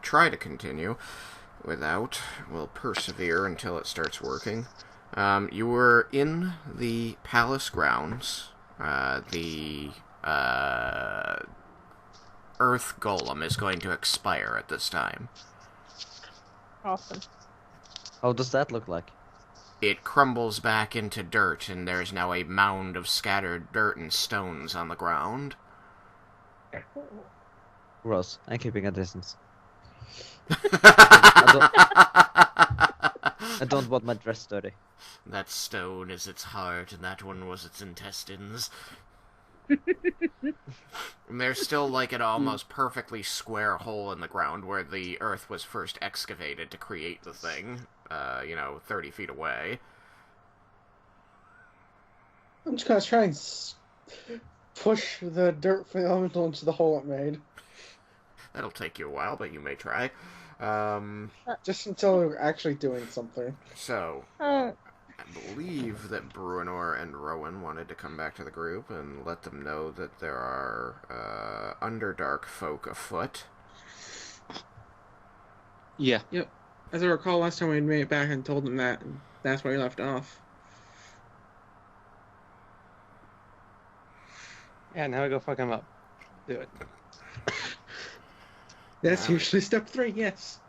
try to continue without. We'll persevere until it starts working. You were in the palace grounds. The Earth Golem is going to expire at this time. Awesome. How does that look like? It crumbles back into dirt, and there's now a mound of scattered dirt and stones on the ground. Gross. I'm keeping a distance. I don't want my dress dirty. That stone is its heart, and that one was its intestines. And there's still like an almost perfectly square hole in the ground where the earth was first excavated to create the thing, 30 feet away. I'm just gonna try and push the dirt from the elemental into the hole it made. That'll take you a while, but you may try. Just until we're actually doing something. So, I believe that Bruenor and Rowan wanted to come back to the group and let them know that there are Underdark folk afoot. Yeah. Yep. As I recall, last time we made it back and told them that, and that's where we left off. Yeah, now we go fuck him up. Do it. That's usually step 3, yes.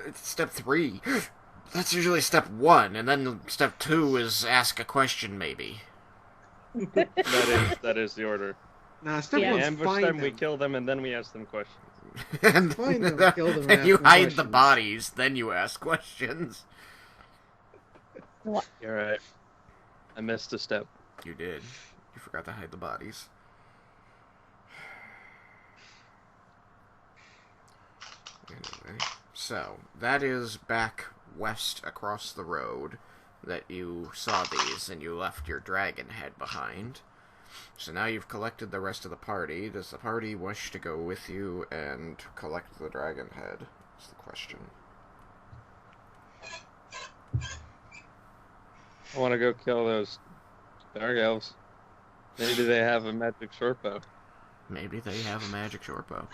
It's step 3. That's usually step 1, and then step 2 is ask a question, maybe. That is the order. Nah, step Yeah. 1's Ambush find them, them. we kill them, and then we ask them questions. And Find them, kill them, and then ask you them hide the questions. bodies, then you ask questions. What? You're right. I missed a step. You did. You forgot to hide the bodies. Anyway, so that is back west across the road that you saw these and you left your dragon head behind. So now you've collected the rest of the party. Does the party wish to go with you and collect the dragon head? Is the question. I want to go kill those dark elves. Maybe they have a magic short bow. Maybe they have a magic short bow.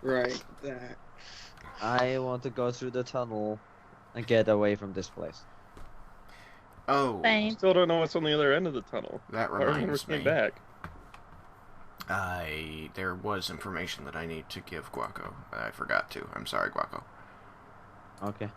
Right, that. I want to go through the tunnel and get away from this place. Oh, Same. Still don't know what's on the other end of the tunnel. that Everyone reminds came me. back. There was information that I need to give Guaco. I forgot to. I'm sorry, Guaco. Okay.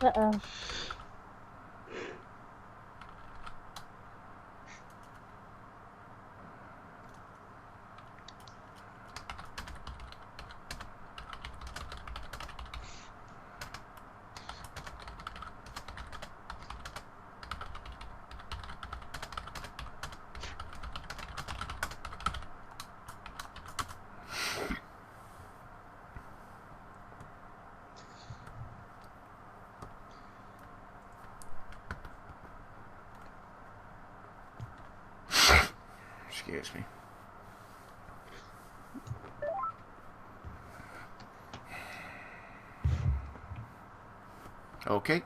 Uh-oh. Excuse me. Okay.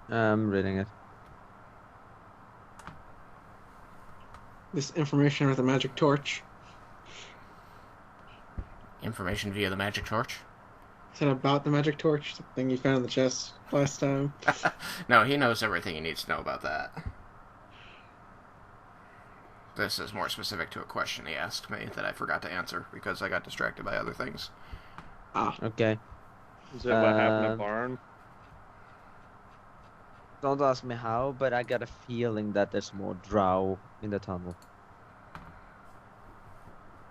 I'm reading it. This information with the magic torch. Information via the magic torch? Is that about the magic torch? The thing you found in the chest last time? No, he knows everything he needs to know about that. This is more specific to a question he asked me that I forgot to answer because I got distracted by other things. Ah. Okay. Is that what happened Um, at Barn? Don't ask me how, but I got a feeling that there's more drow in the tunnel.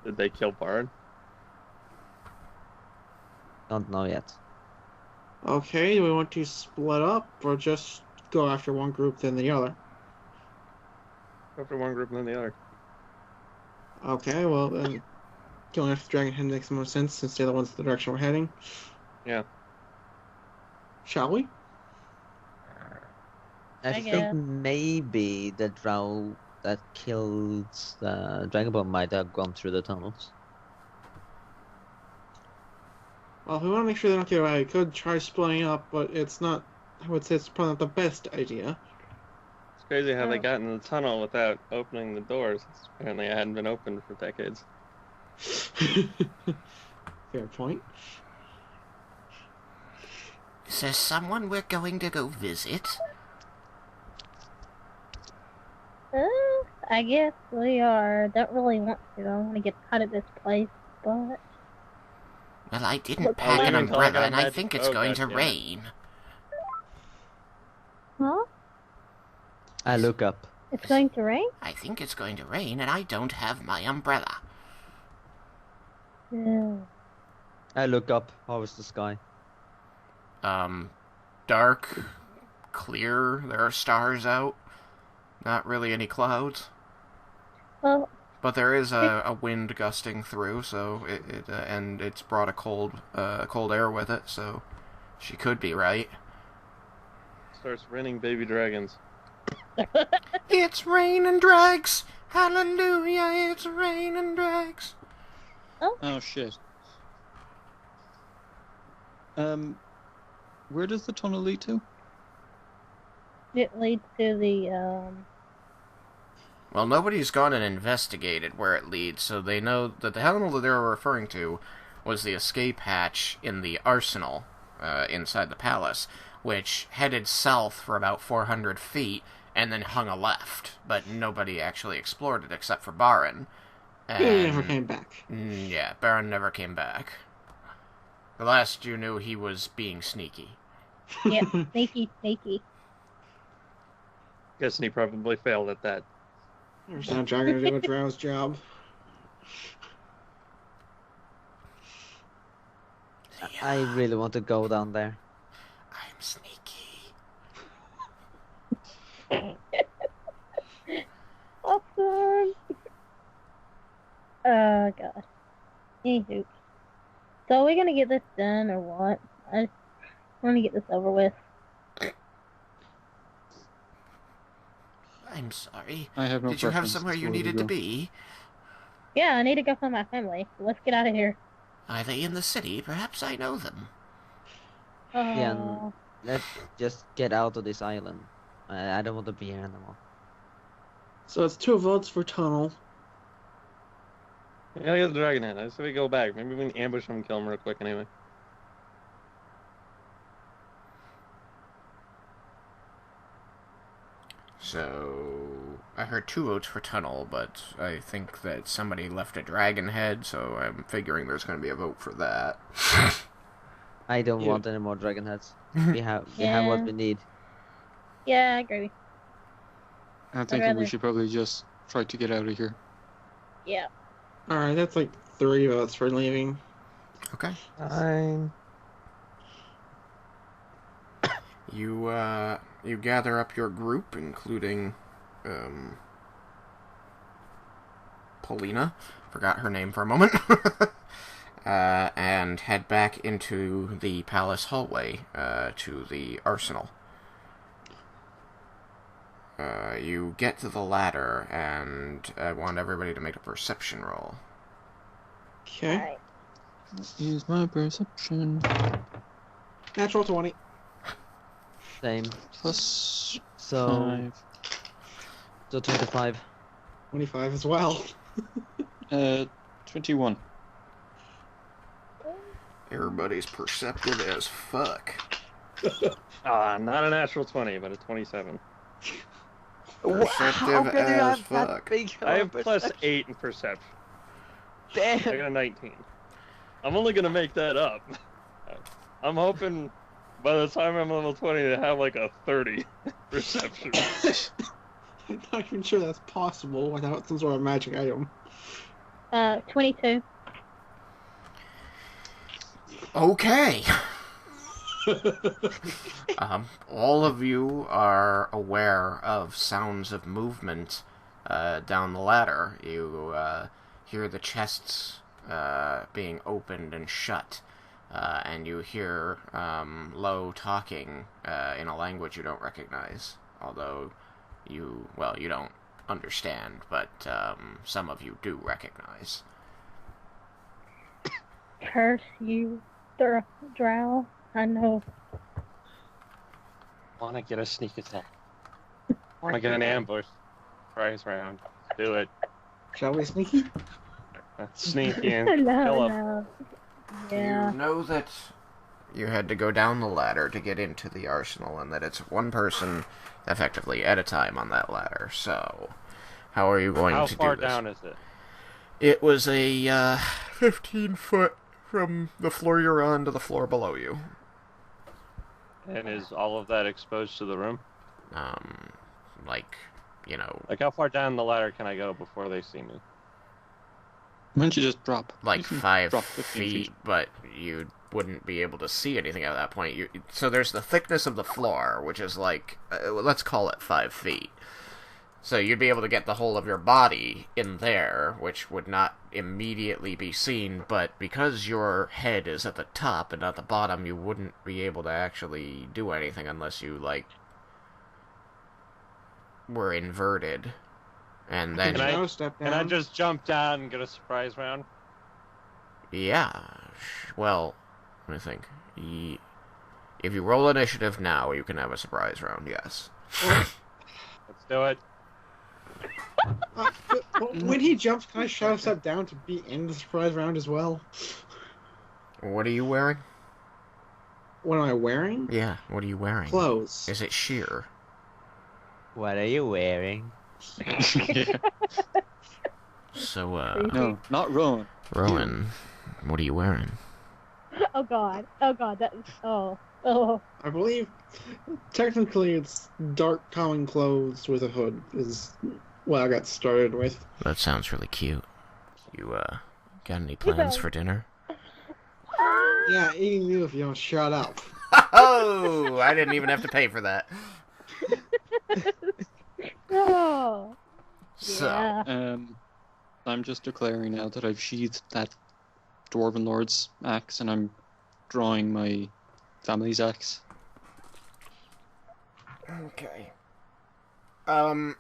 Did they kill Barn? Don't know yet. Okay, do we want to split up or just go after one group then the other? After one group and then the other. Okay, well then going after Dragon Head makes more sense since they're the ones in the direction we're heading. Yeah. Shall we? I I think guess. maybe the drow that killed Dragonborn might have gone through the tunnels. Well, if we want to make sure they don't get away, we could try splitting up, but it's not. I would say it's probably not the best idea. It's crazy how they Oh. got in the tunnel without opening the doors. Apparently, it hadn't been opened for decades. Fair point. Is there someone we're going to go visit? I guess we are. Don't really want to. I want to get out of this place, but Well, I didn't Look, pack an leaving till I umbrella, got a and I magic- think it's oh, going God to damn it. rain. huh? I look up. It's going to rain. I think it's going to rain, and I don't have my umbrella. Yeah. I look up. How is the sky? Dark, clear, there are stars out. Not really any clouds. Well, But there is a wind gusting through, so and it's brought a cold air with it, so she could be right. Starts raining baby dragons. It's raining drags! Hallelujah, it's raining drags! Oh shit. Where does the tunnel lead to? it leads to the Well, nobody's gone and investigated where it leads, so they know that the tunnel that they were referring to was the escape hatch in the arsenal inside the palace, which headed south for about 400 feet and then hung a left, but nobody actually explored it except for Baron. He never came back. Yeah, Baron never came back. The last you knew, he was being sneaky. yeah, sneaky. Guessing he probably failed at that. There's no dragon to do a drow's job. I really want to go down there. I'm sneaky. Awesome. Oh god. Anywho. So are we gonna get this done or what? I just want to get this over with. I'm sorry. I have no Did you have preference somewhere as you where we needed to go. be? Yeah, I need to go find my family. Let's get out of here. Are they in the city? Perhaps I know them. Yeah, Oh, let's just get out of this island. I don't want to be here anymore. So it's 2 votes for tunnel. Yeah, I got the dragon head. I say we go back. Maybe we can ambush him and kill him real quick anyway. So, I heard 2 votes for tunnel, but I think that somebody left a dragon head, so I'm figuring there's going to be a vote for that. I don't Yeah. want any more dragon heads. We have what Yeah. we need. yeah, I agree. I'm thinking rather- we should probably just try to get out of here. Yeah. Alright, that's like 3 votes for leaving. Okay. Fine. You gather up your group, including, Paulina. Forgot her name for a moment. And head back into the palace hallway, to the arsenal. You get to the ladder, and I want everybody to make a perception roll. Okay. Alright. Use my perception. Natural 20. Same. Plus So 5. 25. 25 as well. 21. Everybody's perceptive as fuck. Not a natural 20, but a 27. Perceptive as fuck. I have plus 8 in perception. I Damn. got a 19. I'm only gonna make that up. I'm hoping by the time I'm level 20 to have like a 30 perception. I'm not even sure that's possible without some sort of magic item. 22. Okay. All of you are aware of sounds of movement down the ladder. You hear the chests being opened and shut. and you hear low talking in a language you don't recognize, although you don't understand, but some of you do recognize. Curse you, drow. I know. Want to get a sneak attack. Want to get an ambush. Surprise round. Do it. Shall we sneaky? Sneak in. No, Kill him. no. Yeah. You know that you had to go down the ladder to get into the arsenal, and that it's one person effectively at a time on that ladder. So, how are you going to do this? How far down is it? It was a 15 foot from the floor you're on to the floor below you. And is all of that exposed to the room? Like, you know, Like, how far down the ladder can I go before they see me? Why don't you just drop? like You can 5 drop 15 feet, but you wouldn't be able to see anything at that point. So there's the thickness of the floor, which is like, let's call it 5 feet. So you'd be able to get the whole of your body in there, which would not immediately be seen, but because your head is at the top and not the bottom, you wouldn't be able to actually do anything unless you, like, were inverted. And then... Can I just jump down and get a surprise round? Yeah. Well, let me think. If you roll initiative now, you can have a surprise round, yes. Let's do it. When he jumps, can I shout a step down to be in the surprise round as well? What are you wearing? What am I wearing? Yeah, what are you wearing? Clothes. Is it sheer? What are you wearing? Yeah. So, No, not Rowan. Rowan, what are you wearing? Oh god. Oh god. That is. Oh. I believe, technically, it's dark common clothes with a hood is what I got started with. That sounds really cute. You, got any plans for dinner? Yeah, eating you if you don't shut up. Oh! I didn't even have to pay for that. Oh. So, Yeah. I'm just declaring now that I've sheathed that Dwarven Lord's axe and I'm drawing my family's axe. okay. Gonna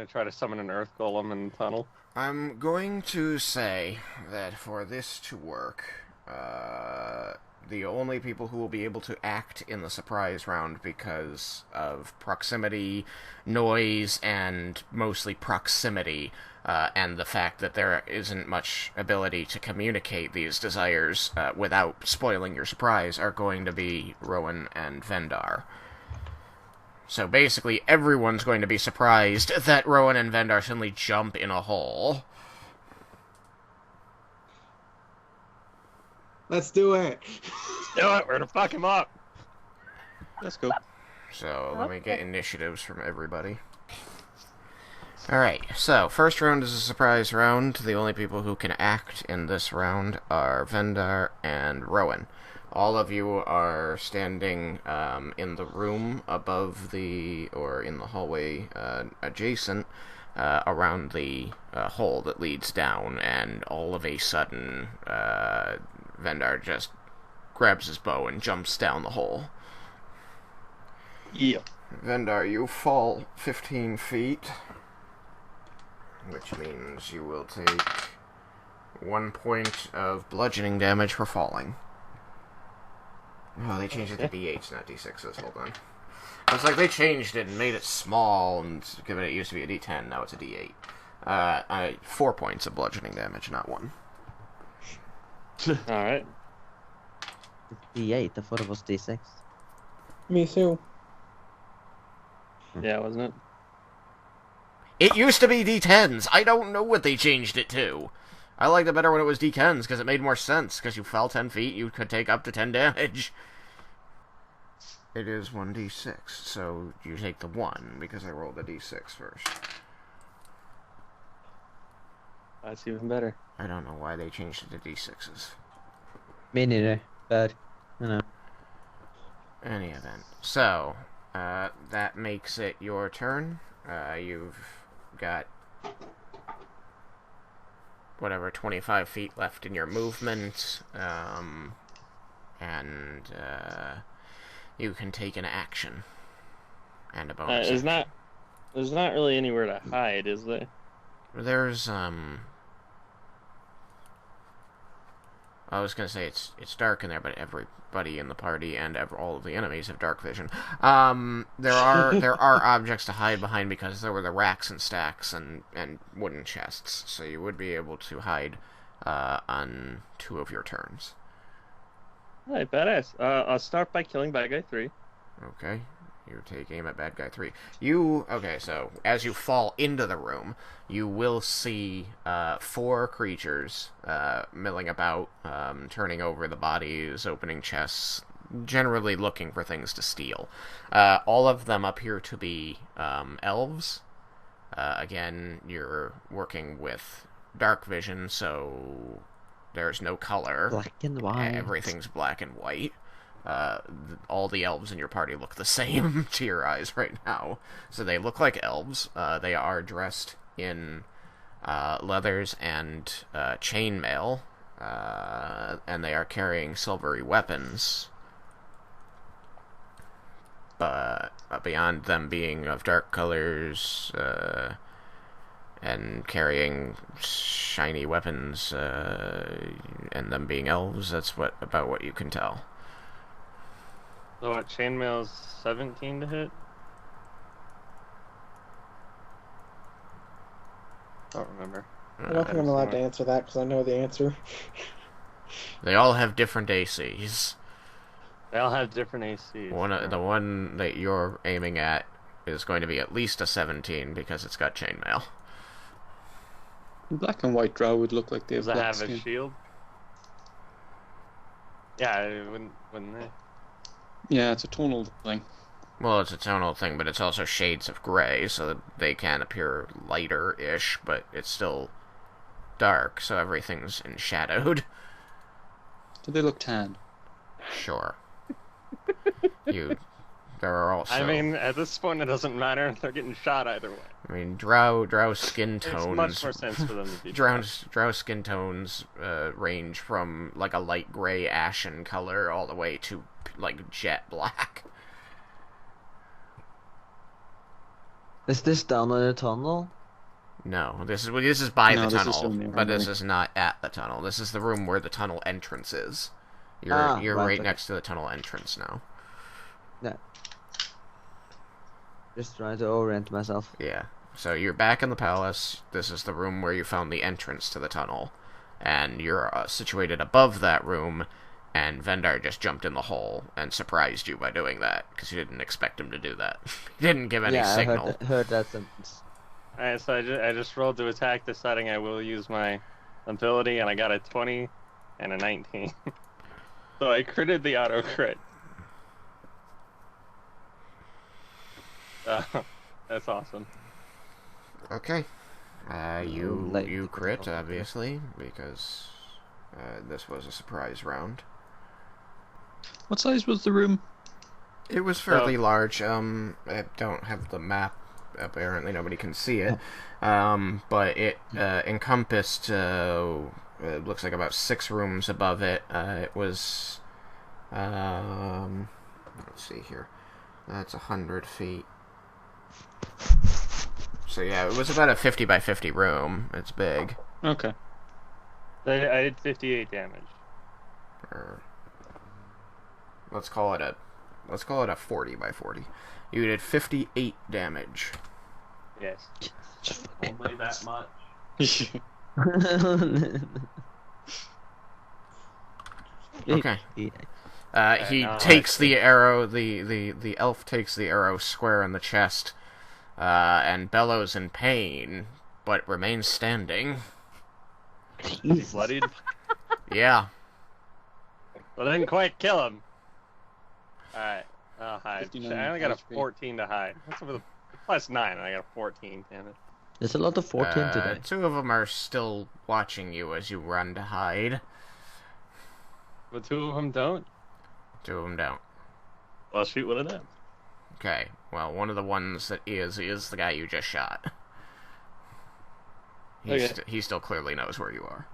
try to summon an earth golem in the tunnel. I'm going to say that for this to work, the only people who will be able to act in the surprise round because of proximity, noise, and mostly proximity, and the fact that there isn't much ability to communicate these desires without spoiling your surprise, are going to be Rowan and Vendar. So basically, everyone's going to be surprised that Rowan and Vendar suddenly jump in a hole. Let's do it. Do it! We're gonna fuck him up! Let's go. So, let me get initiatives from everybody. Alright, so, first round is a surprise round. The only people who can act in this round are Vendar and Rowan. All of you are standing in the room above or in the hallway adjacent, around the hole that leads down, and all of a sudden, Vendar just grabs his bow and jumps down the hole. Yeah. Vendar, you fall 15 feet, which means you will take 1 point of bludgeoning damage for falling. Oh, they changed it to D8s, not D6s. Hold on. I was like, they changed it and made it small, and given it used to be a D10, now it's a D8. 4 points of bludgeoning damage, not 1. Alright. D8, I thought it was D6. Me too. Yeah, wasn't it? It used to be D10s. I don't know what they changed it to. I liked it better when it was D10s, because it made more sense. Because you fell 10 feet, you could take up to 10 damage. It is 1d6, so you take the 1, because I rolled a d6 first. That's even better. I don't know why they changed it to d6s. Me neither, but, you know. Any event. So, that makes it your turn. You've got whatever, 25 feet left in your movement, and you can take an action and a bonus action. There's not really anywhere to hide, is there? There's, I was gonna say it's dark in there, but everybody in the party and all of the enemies have dark vision. There are objects to hide behind because there were the racks and stacks and wooden chests, so you would be able to hide on 2 of your turns. Alright, badass. I'll start by killing bad guy 3. Okay. You take aim at bad guy 3. Okay, so as you fall into the room, you will see 4 creatures milling about, turning over the bodies, opening chests, generally looking for things to steal. All of them appear to be elves. Again, you're working with dark vision, so there's no color. Black and white. Everything's black and white. All the elves in your party look the same to your eyes right now. So they look like elves. They are dressed in leathers and chainmail, and they are carrying silvery weapons. But beyond them being of dark colors and carrying shiny weapons, and them being elves, that's about what you can tell. So what, chainmail's 17 to hit? Don't remember. I don't think I'm allowed to answer that because I know the answer. They all have different ACs. They all have different ACs. The one that you're aiming at is going to be at least a 17 because it's got chainmail. Black and white drow would look like they have Does it black have skin. a shield? Yeah, it wouldn't they? Yeah, it's a tonal thing. Well, it's a tonal thing, but it's also shades of gray, so that they can appear lighter-ish, but it's still dark, so everything's enshadowed. Do they look tan? Sure. There are also... I mean, at this point it doesn't matter. They're getting shot either way. I mean, drow skin tones... Makes much more sense for them to be drow skin tones range from, like, a light gray ashen color all the way to, like, jet black. Is this down in the tunnel? No, this is by No, the this is tunnel, in the but this armory. is not at the tunnel. This is the room where the tunnel entrance is. You're Right, right okay. next to the tunnel entrance now. Yeah. Just trying to orient myself. Yeah. So you're back in the palace. This is the room where you found the entrance to the tunnel. And you're situated above that room, and Vendar just jumped in the hole and surprised you by doing that, because you didn't expect him to do that. He didn't give any yeah, signal. I heard that sentence. Alright, so I just rolled to attack, deciding I will use my ability, and I got a 20 and a 19. So I critted the auto crit. That's awesome. Okay. You Like- crit, obviously, because this was a surprise round. What size was the room? It was fairly large. I don't have the map. Apparently, nobody can see it. But it encompassed. It looks like about 6 rooms above it. It was. Let's see here. That's 100 feet. So yeah, it was about a 50 by 50 room. It's big. Okay. I did 58 damage. Or let's call it a 40 by 40. You did 58 damage. Yes. Only that much. Okay. Yeah. He no, takes the arrow. The elf takes the arrow square in the chest, and bellows in pain, but remains standing. He bloodied. Yeah. But I didn't quite kill him. Alright, I'll hide. 59 I only got a HP. 14 to hide. That's with a plus 9, and I got a 14, damn it. There's a lot of 14 today. 2 of them are still watching you as you run to hide. But 2 of them don't? 2 of them don't. I'll shoot one of them. Okay. Well, one of the ones that is the guy you just shot. He still clearly knows where you are,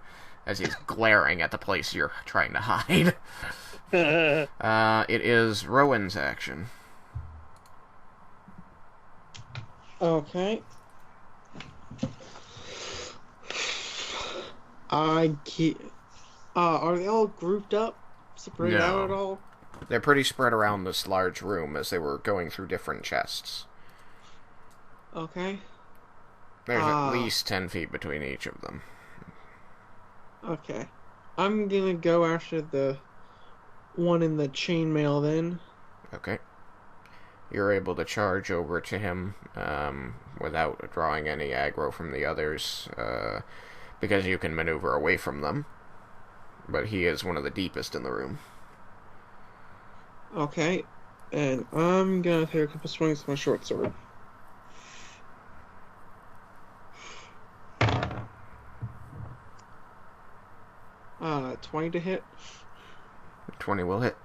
as he's glaring at the place you're trying to hide. It is Rowan's action. Okay. Are they all grouped up? Separated out at all? They're pretty spread around this large room as they were going through different chests. Okay. There's at least 10 feet between each of them. Okay. I'm gonna go after the one in the chainmail then. Okay. You're able to charge over to him without drawing any aggro from the others, because you can maneuver away from them. But he is one of the deepest in the room. Okay. And I'm gonna take a couple swings with my short sword. Uh, 20 to hit. 20 will hit.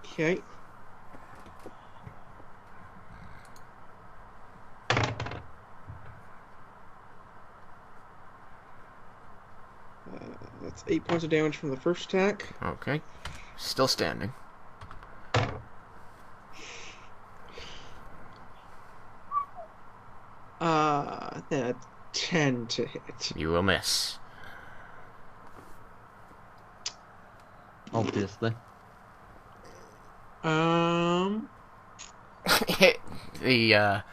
Okay. That's 8 points of damage from the first attack. Okay. Still standing. Then a 10 to hit. You will miss. Obviously. The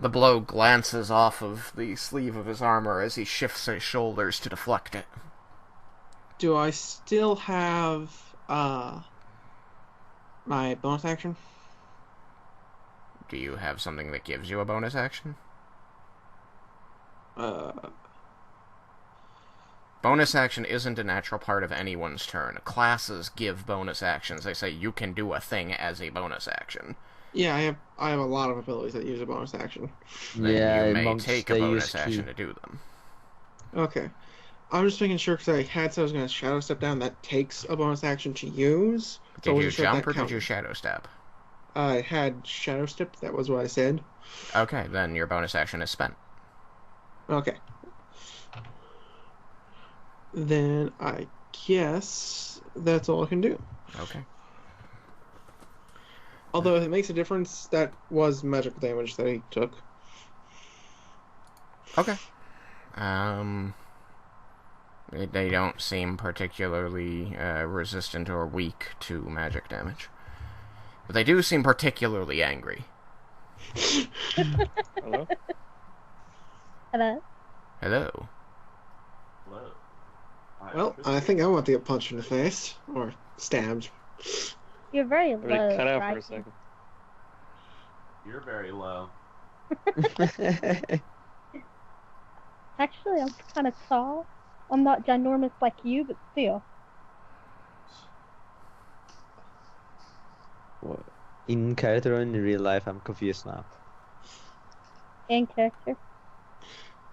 blow glances off of the sleeve of his armor as he shifts his shoulders to deflect it. Do I still have, my bonus action? Do you have something that gives you a bonus action? Bonus action isn't a natural part of anyone's turn. Classes give bonus actions. They say you can do a thing as a bonus action. Yeah, I have a lot of abilities that use a bonus action. Then Yeah, you may monks, take a they bonus use action key. to do them. Okay. I'm just making sure because I had said I was going to shadow step down. That takes a bonus action to use. Did I you wasn't sure if jump that or did you counted. shadow step? I had shadow step. That was what I said. Okay, then your bonus action is spent. Okay. Then I guess that's all I can do. Okay. Although if it makes a difference, that was magical damage that he took. Okay. They don't seem particularly resistant or weak to magic damage. But they do seem particularly angry. Hello? Hello? Hello. Well, I think I want to get punched in the face. Or stabbed. You're very Everybody low. cut out for a Raiken. second. You're very low. Actually, I'm kind of tall. I'm not ginormous like you, but still. What? In character or in real life? I'm confused now. In character.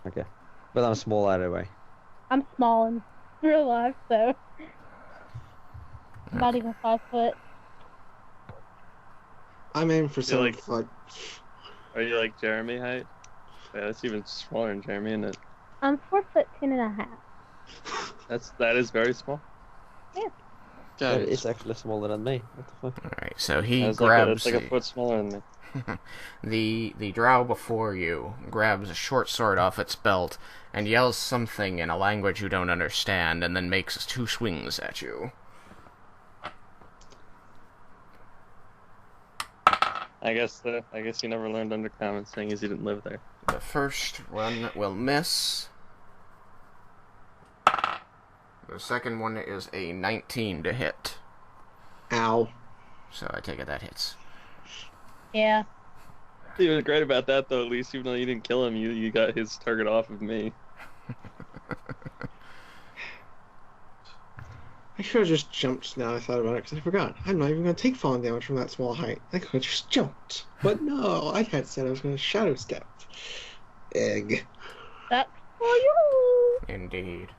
Okay. But I'm small either way. I'm small in real life, so. Not even 5 foot. I'm aiming for some like- like Are you like Jeremy height? Yeah, that's even smaller than Jeremy, isn't it? I'm 4'10.5". That is very small. That Guys, is actually smaller than me. What the fuck? Alright, so he That's grabs like a foot smaller than me. the drow before you, grabs a short sword off its belt, and yells something in a language you don't understand, and then makes 2 swings at you. I guess you never learned Undercommon, seeing as you didn't live there. The first one will miss. The second one is a 19 to hit. ow. So I take it that hits. Yeah. He was great about that, though. At least, even though you didn't kill him, you got his target off of me. I should have just jumped now I thought about it because I forgot. I'm not even going to take falling damage from that small height. I could have just jumped. But no, I had said I was going to shadow step. Egg. That's for you. Indeed.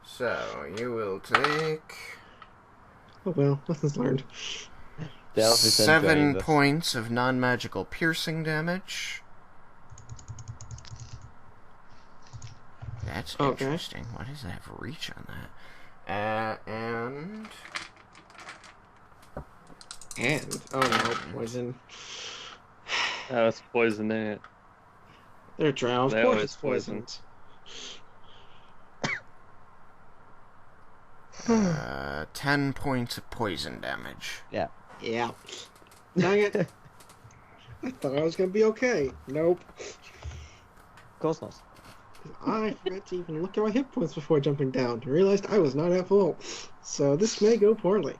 So, you will take Oh well, lessons learned. The elf is enjoying 7 this. points of non-magical piercing damage. That's Okay. interesting. Why does it have reach on that? And oh no, poison. Oh, it's poison in it. They're drow. Of They course always it's poisoned. 10 points of poison damage. Yeah. Dang it. I thought I was gonna be okay. Nope. Of course not. I forgot to even look at my hit points before jumping down and realized I was not at full. So this may go poorly.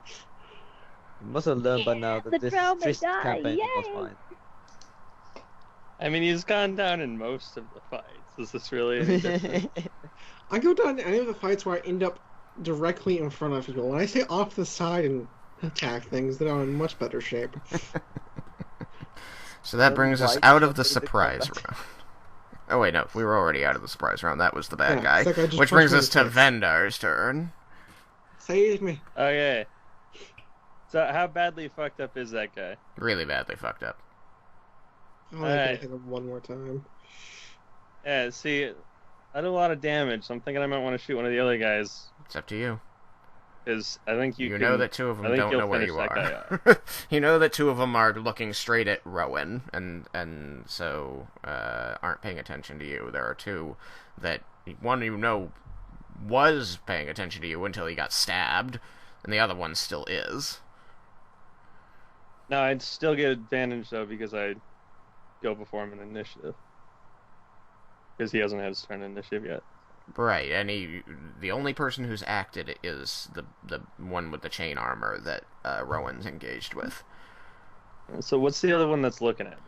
You must have learned by now The that this drow may Trist die, campaign was yay! fine. I mean, he's gone down in most of the fights. Is this really any different? I go down to any of the fights where I end up directly in front of people. When I stay off the side and attack things, then I'm in much better shape. So that brings us Right, out of the jumping into surprise combat. round. Oh wait, no, we were already out of the surprise round. That was the bad Yeah, guy. it's like I just Which punched brings him in us the to face. Vendar's turn. Save me. Okay. So how badly fucked up is that guy? Really badly fucked up. I'm only gonna hit him one more time. Yeah, see, I do a lot of damage, so I'm thinking I might want to shoot one of the other guys. It's up to you. Because I think You can, know that two of I them think don't you'll know where finish you that guy are. You know that two of them are looking straight at Rowan, and so aren't paying attention to you. There are two that one you know was paying attention to you until he got stabbed, and the other one still is. No, I'd still get advantage, though, because I go before him in initiative. Because he hasn't had his turn in initiative yet. Right, and the only person who's acted is the one with the chain armor that Rowan's engaged with. So what's the other one that's looking at me?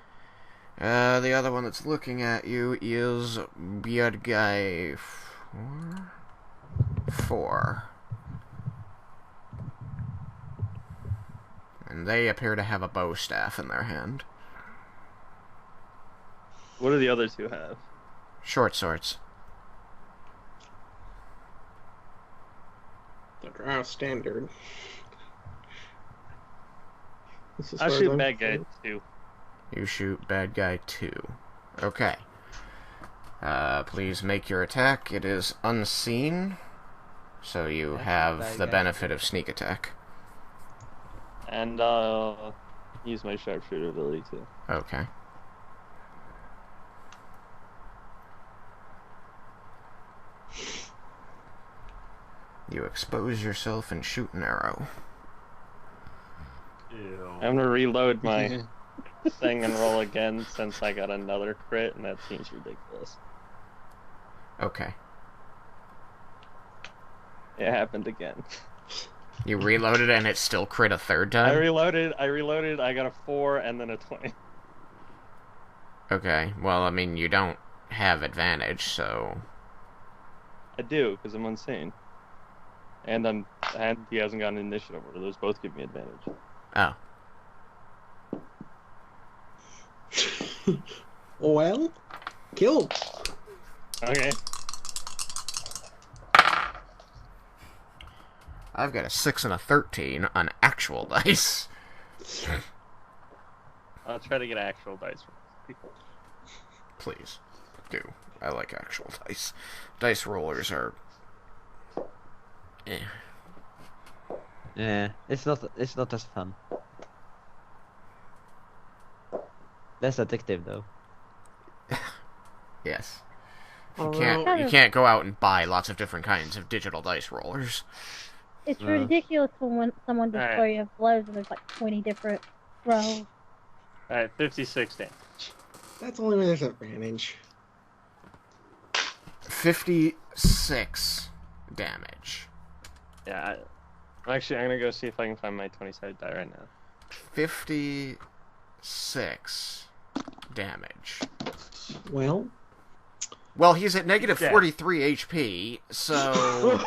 The other one that's looking at you is Beard Guy 4. And they appear to have a bow staff in their hand. What do the other two have? Short swords. The drow standard. This is I'll where shoot I'm bad guy from. 2. You shoot bad guy 2. Okay. Please make your attack. It is unseen, so you have bad the guy benefit 2. of sneak attack. And use my sharpshooter ability, too. Okay. You expose yourself and shoot an arrow. Ew. I'm gonna reload my thing and roll again since I got another crit, and that seems ridiculous. Okay. It happened again. You reloaded and it still crit a third I time? reloaded, I got a 4 and then a 20. Okay, well, I mean, you don't have advantage, so... I do, because I'm unseen. And he hasn't gotten initiative order. Those both give me advantage. Oh. Well, kill him. Okay. I've got a 6 and a 13 on actual dice. I'll try to get actual dice from people. Please, do. I like actual dice. Dice rollers are... Eh. Yeah, it's not as fun. Less addictive though. Yes. All You right. can't go out and buy lots of different kinds of digital dice rollers. It's ridiculous when someone Alright. destroys your blows and there's like 20 different rolls. Alright, 56 damage. That's only when there's advantage. 56 damage. Yeah, actually, I'm gonna go see if I can find my 20-sided die right now. 56 damage. Well, Well, he's at negative Yeah. 43 HP, so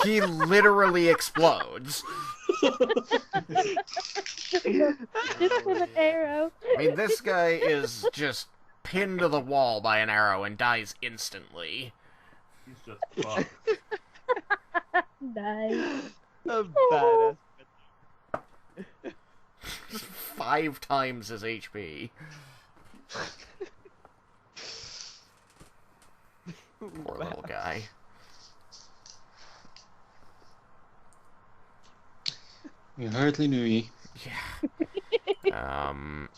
he literally explodes. Just with an arrow. I mean, this guy is just pinned to the wall by an arrow and dies instantly. He's just fucked. Nice. A badass. 5 times his HP. Poor little guy. You hardly knew ye. Yeah.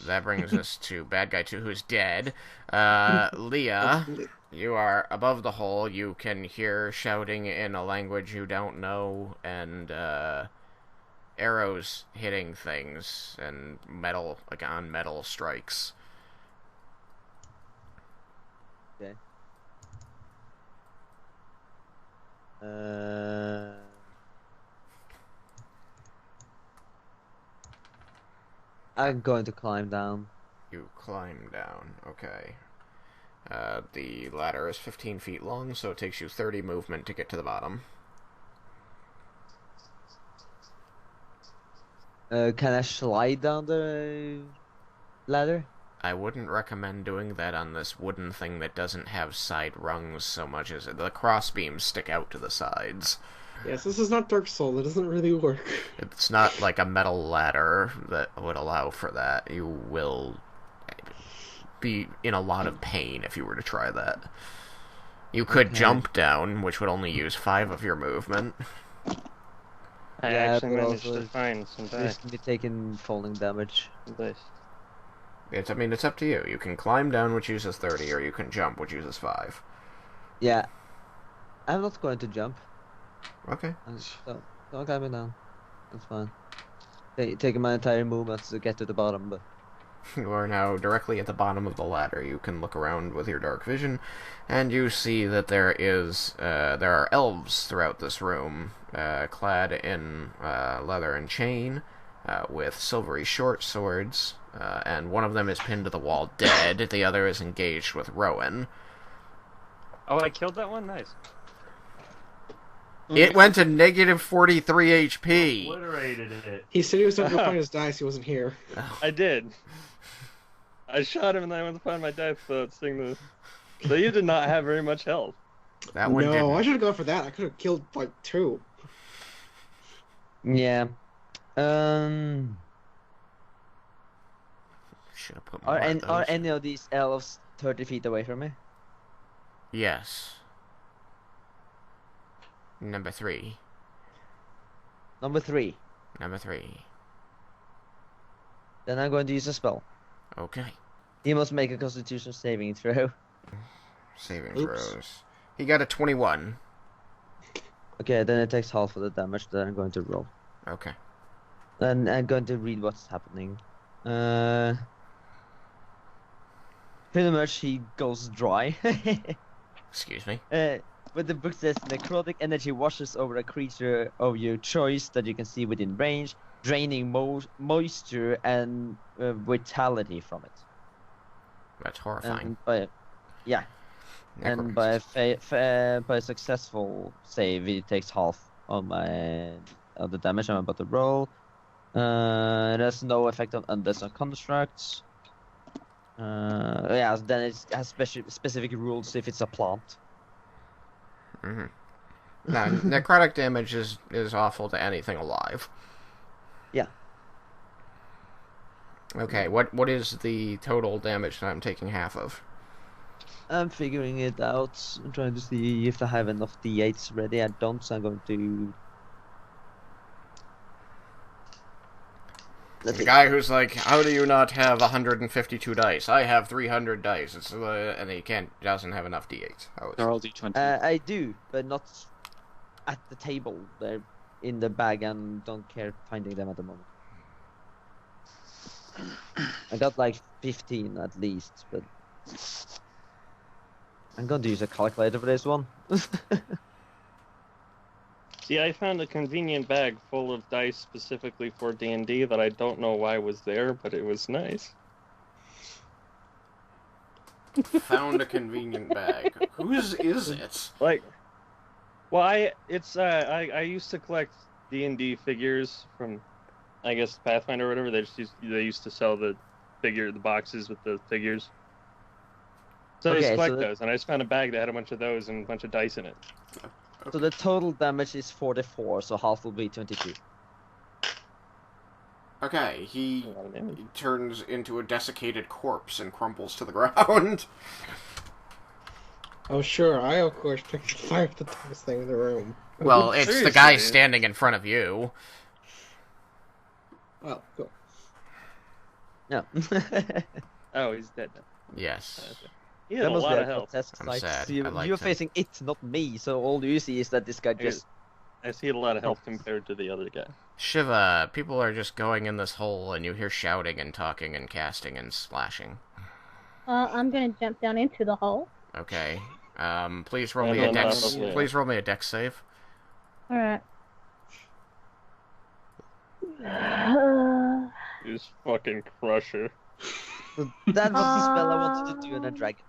That brings us to bad guy 2, who's dead. Leah, you are above the hole. You can hear shouting in a language you don't know, and arrows hitting things, and metal strikes. Okay. I'm going to climb down. You climb down, okay. The ladder is 15 feet long, so it takes you 30 movement to get to the bottom. Can I slide down the ladder? I wouldn't recommend doing that on this wooden thing that doesn't have side rungs so much as the crossbeams stick out to the sides. Yes, this is not Dark Soul. It doesn't really work. It's not like a metal ladder that would allow for that. You will be in a lot of pain if you were to try that. You could jump down, which would only use 5 of your movement. I actually managed to find some dice. Just be taking falling damage. It's up to you. You can climb down, which uses 30, or you can jump, which uses 5. Yeah. I'm not going to jump. Okay. Don't climb me down. That's fine. Taking my entire movement to get to the bottom, but... You are now directly at the bottom of the ladder. You can look around with your dark vision, and you see that there are elves throughout this room, clad in leather and chain, with silvery short swords, and one of them is pinned to the wall dead, the other is engaged with Rowan. Oh, I killed that one? Nice. It went to negative 43 HP! Obliterated it. He said he was going to go find his dice. He wasn't here. I did. I shot him and then I went to find my dice, so it's thing So you did not have very much health. That one No, didn't. I should have gone for that. I could have killed, like, 2. Yeah. Should have put more Are of those. any of these elves 30 feet away from me? Yes. Number 3. Number 3. Number 3. Then I'm going to use a spell. Okay. He must make a Constitution saving throw. Saving Oops. throws. He got a 21. Okay, then it takes half of the damage that I'm going to roll. Okay. And I'm going to read what's happening. Pretty much he goes dry. Excuse me. But the book says necrotic energy washes over a creature of your choice that you can see within range, draining moisture and vitality from it. That's horrifying. And by a successful save, it takes half of the damage I'm about to roll. It has no effect on undeads or constructs. Then it has specific rules if it's a plant. Mm-hmm. No, necrotic damage is awful to anything alive. Yeah. Okay, what is the total damage that I'm taking half of? I'm figuring it out. I'm trying to see if I have enough d8s ready. I don't, so I'm going to... The guy who's like, how do you not have 152 dice? I have 300 dice. It's, and he doesn't have enough d8s. They're all d20. I do, but not at the table. They're in the bag and don't care finding them at the moment. I got like 15 at least, but I'm going to use a calculator for this one. See, I found a convenient bag full of dice specifically for D&D that I don't know why was there, but it was nice. Found a convenient bag. Whose is it? Like, well, I used to collect D&D figures from, I guess, Pathfinder or whatever. They used to sell the boxes with the figures. So I used to collect those, and I just found a bag that had a bunch of those and a bunch of dice in it. So the total damage is 44, so half will be 22. Okay, he turns into a desiccated corpse and crumples to the ground. Oh, sure. I, of course, picked the fire the toughest thing in the room. Well, it's the guy Seriously? standing in front of you. Oh, cool. No. Oh, he's dead now. Yes. He had a lot of health. I'm sad. You, I liked you're him. facing it, not me. So all you see is that this guy just. I see a lot of health compared to the other guy. Shiva, people are just going in this hole, and you hear shouting and talking and casting and splashing. I'm gonna jump down into the hole. Okay. Please roll me And a then dex. yeah. Please roll me a dex save. Alright. He's fucking crusher. That was the spell I wanted to do in a dragon.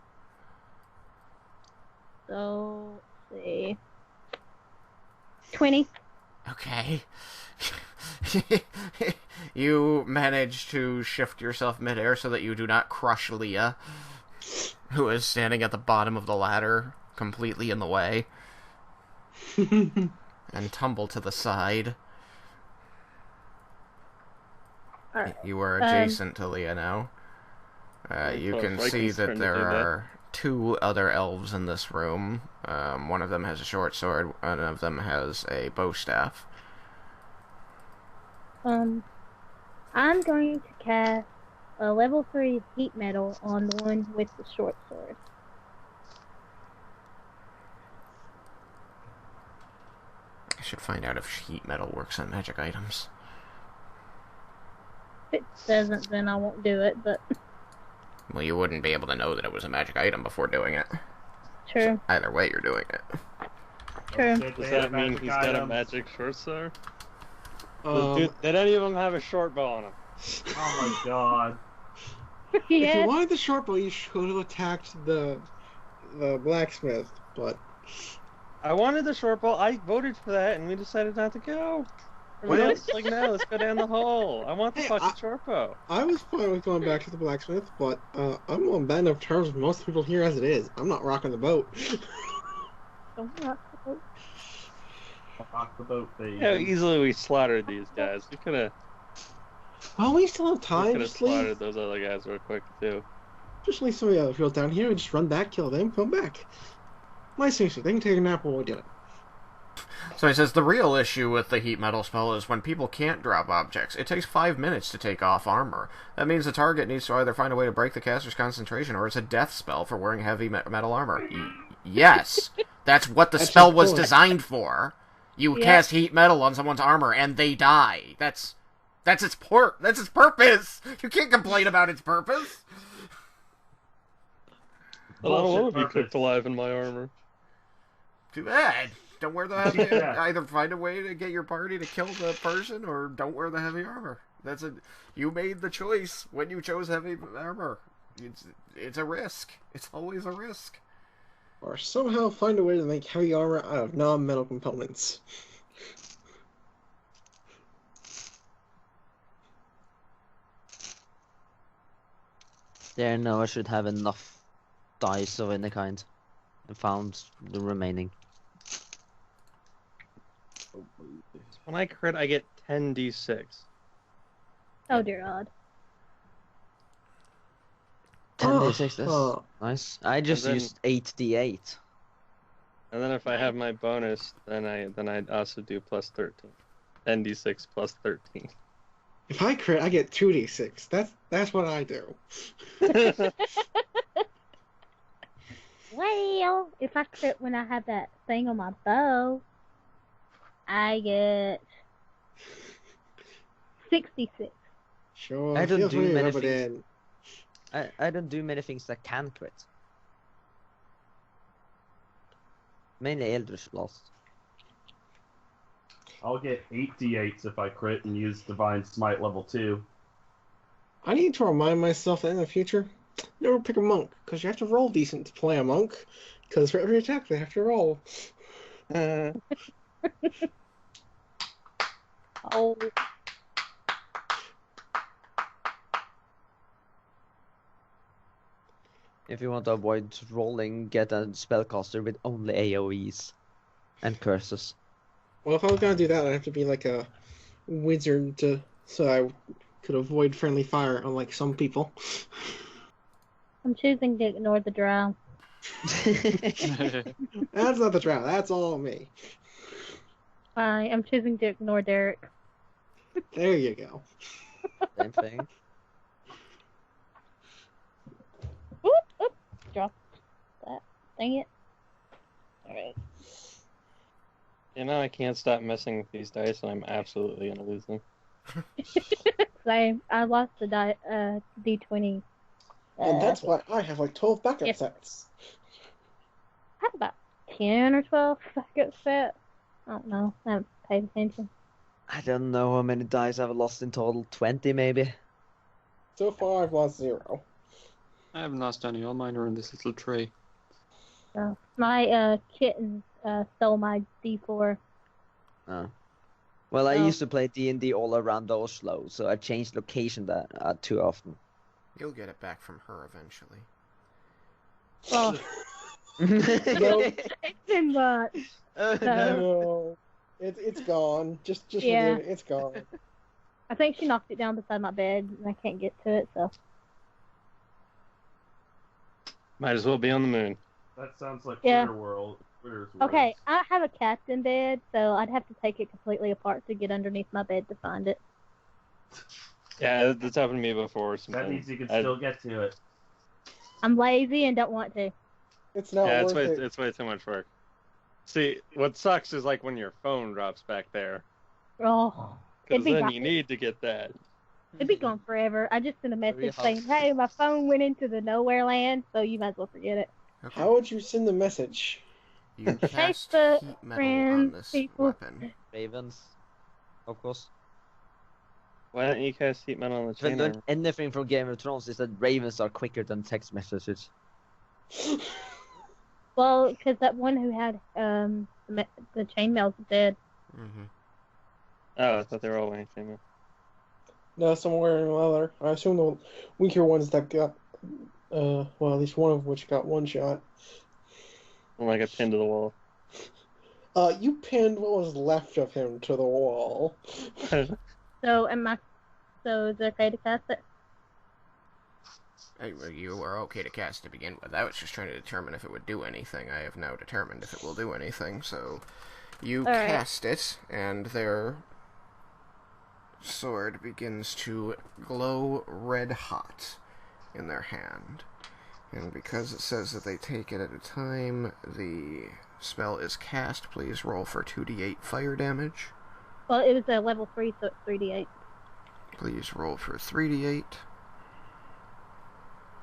So, let's see. 20. Okay. You manage to shift yourself midair so that you do not crush Leah, who is standing at the bottom of the ladder, completely in the way, and tumble to the side. Alright. You are adjacent to Leah now. You Oh, can Raiken's see turn that to there do that. are 2 other elves in this room. One of them has a short sword, one of them has a bow staff. I'm going to cast a level 3 heat metal on the one with the short sword. I should find out if heat metal works on magic items. If it doesn't, then I won't do it, but Well, you wouldn't be able to know that it was a magic item before doing it. true, Either way, you're doing it. true. Does that mean he's got a magic short sword? Um, Did any of them have a short bow on him? Oh my god. If you Yes. wanted the short bow, you should have attacked the blacksmith, but I wanted the short bow. I voted for that, and we decided not to go. Everyone Well- else was like, no, let's go down the hole. I want the Hey, fucking short bow. I was fine with going back to the blacksmith, but I'm on bad enough terms with most people here as it is. I'm not rocking the boat. Don't rock the boat. Rock the boat, baby. How easily we slaughtered these guys. We could have Well, we still have time. Just leave, slaughtered those other guys real quick, too. just leave some of the other people down here and just run back, kill them, come back. My seriously, they can take a nap while we do it. So he says the real issue with the heat metal spell is when people can't drop objects. It takes 5 minutes to take off armor. That means the target needs to either find a way to break the caster's concentration, or it's a death spell for wearing heavy metal armor. Yes, that's what the That's spell his was point. designed for. You Yep. cast heat metal on someone's armor and they die. That's its That's its purpose. You can't complain about its purpose. I don't want to be Bullshit cooked purpose. alive in my armor. Too bad. Don't wear the heavy. Yeah. Either find a way to get your party to kill the person, or don't wear the heavy armor. That's it. You made the choice when you chose heavy armor. It's a risk. It's always a risk. Or somehow find a way to make heavy armor out of non-metal components. There, no, I should have enough dice of any kind. I found the remaining. When I crit, I get 10d6. Oh dear God. 10d6, that's Oh. nice. I just then- used 8d8. And then if I have my bonus, then I'd also do plus 13. 10d6 plus 13. If I crit, I get 2d6. That's what I do. Well, if I crit when I have that thing on my bow, I get 66. Sure, I don't feel do free to many rub it things. in. I don't do many things that can crit. Mainly Eldritch Blast. I'll get 8d8s if I crit and use Divine Smite level 2. I need to remind myself that in the future, never pick a monk, because you have to roll decent to play a monk, because for every attack they have to roll. Oh, If you want to avoid rolling, get a spellcaster with only AoEs and curses. Well, if I was gonna do that, I'd have to be like a wizard so I could avoid friendly fire, unlike some people. I'm choosing to ignore the drow. That's not the drow. That's all me. I am choosing to ignore Derek. There you go. Same thing. Oop, drop that. Dang it. Alright. You know, I can't stop messing with these dice, and I'm absolutely gonna lose them. Same. I lost the D20. And that's why I have like 12 backup sets. I have about 10 or 12 backup sets. I don't know. I haven't paid attention. I don't know how many dice I've lost in total. 20 maybe. So far, I've lost 0. I haven't lost any. All mine are in this little tray. So, my kitten stole my D4. Oh. Well, I Oh. used to play D&D all around Oslo, so I changed location that too often. You'll get it back from her eventually. Well, it's been much. Oh, So- No, it's gone. Just Yeah. forget it. It's gone. I think she knocked it down beside my bed, and I can't get to it, so. Might as well be on the moon. That sounds like Yeah. Twitter world. Twitter's Okay, words. I have a captain bed, so I'd have to take it completely apart to get underneath my bed to find it. Yeah, that's happened to me before. That Sometimes. means you can I- still get to it. I'm lazy and don't want to. It's not Yeah, worth it. it's way too much work. See, what sucks is like when your phone drops back there, Oh, because It'd be then right. you need to get that. it'd be gone forever. I just sent a message hot. saying, hey, my phone went into the nowhere land, so you might as well forget it. Okay. How would you send the message? You cast Facebook heat metal on friends, this people. weapon. Ravens, of course. Why don't you cast heat metal on the If I chain learned armor? anything from Game of Thrones, is that ravens are quicker than text messages. Well, because that one who had the chainmail's dead. Mm-hmm. Oh, I thought they were all wearing chainmail. No, somewhere in leather. I assume the weaker ones that got, well, at least one of which got one shot. Like a pin to the wall. You pinned what was left of him to the wall. So is it okay to cast it? You were okay to cast to begin with. I was just trying to determine if it would do anything. I have now determined if it will do anything. So you All right. cast it, and their sword begins to glow red hot in their hand. And because it says that they take it at a time, the spell is cast. Please roll for 2d8 fire damage. Well, it was a level 3, so it's 3d8. Please roll for 3d8.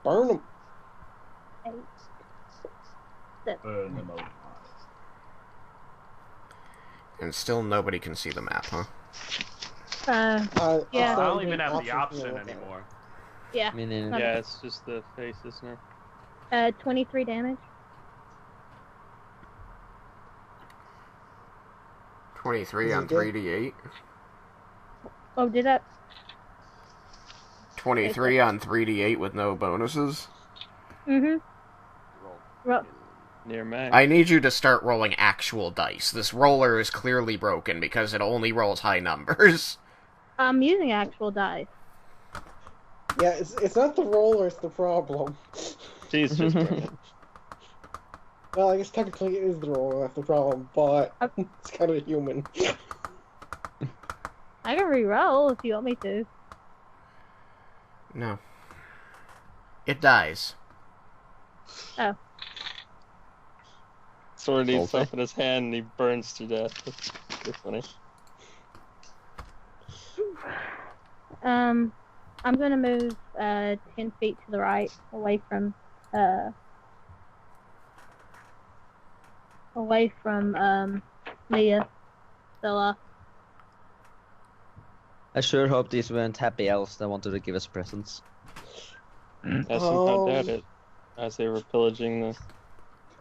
Burn him. 8. Burn them all. And still nobody can see the map, huh? Yeah. It's I not don't even have the for option me to look at. anymore. Yeah. I mean, Yeah, it's just the faces now. 23 damage. 23 Is it on good? 3d8. Oh, did I? 23 on 3d8 with no bonuses. Mm-hmm. Well, Near max. I need you to start rolling actual dice. This roller is clearly broken because it only rolls high numbers. I'm using actual dice. Yeah, it's not the roller, it's the problem. She's just broken. Well, I guess technically it is the roller that's the problem, but it's kind of human. I can re-roll if you want me to. No. It dies. Oh. Sword eats Salty. off in his hand and he burns to death. That's pretty funny. I'm gonna move 10 feet to the right, away from Leah. So I sure hope these weren't happy elves that wanted to give us presents. I somehow doubt it. As they were pillaging the.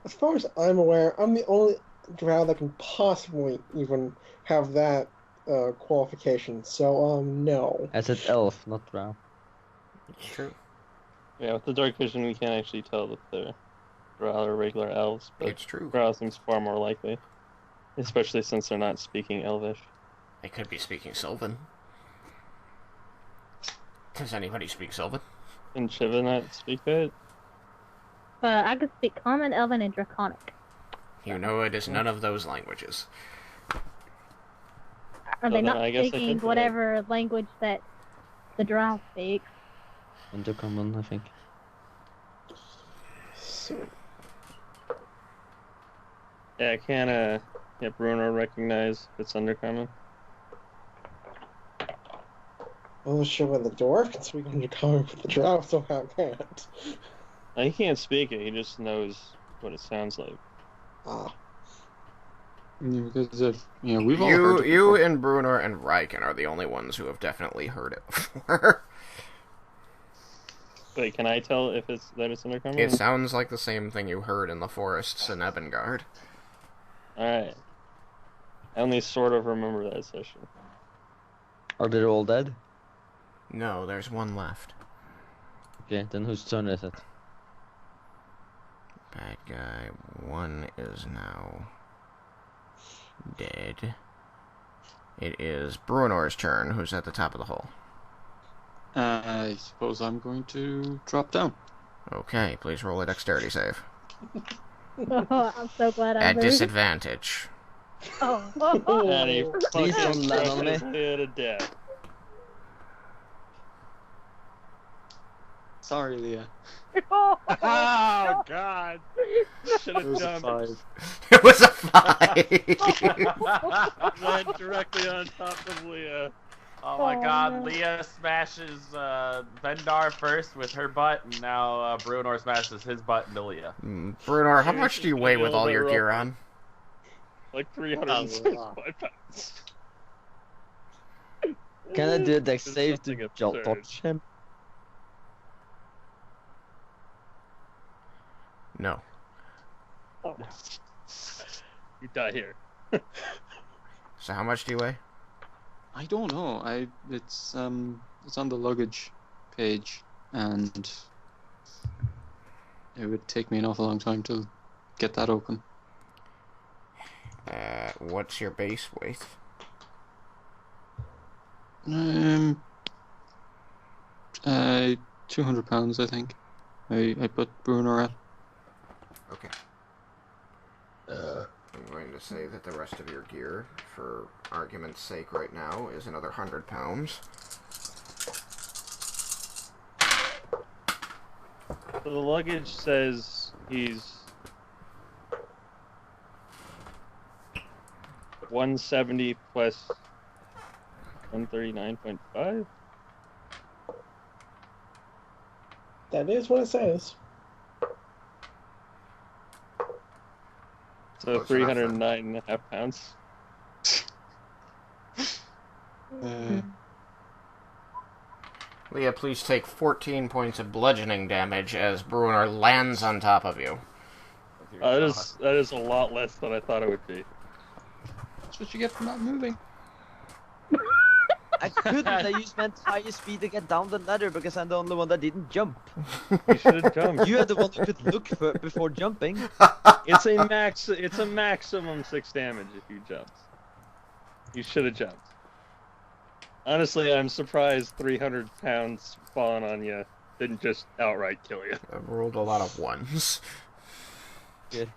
As far as I'm aware, I'm the only drow that can possibly even have that qualification. So, no. I said elf, not drow. It's true. Yeah, with the dark vision, we can't actually tell that they're drow or regular elves, but It's true. drow seems far more likely. Especially since they're not speaking Elvish. They could be speaking Sylvan. Does anybody speak Sylvan? Can Shiva not speak it? I could speak Common, Elven, and Draconic. You know it is none of those languages. Are they then not I guess I speaking could whatever language that the drow speak? Undercommon, I think. So, Yeah, I can't, Bruno recognize if it's undercommon. I wasn't sure when the dwarf can speak undercommon, but the drow somehow can't. He can't speak it, he just knows what it sounds like. Ah. Yeah, because we've all heard it You before. and Bruno and Raiken are the only ones who have definitely heard it before. Wait, can I tell if it's undercommon? It sounds like the same thing you heard in the forests in Ebengard. Alright. I only sort of remember that session. Are they all dead? No, there's one left. Okay, then whose turn is it? Bad guy 1 is now dead. It is Brunor's turn, who's at the top of the hole. I suppose I'm going to drop down. Okay, please roll a dexterity save. Oh, I'm so glad I At moved. disadvantage. And he Please fucking don't land on crushes me. Leah to death. Sorry, Leah. Oh, Oh, God. Should It have was a jumped. 5. It was a 5! Went directly on top of Leah. Oh my Oh, god, no. Leah smashes Vendar first with her butt, and now Brunor smashes his butt into Leah. Brunor, how much do you weigh with all your gear rougher. on? Like 375 pounds. Can I do a dex It's save to something jolt absurd. touch him? No. You die here. So how much do you weigh? I don't know. It's on the luggage page, and it would take me an awful long time to get that open. What's your base weight? 200 pounds, I think. I put Bruno at. Okay. I'm going to say that the rest of your gear, for argument's sake right now, is another 100 pounds. So the luggage says he's 170 plus 139.5. That is what it says. So Close enough, then. 309.5 pounds. Leah, please take 14 points of bludgeoning damage as Bruner lands on top of you. That is a lot less than I thought it would be. That's what you get for not moving. I couldn't. I used my entire speed to get down the ladder because I'm the only one that didn't jump. You should have jumped. You are the one who could look for before jumping. It's a maximum 6 damage if you jumped. You should have jumped. Honestly, I'm surprised 300 pounds falling on you didn't just outright kill you. I've rolled a lot of ones. Good.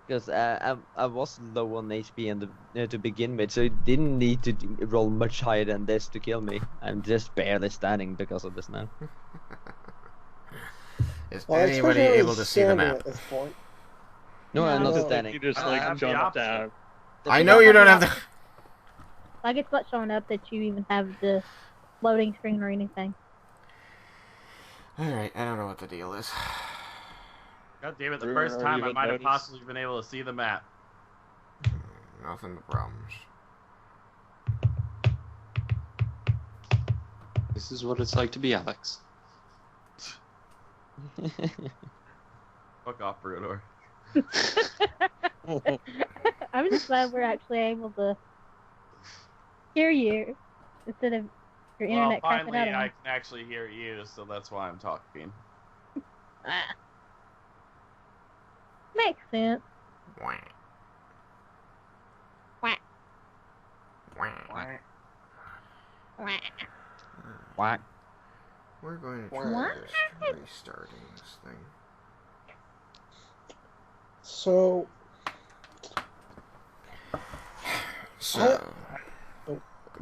Because I was low on HP to begin with, so it didn't need to roll much higher than this to kill me. I'm just barely standing because of this now. Is Well, it's anybody really able to see the standing map? At this point. No, I'm No. not Like, standing. you just I'm the jumped opposite. down. I know you don't have the... Like it's not showing up that you even have the loading screen or anything. Alright, I don't know what the deal is. God damn it, the Brewer, first are time you I a might have notice? possibly been able to see the map. Nothing but problems. This is what it's like to be Alex. Fuck off, Bruno. I'm just glad we're actually able to hear you instead of your Well, internet crapping finally out on I you. can actually hear you, so that's why I'm talking. Ah. Makes sense. Whack. Whack. Whack. Whack. We're going to try just restarting this thing. So,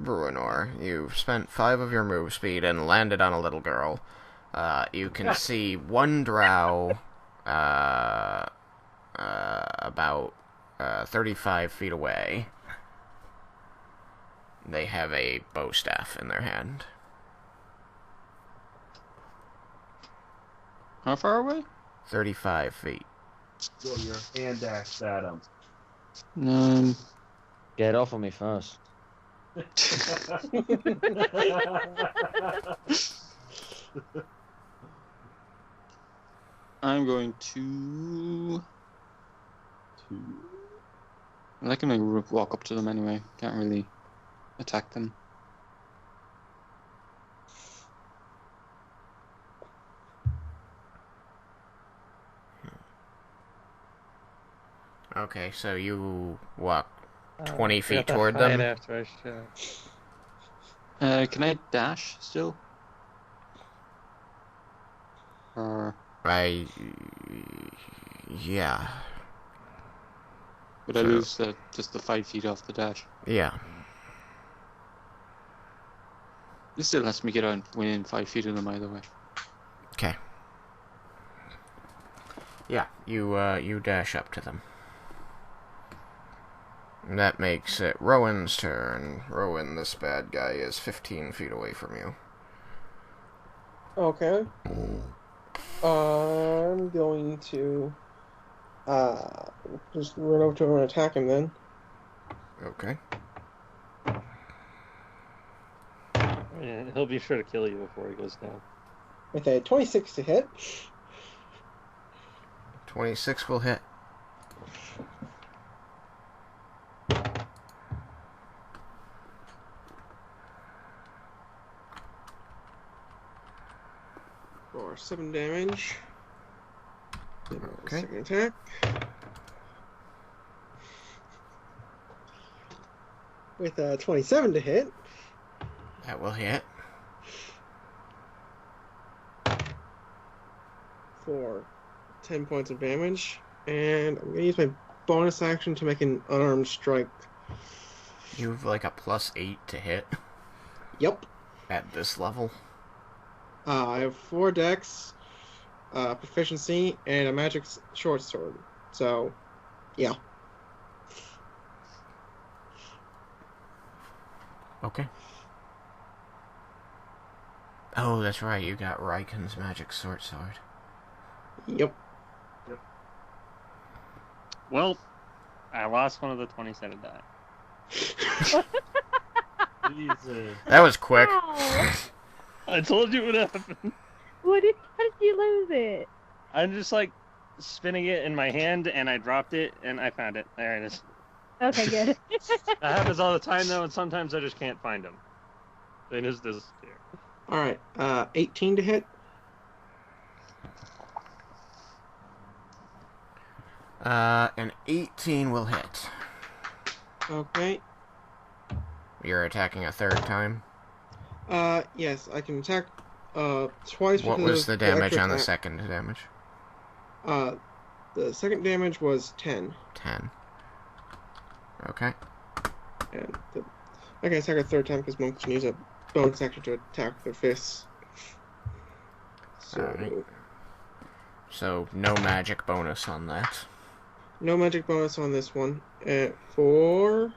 Bruenor, you've spent 5 of your move speed and landed on a little girl. You can see one drow about 35 feet away. They have a bow staff in their hand. How far away? 35 feet. Throw your hand axe at him. Get off of me first. I'm going to. I can like walk up to them anyway. Can't really attack them. Okay, so you walk 20 feet toward them. After I shot. Can I dash still? Or Yeah. would I lose just the 5 feet off the dash? Yeah. This still lets me get on within 5 feet of them either way. Okay. Yeah, you dash up to them. That makes it Rowan's turn. Rowan, this bad guy, is 15 feet away from you. okay. I'm going to just run over to him and attack him then. Okay. Yeah, he'll be sure to kill you before he goes down. With a 26 to hit. 26 will hit. For 7 damage. Okay. Second attack. With a 27 to hit. That will hit. For 10 points of damage. And I'm going to use my bonus action to make an unarmed strike. You've like a +8 to hit Yep. at this level. I have 4 dex, proficiency, and a magic short sword. So, yeah. Okay. Oh, that's right, you got Raiken's magic short sword. Yep. Well, I lost one of the 27 die. Jesus. That was quick. Ow. I told you what happened. How did you lose it? I'm just like spinning it in my hand, and I dropped it, and I found it. There it is. Okay, good. That happens all the time, though, and sometimes I just can't find them. They just disappear. Alright, 18 to hit. An 18 will hit. Okay. You're attacking a third time. Yes, I can attack, twice. What because was of the damage extra on the attack. second damage? The second damage was 10. 10. Okay. And I can attack a third time because monks can use a bonus action to attack with their fists. So, Alright. So, no magic bonus on that. no magic bonus on this one. For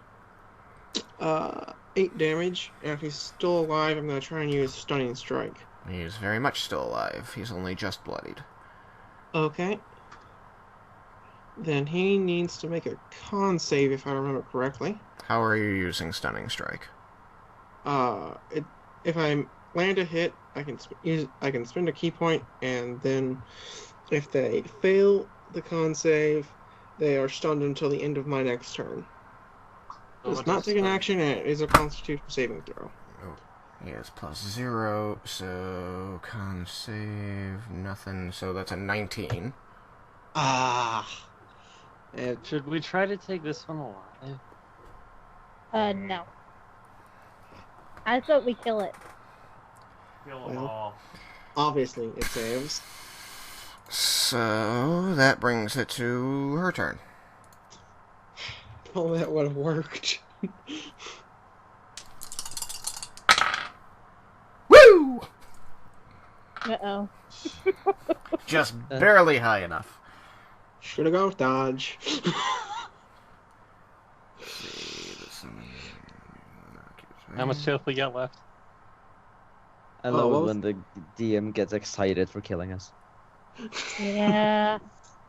8 damage, and if he's still alive, I'm going to try and use Stunning Strike. He is very much still alive. He's only just bloodied. Okay. Then he needs to make a con save, if I remember correctly. How are you using Stunning Strike? If I land a hit, I can spend a key point, and then if they fail the con save, they are stunned until the end of my next turn. Does not take an action, and it is a Constitution saving throw. Oh, he has +0, so con save, nothing. So that's a 19. And Should we try to take this one alive? No. I thought we kill it. Kill them Well. all. Obviously, it saves. So that brings it to her turn. Oh, that would have worked. Woo! Uh-oh. Just barely high enough. Should have gone with dodge. How much health we got left? I love what it was- when the DM gets excited for killing us. Yeah.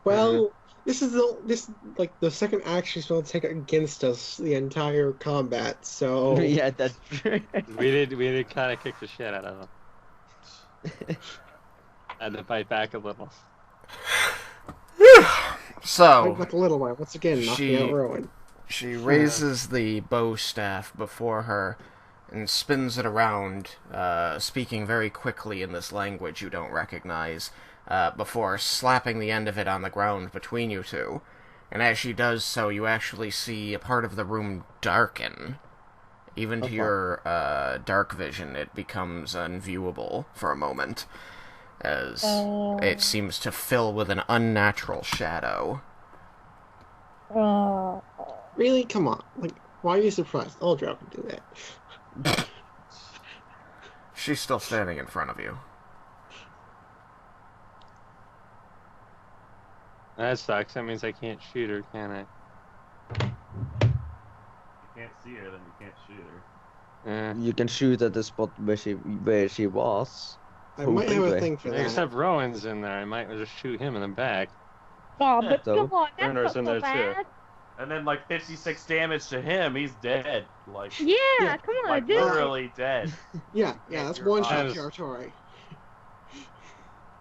Well, this is the second action spell to take against us the entire combat. So Yeah, that's true. We did kind of kick the shit out of them. Had to fight back a little. So like a little one once again, knocking out Rowan. she raises the bow staff before her and spins it around, speaking very quickly in this language you don't recognize, before slapping the end of it on the ground between you two. And as she does so, you actually see a part of the room darken. Even to your dark vision, it becomes unviewable for a moment, as it seems to fill with an unnatural shadow. Really? Come on. Like, why are you surprised? All Drow can do that. She's still standing in front of you. That sucks. That means I can't shoot her, can I? You can't see her, then you can't shoot her. You can shoot at the spot where she was. I might have a Hopefully. thing for I just that. have Rowan's in there. I might just shoot him in the back. Oh, but So- come on, that's Brenner's not in so there, too. bad. And then like 56 damage to him, he's dead. Like, Yeah, Yeah, come on, like dude. literally dead. Yeah, that's You're one-shot honest. territory.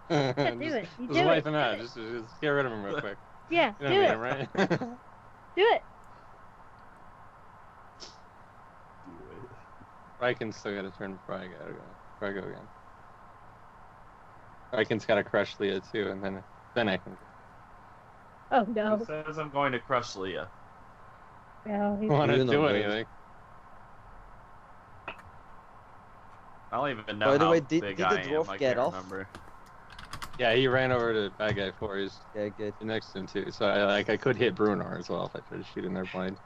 Yeah, do it. You Just do wipe it. him Do out. it. Just get rid of him real quick. Yeah, You do know what I it. mean, right? Do it. Raiken's still got to turn before I go again. Raiken's got to crush Leah too, and then I can. Oh, Who no. says I'm going to crush Leah? No, he's... Want to You know, do babe. anything? I don't even know By the how way, did big the I am. dwarf I get can't off? remember. Yeah, he ran over to bad guy 4. He's Yeah, good. next to him too. So I could hit Brunar as well if I tried to shoot in their blind.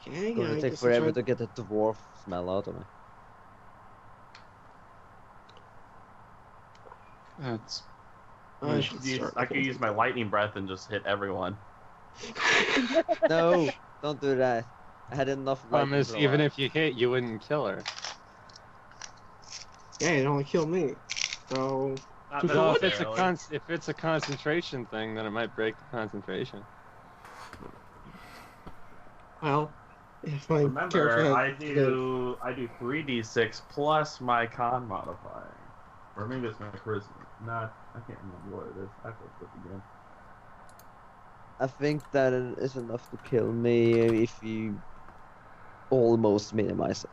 Okay, Gonna I take guess I'll forever try- to get the dwarf smell out of me. That's I should start I could looking use for my that. lightning breath and just hit everyone. No, don't do that. I had enough. Problem lightning is, for a even while. if you hit, you wouldn't kill her. Yeah, it only killed me. So, Not So if it's necessarily. if it's a concentration thing, then it might break the concentration. well, if my character Remember, had I do 3d6 plus my con modifier. Or maybe it's my charisma. Not, I can't remember what it is. I have to look again. I think that is enough to kill me if you almost minimize it.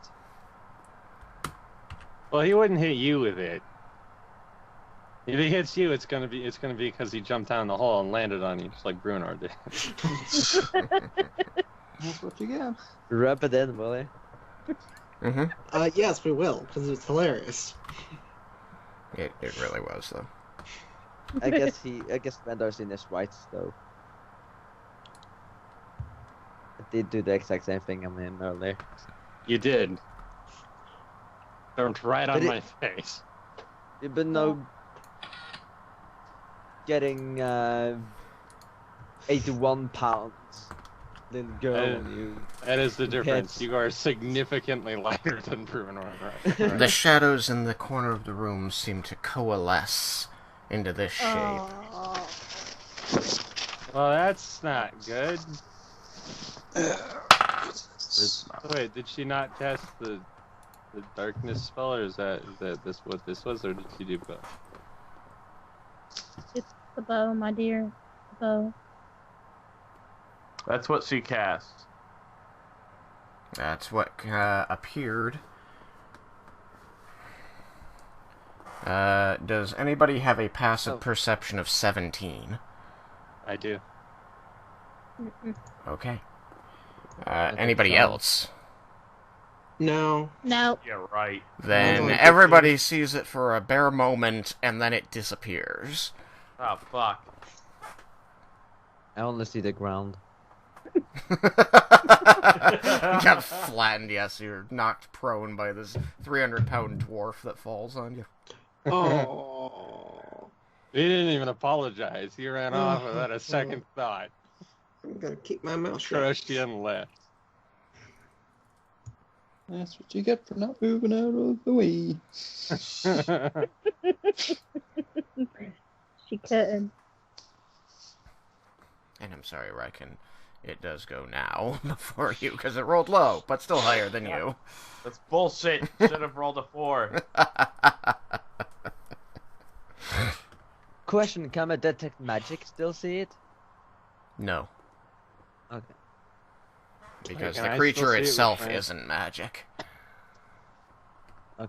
Well, he wouldn't hit you with it. If he hits you, it's gonna be because he jumped down the hole and landed on you, just like Brunar did. that's what you get. Rub it in, will you? Mm-hmm. yes, we will, because it's hilarious. It really was, though. I guess Vendar's in his rights, though. I did do the exact same thing on him earlier. You did. Jumped right on But it- my face. You've been no getting 81 pounds. Little girl, you. That is the difference. Hits. You are significantly lighter than Brunar. Right? The shadows in the corner of the room seem to coalesce into this shape. Oh. Well, that's not good. Wait, did she not cast the darkness spell, or is that this what this was, or did she do both? It's the bow, my dear. The bow. That's what she cast. That's what appeared. Does anybody have a passive Oh. perception of 17? I do. Mm-mm. Okay. think Anybody so. else? No. No. Yeah, right. Then only everybody sees it for a bare moment, and then it disappears. Oh, fuck. I only see the ground. You got flattened, yes. You're knocked prone by this 300-pound dwarf that falls on you. Oh. He didn't even apologize. He ran off without a second thought. I'm gonna keep my mouth shut. Crushed you and left. That's what you get for not moving out of the way. She couldn't. And I'm sorry, Raiken. It does go now before you, because it rolled low, but still higher than you. That's bullshit. Should have rolled a 4. Question, can I detect magic still see it? No, Okay. because Can the I still creature see it with itself my- isn't magic.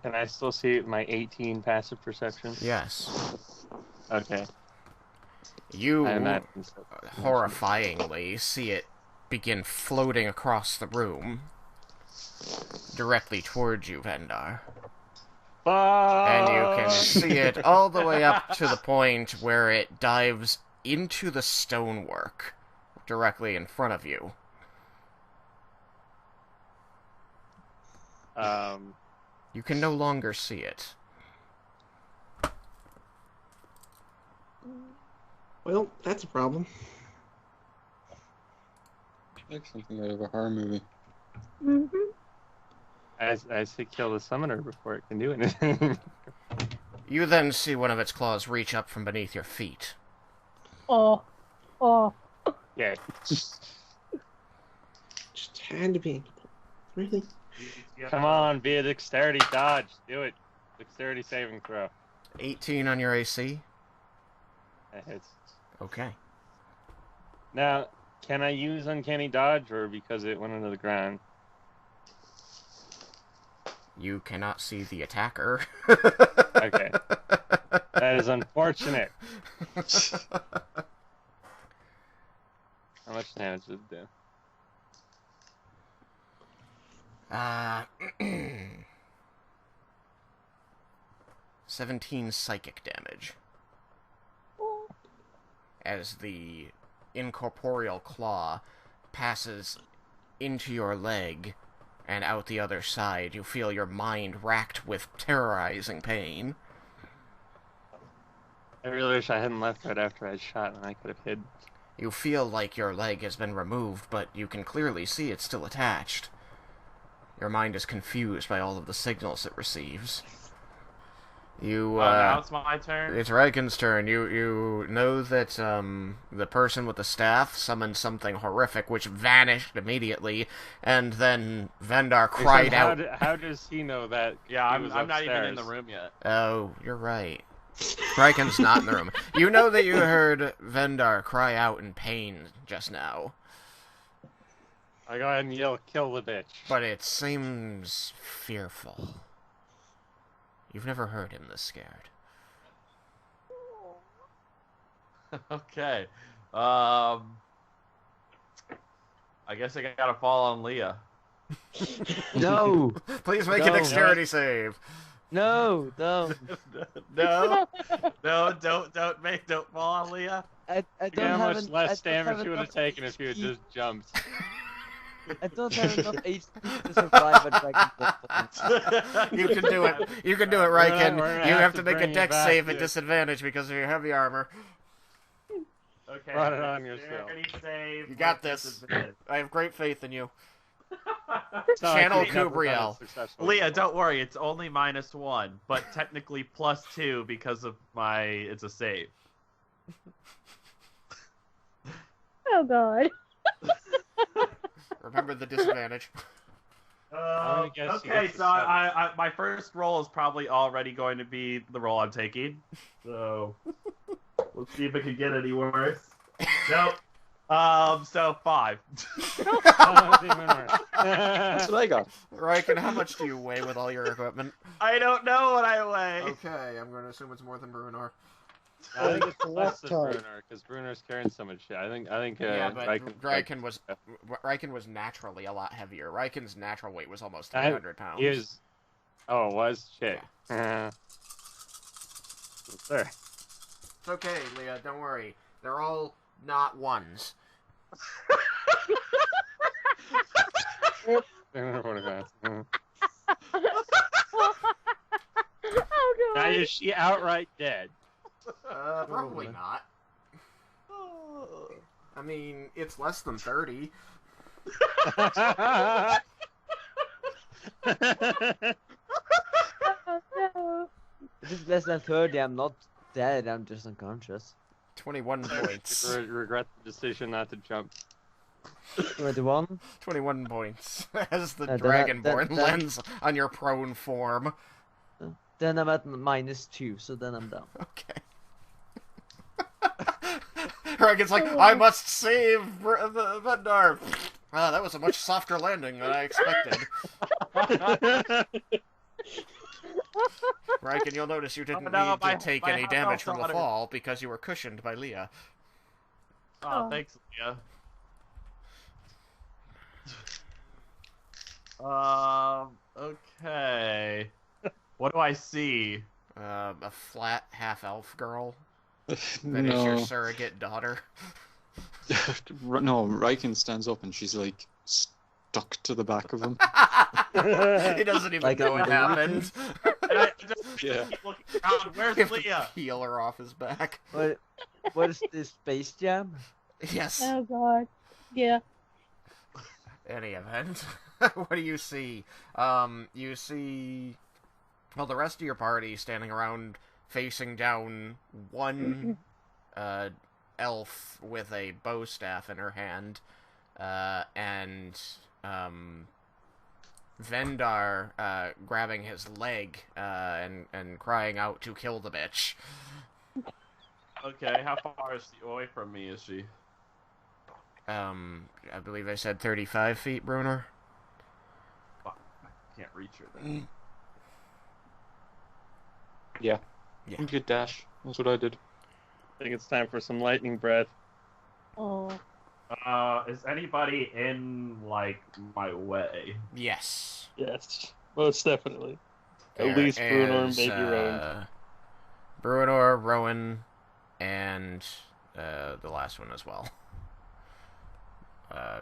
Can I still see it with my 18 passive perception? Yes. Okay. You I imagine so. horrifyingly see it begin floating across the room, directly towards you, Vendar. And you can see it all the way up to the point where it dives into the stonework, directly in front of you. You can no longer see it. Well, that's a problem. Like something out of a horror movie. Mm-hmm. I say kill the summoner before it can do anything. You then see one of its claws reach up from beneath your feet. Oh. Oh. Yeah. Just had to be. Really? Come on, be a dexterity dodge. Do it. Dexterity saving throw. 18 on your AC? That hits. Okay. Now, can I use uncanny dodge, or because it went into the ground? You cannot see the attacker. Okay. That is unfortunate. How much damage did it do? 17 psychic damage. As the incorporeal claw passes into your leg and out the other side, you feel your mind racked with terrorizing pain. I really wish I hadn't left right after I shot, and I could have hid. You feel like your leg has been removed, but you can clearly see it's still attached. Your mind is confused by all of the signals it receives. You, now it's my turn. It's Raiken's turn. You know that, the person with the staff summoned something horrific, which vanished immediately, and then Vendar cried out. How does he know that? Yeah, he was I'm not even in upstairs? the room yet. Oh, you're right. Raiken's not in the room. You know that you heard Vendar cry out in pain just now. I go ahead and yell, kill the bitch. But it seems fearful. You've never heard him this scared. Okay. I guess I gotta fall on Leah. No! Please make a No. dexterity save. No! No! No, no, don't fall on Leah. I Look don't how have much I less don't have damage you would have enough taken if you had HP. just jumped. I don't have enough HP to survive a dragon. You can do it. You can do it, Raiken. we're gonna You have have to to make a bring it dex back save at to- disadvantage because of your heavy armor. Okay. Brought it on yourself. Dexterity save You got with this. disadvantage. I have great faith in you. So I Channel could've never done it Kubriel. successfully Leah, before. don't worry. It's only -1, but technically +2 because of my. It's a save. Oh god. Remember the disadvantage. gonna guess you Okay, get the so I my first roll is probably already going to be the roll I'm taking. So let's see if it can get any worse. Nope. So 5. Oh, that's even worse. That's what I got. Raiken, how much do you weigh with all your equipment? I don't know what I weigh. Okay, I'm going to assume it's more than Brunar. I think it's less than Laptop. Bruner because Bruner's carrying so much shit. I think Yeah, but Raiken, Raiken was naturally a lot heavier. Raiken's natural weight was almost I- 300 pounds. he was. Oh, it was shit. Sir. It's okay, Leah. Don't worry. They're all not ones. Oh Now god. is she outright dead? Probably not. I mean, it's less than 30. Oh no. If it's less than 30, I'm not dead, I'm just unconscious. 21 points. Regret the decision not to jump. 21? 21 points. As the then Dragonborn then- lands on your prone form. Then I'm at -2, so then I'm down. Okay. Raiken's like, I must save the Vendar. Ah, that was a much softer landing than I expected. Raiken, you'll notice you didn't need to take any damage from the fall because you were cushioned by Leah. Oh, thanks, Leah. Okay. What do I see? A flat half-elf girl that is No. your surrogate daughter. No, Raiken stands up and she's like stuck to the back of him. He doesn't even Like know a it happened. And I just Yeah. keep looking around. You Where's have to Leah? peel her off his back. What is this, Space Jam? Yes. Oh god. Yeah. Any event. What do you see? You see... Well, the rest of your party standing around facing down one elf with a bow staff in her hand, and Vendar grabbing his leg and crying out to kill the bitch. Okay, how far away from me is she? I believe I said 35 feet, Bruner. Fuck, I can't reach her then. Yeah. Yeah. Good dash. That's what I did. I think it's time for some lightning breath. Oh. Is anybody in, like, my way? Yes. Yes, most definitely. There At least Bruner, is, maybe Rowan. Bruenor, Rowan, and the last one as well.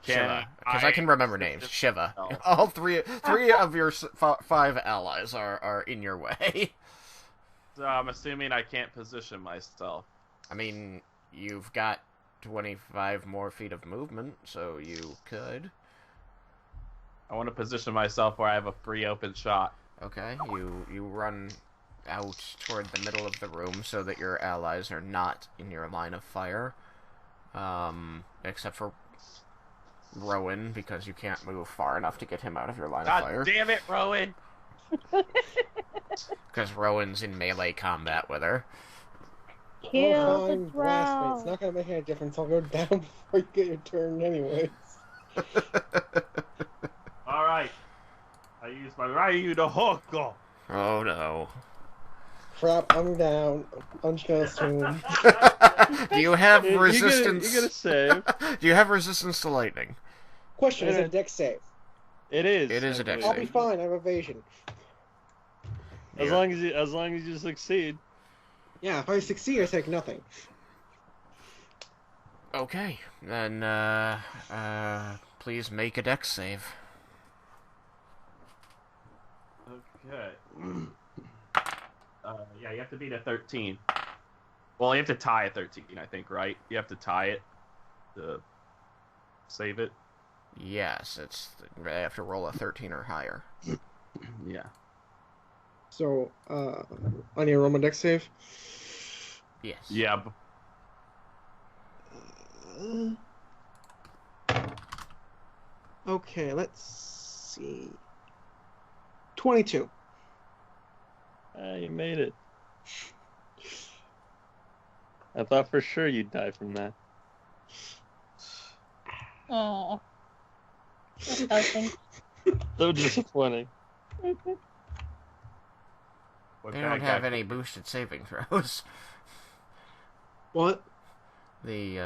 Shiva, because I can remember names. Shiva. All three of your 5 allies are in your way. So I'm assuming I can't position myself. I mean, you've got 25 more feet of movement, so you could. I want to position myself where I have a free open shot. Okay, you run out toward the middle of the room so that your allies are not in your line of fire. Except for Rowan, because you can't move far enough to get him out of your line of God fire. damn it, Rowan! Because Rowan's in melee combat with her. Kill the fine, blast me. It's drow. not gonna make any difference. I'll go down before you get your turn anyways. Alright. I use my Ryu to Hoko. Oh no. Crap, I'm down. I'm just gonna swim. Do you have resistance? You gotta save. Do you have resistance to lightning? Question, is it a dex save? It is. It is I a dex believe. I'll be fine, I have evasion. As long as you succeed. Yeah, if I succeed, I take nothing. Okay, then please make a dex save. Okay. Yeah, you have to beat a 13. Well, you have to tie a 13, I think, right? You have to tie it to save it. Yes, I have to roll a 13 or higher. Yeah. So, I need a Roman dex save. Yes. Yeah. Okay, let's see. 22. You made it. I thought for sure you'd die from that. Oh. Those things. So disappointing. They don't have any boosted saving throws. What? The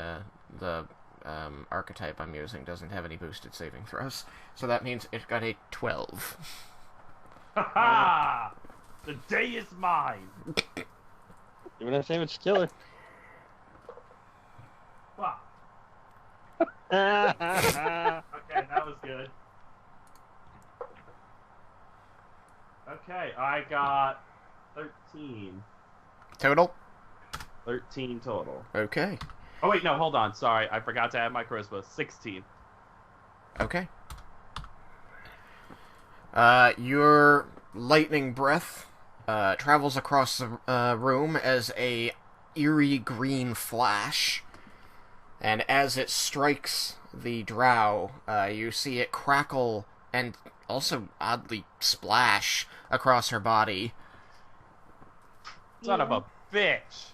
archetype I'm using doesn't have any boosted saving throws, so that means it got a 12. Ha ha! The day is mine! Even if damage killer. Wow. Okay, that was good. Okay, I got 13. Total? 13 total. Okay. Oh wait, no, hold on. Sorry, I forgot to add my charisma. 16. Okay. Your lightning breath travels across the room as a eerie green flash, and as it strikes the drow, you see it crackle and also oddly splash across her body. Son of a bitch!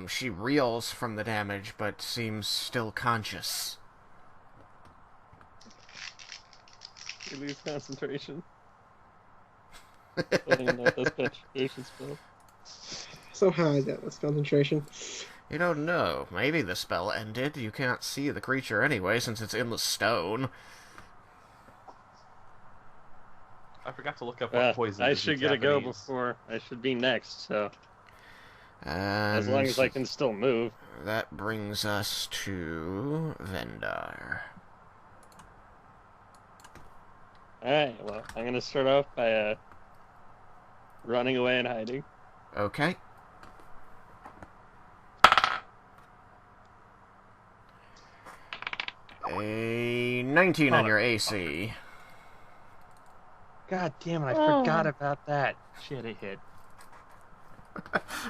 She reels from the damage, but seems still conscious. You lose concentration. Putting in this concentration spell. So how I got this concentration? You don't know. Maybe the spell ended. You can't see the creature anyway, since it's in the stone. I forgot to look up what poison is I in should get a go Japanese. before I should be next, so And as long as I can still move. that brings us to Vendar. Alright, well, I'm gonna start off by running away and hiding. Okay. A 19 on your AC. God damn it, I Oh. forgot about that. Shit, it hit.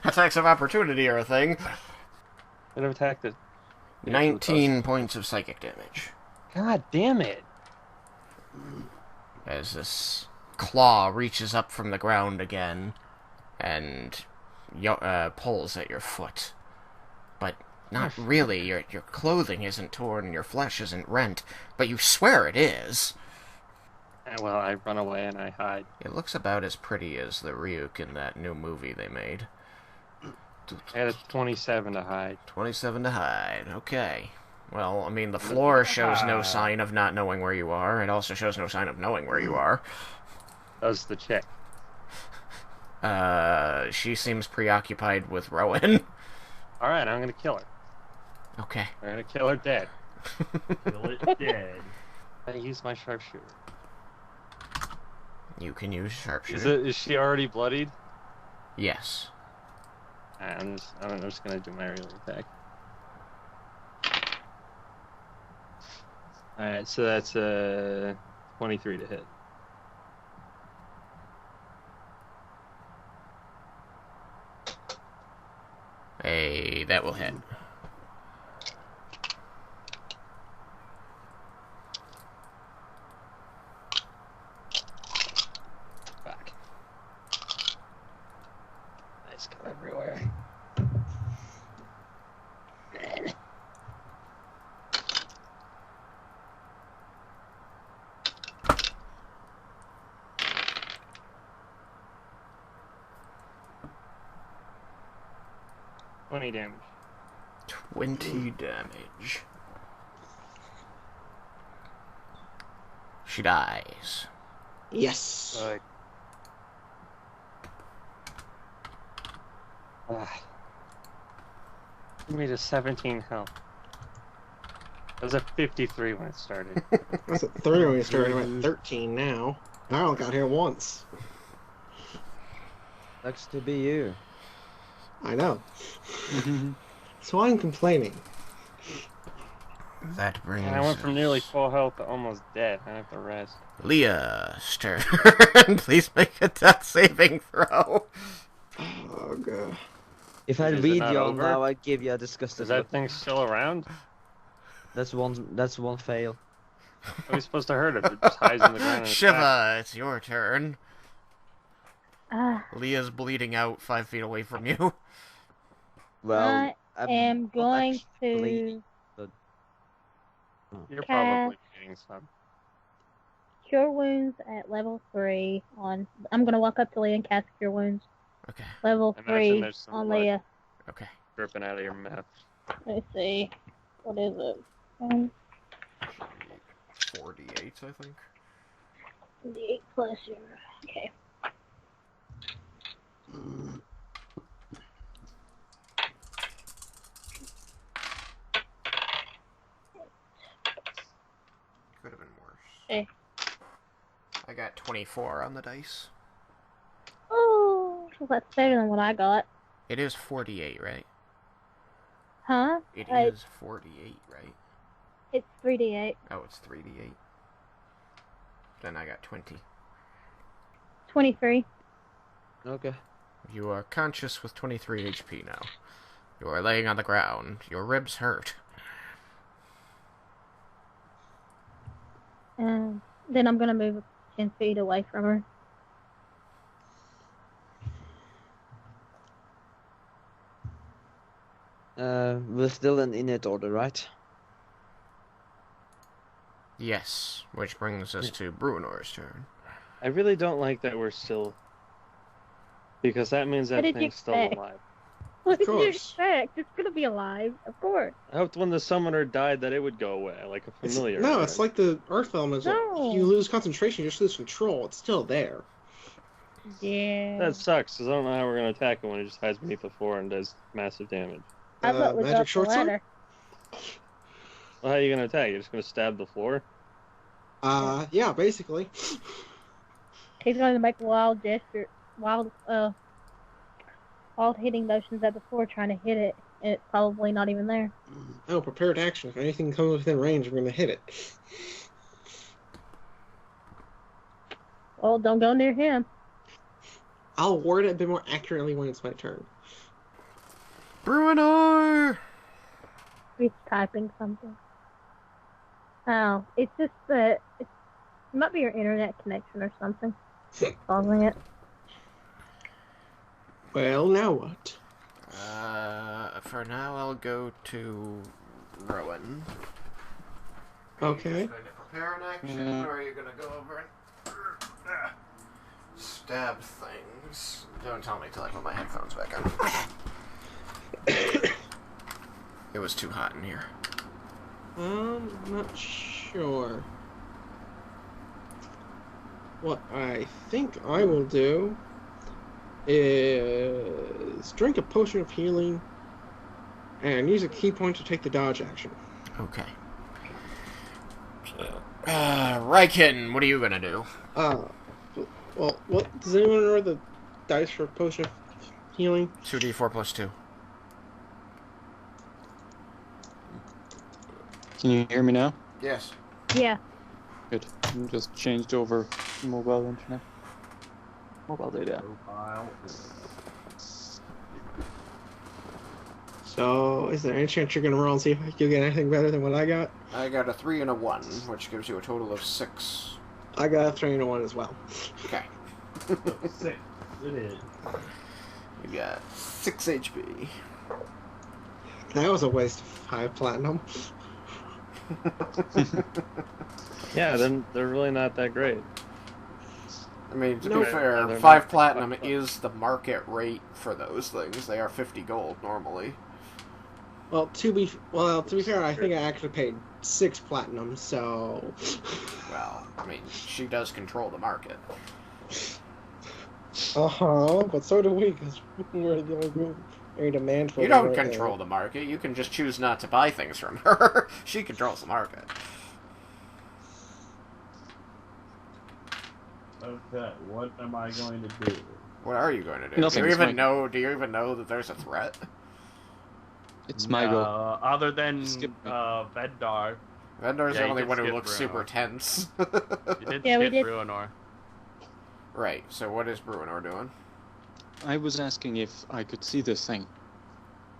Attacks of opportunity are a thing. I'd have attacked it. 19 points of psychic damage. God damn it. As this claw reaches up from the ground again and pulls at your foot. But not really. Your clothing isn't torn, your flesh isn't rent, but you swear it is. Well, I run away and I hide. It looks about as pretty as the Ryuk in that new movie they made. I had a 27 to hide. 27 to hide. Okay. Well, I mean, the floor shows no sign of not knowing where you are. It also shows no sign of knowing where you are. Does the check. She seems preoccupied with Rowan. Alright, I'm gonna kill her. Okay. I'm gonna kill her dead. Kill it dead. I use my sharpshooter. You can use sharpshooter. Is she already bloodied? Yes. I'm just gonna do my real attack. Alright, so that's 23 to hit. Hey, that will hit. Back. Nice go everywhere. Twenty damage. 20 damage. She dies. Yes. Good. Give me to 17 health. I was at 53 when it started. I was at 30 when we started. I'm at 13 now. I only got here once. Sucks to be you. I know. So I'm complaining. That brings And I went from us- nearly full health to almost dead. I have to rest. Leah's turn. Please make a death saving throw. Oh god. If I Is it read not you over? now, I'd give you a disgusting Is that look. thing still around? That's one fail. How are we supposed to hurt it? It just hides in the ground. And Shiva, it's your turn. Ah, Leah's bleeding out 5 feet away from you. Well, I I'm am not going actually- to You're Okay. probably getting some. cure wounds at level 3 on. I'm gonna walk up to Leah and cast cure wounds. Okay. Level Imagine 3 there's some on blood. Leah. Okay. Dripping out of your mouth. Let me see. What is it? 48, I think. The 8 plus your. Okay. Could have been worse. Okay. I got 24 on the dice. Oh, that's better than what I got. It is 48, right? Huh? It is 48, right? It's 3d8. Oh, it's 3d8. Then I got 20. 23. Okay. You are conscious with 23 HP now. You are laying on the ground. Your ribs hurt. And then I'm gonna move 10 feet away from her. We're still in innate order, right? Yes, which brings us to Brunor's turn. I really don't like that we're still... Because that means that What did you thing's still expect? alive. What did you course. expect? It's gonna be alive, of course. I hoped when the summoner died that it would go away, like a familiar. No, would. it's like the earth elements. No. If you lose concentration, you just lose control. It's still there. Yeah. That sucks, because I don't know how we're going to attack it when it just hides beneath the floor and does massive damage. I thought we magic got the short sword? ladder. Well, how are you going to attack? You're just going to stab the floor? Yeah, basically. He's going to make wild hitting motions at the floor trying to hit it, and it's probably not even there. Oh, prepared action. If anything comes within range, we're gonna hit it. Well, don't go near him. I'll word it a bit more accurately when it's my turn. Bruenor! He's typing something. Oh, it's just that it might be your internet connection or something causing it. Well, now what? For now, I'll go to Rowan. Okay. Are you just going to prepare an action, or are you going to go over and stab things? Don't tell me till I put my headphones back on. It was too hot in here. I'm not sure. What I think I will do is drink a potion of healing and use a key point to take the dodge action. Okay. Raiken, what are you gonna do? Well, what does anyone know the dice for potion of healing? 2d4 plus 2. Can you hear me now? Yes. Yeah. Good. I'm just changed over to mobile internet. Mobile data. Profile. So, is there any chance you're gonna roll and see if you get anything better than what I got? I got a 3 and a 1, which gives you a total of 6. I got a 3 and a 1 as well. Okay. 6. It is. You got 6 HP. That was a waste of 5 platinum. Yeah, they're really not that great. I mean, to No, be fair, they're 5 not- platinum is the market rate for those things. They are 50 gold normally. Well, to be fair, I think I actually paid 6 platinum, so... Well, I mean, she does control the market. But so do we, because we're the only group very demand for You it don't right control now. the market. You can just choose not to buy things from her. She controls the market. Okay, what am I going to do? What are you going to do? Nothing, Do you it's even fine. know? Do you even know that there's a threat? It's my go. Other than Skip me. Vendar. Vendor's Yeah, the you only did one who skip looks Bruno. super tense. You did Yeah, we skip did. Bruenor. Right. So what is Bruenor doing? I was asking if I could see this thing.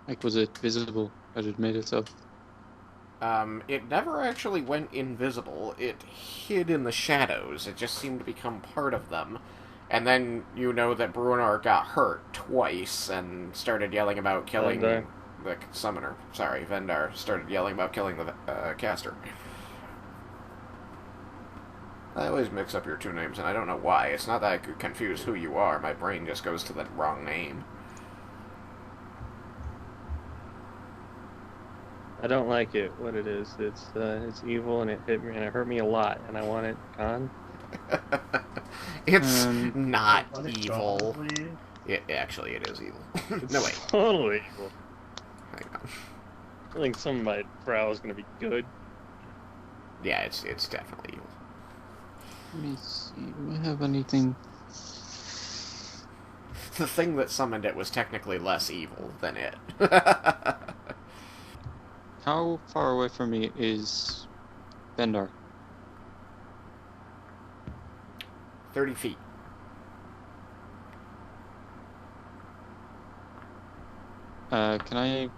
Like, was it visible as it made itself? It never actually went invisible. It hid in the shadows. It just seemed to become part of them. And then you know that Bruenor got hurt twice and started yelling about killing Vendar. the summoner. Sorry, Vendar started yelling about killing the caster. I always mix up your two names, and I don't know why. It's not that I could confuse who you are. My brain just goes to the wrong name. I don't like it. What it is, it's evil and it hit me and it hurt me a lot, and I want it gone. It's not Let it evil. go, please. Actually, it is evil. It's No, wait. totally evil. Hang on. I think some of my brow is gonna be good. Yeah, it's definitely evil. Let me see. Do I have anything? The thing that summoned it was technically less evil than it. How far away from me is Bendar? 30 feet. Can I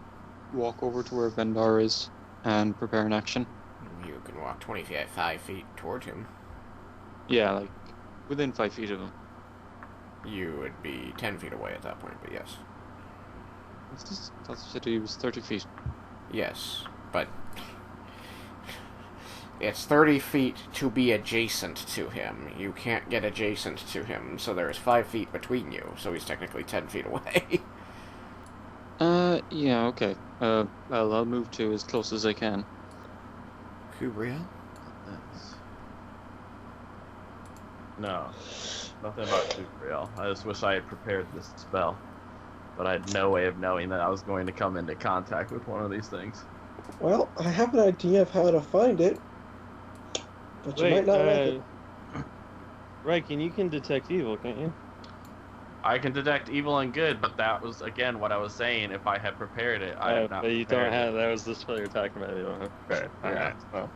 walk over to where Bendar is and prepare an action? You can walk 5 feet towards him. Yeah, like within 5 feet of him. You would be 10 feet away at that point, but yes. What's this? I thought you said he was 30 feet. Yes, but it's 30 feet to be adjacent to him. You can't get adjacent to him, so there is 5 feet between you, so he's technically 10 feet away. Yeah, okay. Well, I'll move to as close as I can. Kubriel? No, nothing about Kubriel. I just wish I had prepared this spell. But I had no way of knowing that I was going to come into contact with one of these things. Well, I have an idea of how to find it, but you might not like it. Raiken, you can detect evil, can't you? I can detect evil and good, but that was, again, what I was saying. If I had prepared it, I have not But you prepared don't have. it. That was the spell you're talking about. You don't have. Okay, alright. Well,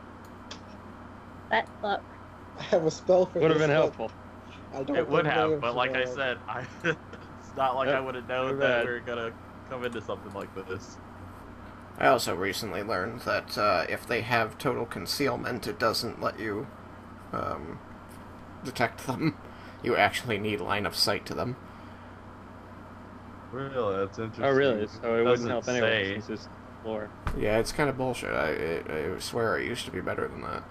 That sucks. I have a spell for Would have this, been but helpful. I don't it would think they have, but like I survive. said, it's not like I would have known too that bad. we were going to come into something like this. I also recently learned that if they have total concealment, it doesn't let you detect them. You actually need line of sight to them. Really? That's interesting. Oh, really? So it wouldn't help Doesn't anyway. say. It's just lore. Yeah, it's kind of bullshit. I swear it used to be better than that.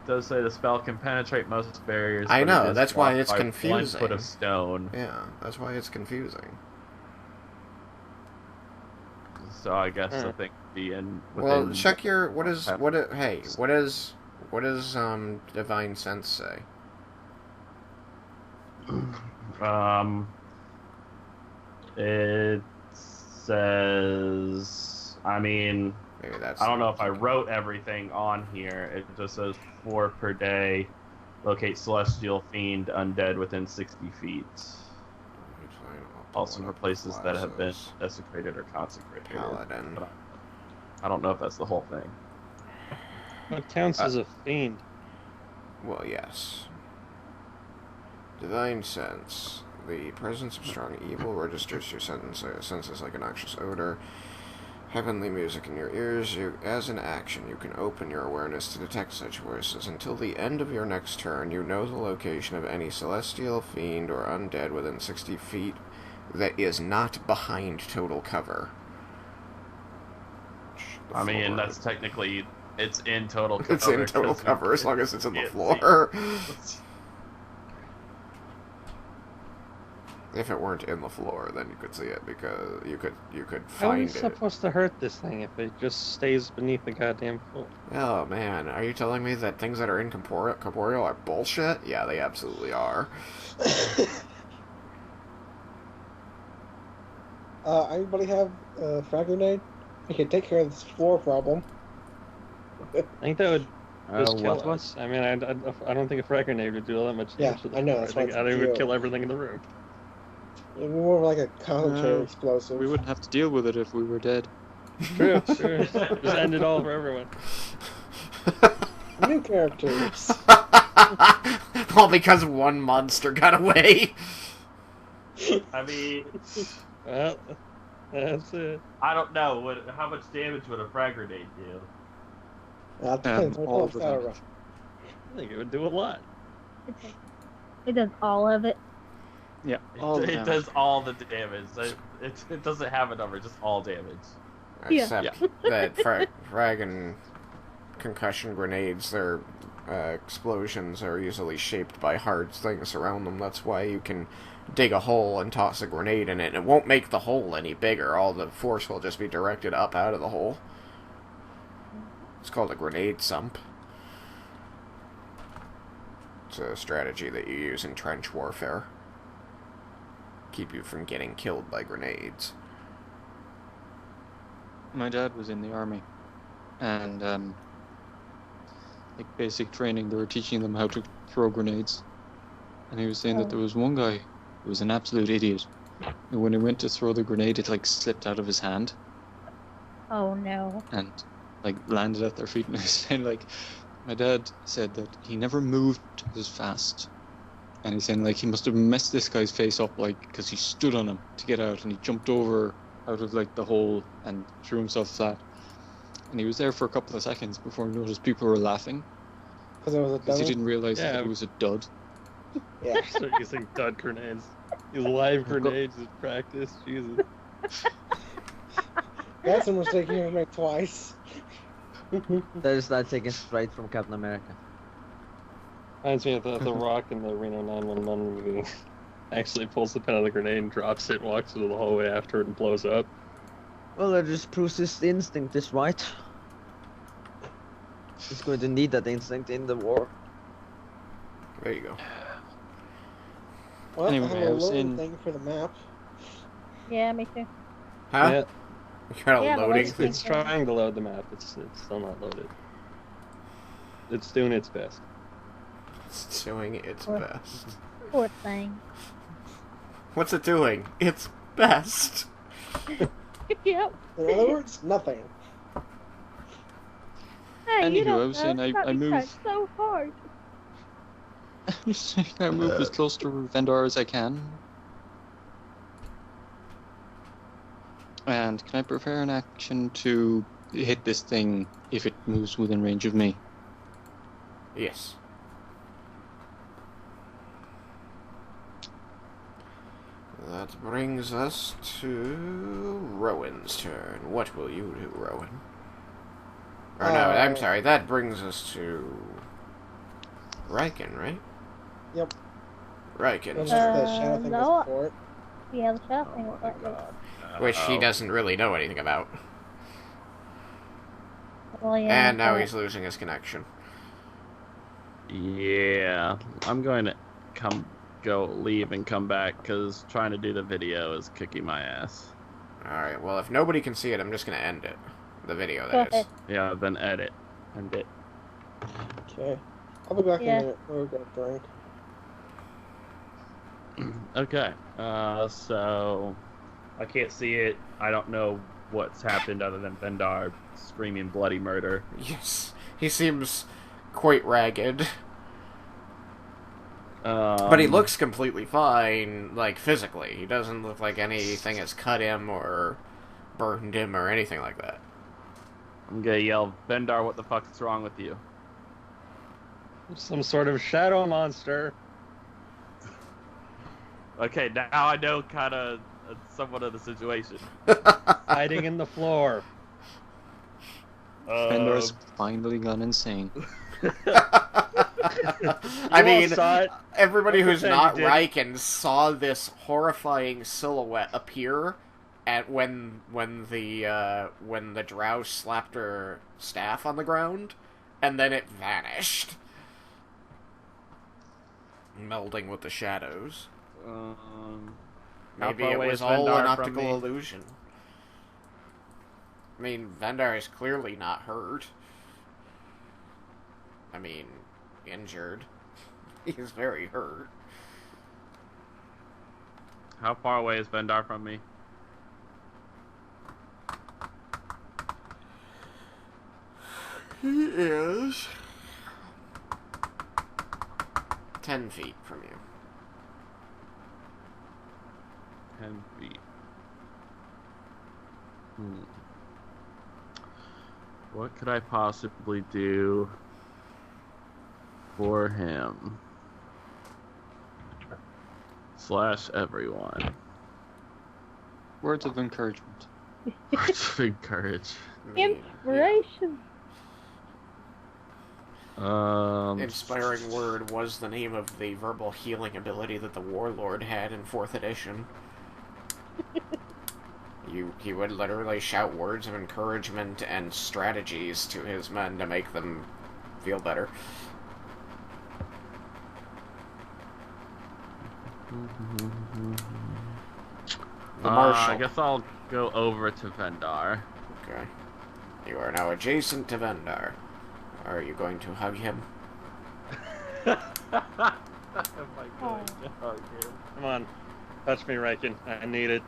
It does say the spell can penetrate most barriers. I but know, it is that's why blocked it's by confusing. 1 foot of stone. Yeah, that's why it's confusing. So I guess I think the Well, check your what is have- what it, hey, what does divine sense say? It says, I mean, Maybe that's I don't know if I wrote everything on here. It just says 4 per day. Locate celestial fiend undead within 60 feet. Also for places that have been desecrated or consecrated. Paladin. But I don't know if that's the whole thing. What counts as a fiend? Well, yes. Divine sense. The presence of strong evil registers your senses like a noxious odor. Heavenly music in your ears. As an action, you can open your awareness to detect such voices. Until the end of your next turn, you know the location of any celestial fiend or undead within 60 feet that is not behind total cover. I mean, that's technically, it's in total cover. It's in total 'cause cover as long as it's in the can't floor. see. If it weren't in the floor, then you could see it because you could How are you find it. supposed to hurt this thing if it just stays beneath the goddamn floor? Oh man, are you telling me that things that are incorporeal are bullshit? Yeah, they absolutely are. Anybody have a frag grenade? I can take care of this floor problem. I think that would just kill what? us. I mean, I don't think a frag grenade would do all that much Yeah, damage to the I know, floor. that's why I think it's it would cute. kill everything in the room. It'd be more like a concentrated No, explosive. We wouldn't have to deal with it if we were dead. True. Just end it all for everyone. New characters. All because one monster got away. I mean, Well, that's it. I don't know. How much damage would a frag grenade do? That depends. all of the Battle damage. I think it would do a lot. It does all of it. Yeah, all the It damage. does all the damage. It doesn't have a number, just all damage. Yeah. Except that frag and concussion grenades, they're explosions are easily shaped by hard things around them. That's why you can dig a hole and toss a grenade in it. It won't make the hole any bigger. All the force will just be directed up out of the hole. It's called a grenade sump. It's a strategy that you use in trench warfare. Keep you from getting killed by grenades. My dad was in the army, and like basic training, they were teaching them how to throw grenades. And he was saying that there was one guy who was an absolute idiot. And when he went to throw the grenade, it like slipped out of his hand Oh no. and like landed at their feet. And he was saying like, my dad said that he never moved as fast. And he's saying like he must have messed this guy's face up like because he stood on him to get out, and he jumped over out of like the hole and threw himself flat. And he was there for a couple of seconds before he noticed people were laughing Because it was a because he dummy. didn't realize Yeah. that it was a dud. Yeah. Start using dud grenades. These live grenades is practice. Jesus. That's a mistake you make twice. That is not taken straight from Captain America. Reminds me of the Rock in the Reno 911 movie. Actually pulls the pin of the grenade and drops it, walks into the hallway after it and blows up. Well, that just proves his instinct is right. He's going to need that instinct in the war. There you go. Well, Anyway, I have I a was loading in- thing for the map. Yeah, me too. Huh? Yeah, You got a Yeah, but loading let's thing? it's trying to load the map. It's still not loaded. It's doing its best. It's doing its Or- best. Poor thing. What's it doing? Its best. Yep. In other words, nothing. Hey, you Anywho, don't I was know. saying I Probably moved- tried so hard. I'm just saying I move as close to Vendor as I can. And can I prepare an action to hit this thing if it moves within range of me? Yes. That brings us to Rowan's turn. What will you do, Rowan? Or no, I'm sorry, that brings us to Raiken, right? Yep. Raiken. That's the shadow thing no. was before it. Yeah, the shadow Oh thing was my like god. Which he doesn't really know anything about. well, yeah. And now but- he's losing his connection. Yeah, I'm going to leave and come back because trying to do the video is kicking my ass. Alright, well, if nobody can see it, I'm just going to end it. The video, Go that is. ahead. Yeah, then edit and it. Okay. I'll be back in Yeah. a minute. We're gonna drink. Okay, so I can't see it. I don't know what's happened other than Vendar screaming bloody murder. Yes, he seems quite ragged. But he looks completely fine, like, physically. He doesn't look like anything has cut him or burned him or anything like that. I'm gonna yell, Vendar, what the fuck is wrong with you? Some sort of shadow monster. Okay, now I know kind of somewhat of the situation. Hiding in the floor. Vendor's finally gone insane. I mean, saw it. everybody I'll who's pretend not you did. Raiken saw this horrifying silhouette appear at when the drow slapped her staff on the ground, and then it vanished, melding with the shadows. How Maybe far it away was is all Vendar an from optical me? illusion. I mean, Vendar is clearly not hurt. I mean, injured. He's very hurt. How far away is Vendar from me? He is 10 feet from you. 10 feet. What could I possibly do for him? / everyone. Words of encouragement. Words of encourage. I mean, Inspiration. Inspiring Word was the name of the verbal healing ability that the Warlord had in 4th edition. He would literally shout words of encouragement and strategies to his men to make them feel better. The Marshal. I guess I'll go over to Vendar. Okay. You are now adjacent to Vendar. Are you going to hug him? Am I going to hug him? Come on. Touch me, Raiken. I need it.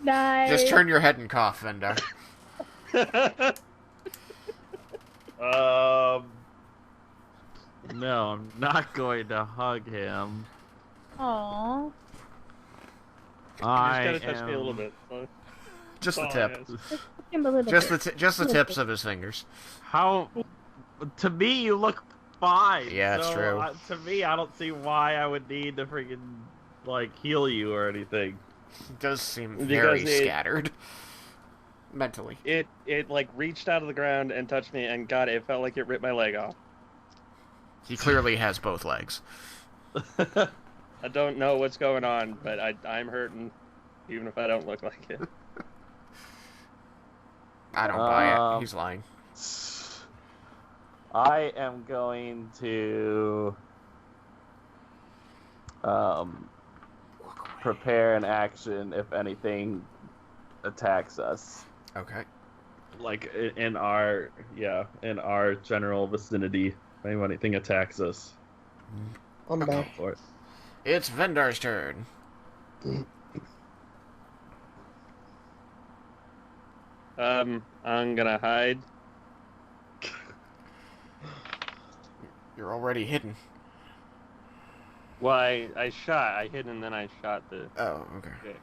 Nice. Just turn your head and cough, Vendar. No, I'm not going to hug him. Aww. You just gotta touch me a little bit. Just the Oh, tip. yes. Just the tips of his fingers. How? To me, you look fine. Yeah, it's true. To me, I don't see why I would need to freaking heal you or anything. It does seem very Because scattered. Mentally. It reached out of the ground and touched me, and God, it felt like it ripped my leg off. He clearly has both legs. I don't know what's going on, but I'm hurting, even if I don't look like it. I don't buy it. He's lying. I am going to prepare an action if anything attacks us. Okay. In our general vicinity, if anything attacks us. I'm back. For it. It's Vendar's turn. I'm gonna hide. You're already hidden. Well, I hid and then I shot the... Oh, okay.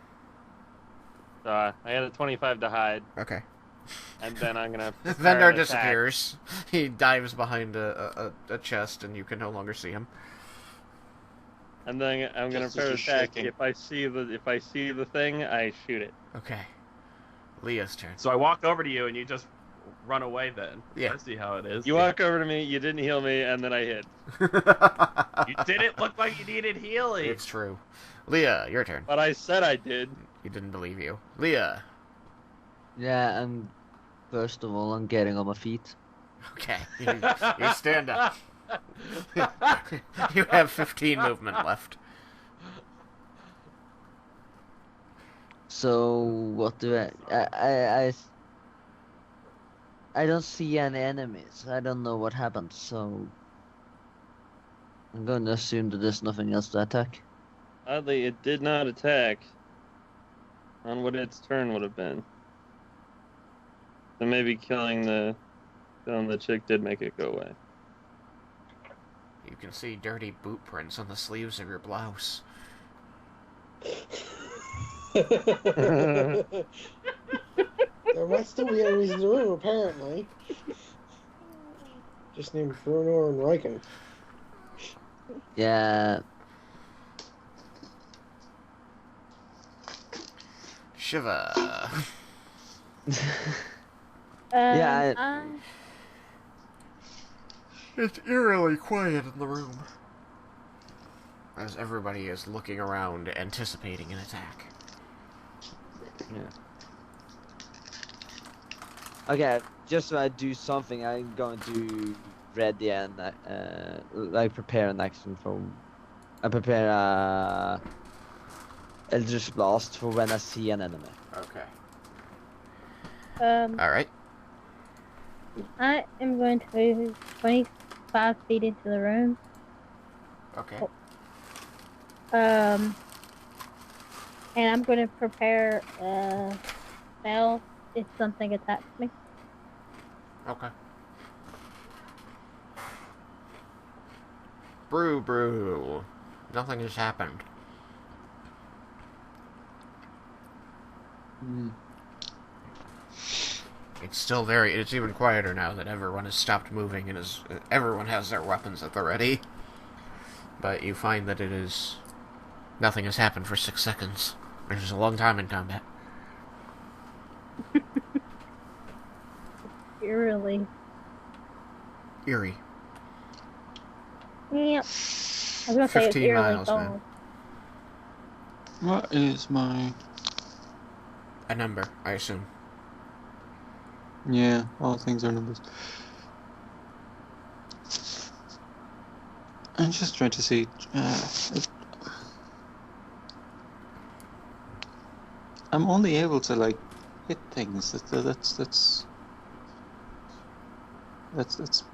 So I had a 25 to hide, Okay. and then I'm gonna... prepare Vendar an attack. disappears. He dives behind a chest and you can no longer see him. And then I'm gonna Just as prepare an you're attack. shaking. If I see the thing, I shoot it. Okay. Leah's turn. So I walk over to you and you just run away then. Yeah. I see how it is. You walk over to me, you didn't heal me, and then I hit. You didn't look like you needed healing. It's true. Leah, your turn. But I said I did. He didn't believe you. Leah. Yeah, and first of all, I'm getting on my feet. Okay. You stand up. You have 15 movement left. So what do I don't see any enemies. I don't know what happened, so I'm going to assume that there's nothing else to attack. Oddly, it did not attack on what its turn would have been. So maybe killing the chick did make it go away. You can see dirty boot prints on the sleeves of your blouse. There might still be enemies in the room, apparently. Just named Bruno and Raiken. Yeah. Shiva. Yeah, It's eerily quiet in the room. As everybody is looking around, anticipating an attack. Okay, just so I do something, I'm going to ready and prepare an action for. I prepare Eldritch Blast for when I see an enemy. Okay. Um, Alright. I am going to move 25 feet into the room. Okay. And I'm going to prepare a spell if something attacks me. Okay. Brew. Nothing has happened. It's still it's even quieter now that everyone has stopped moving and everyone has their weapons at the ready. But you find that nothing has happened for 6 seconds. Which is a long time in combat. Eerily. Eerie. Yeah. I was gonna say it's 15 eerily miles, cold. man. What is my... A number, I assume. Yeah, all things are numbers. I'm just trying to see... I'm only able to, like, hit things. That's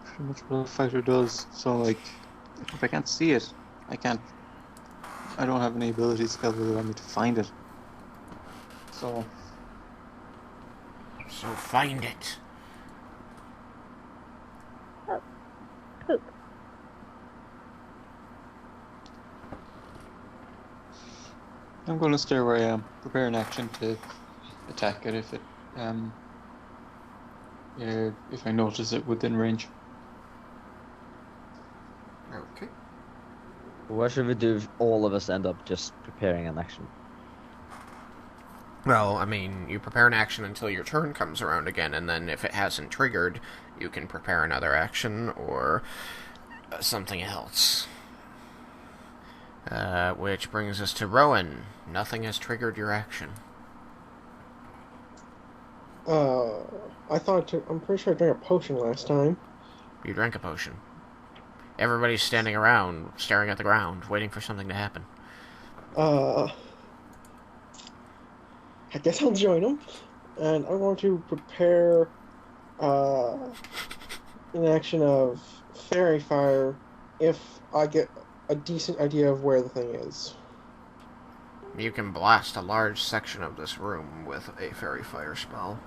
pretty much what a fighter does. So, like, if I can't see it, I don't have any ability skill that allow me to find it. So find it. Poop. I'm going to stay where I am. Prepare an action to attack it if I notice it within range. Okay. What should we do if all of us end up just preparing an action? Well, I mean, you prepare an action until your turn comes around again, and then if it hasn't triggered, you can prepare another action or something else. Which brings us to Rowan. Nothing has triggered your action. I'm pretty sure I drank a potion last time. You drank a potion. Everybody's standing around, staring at the ground, waiting for something to happen. I guess I'll join them, and I'm going to prepare an action of fairy fire if I get a decent idea of where the thing is. You can blast a large section of this room with a fairy fire spell.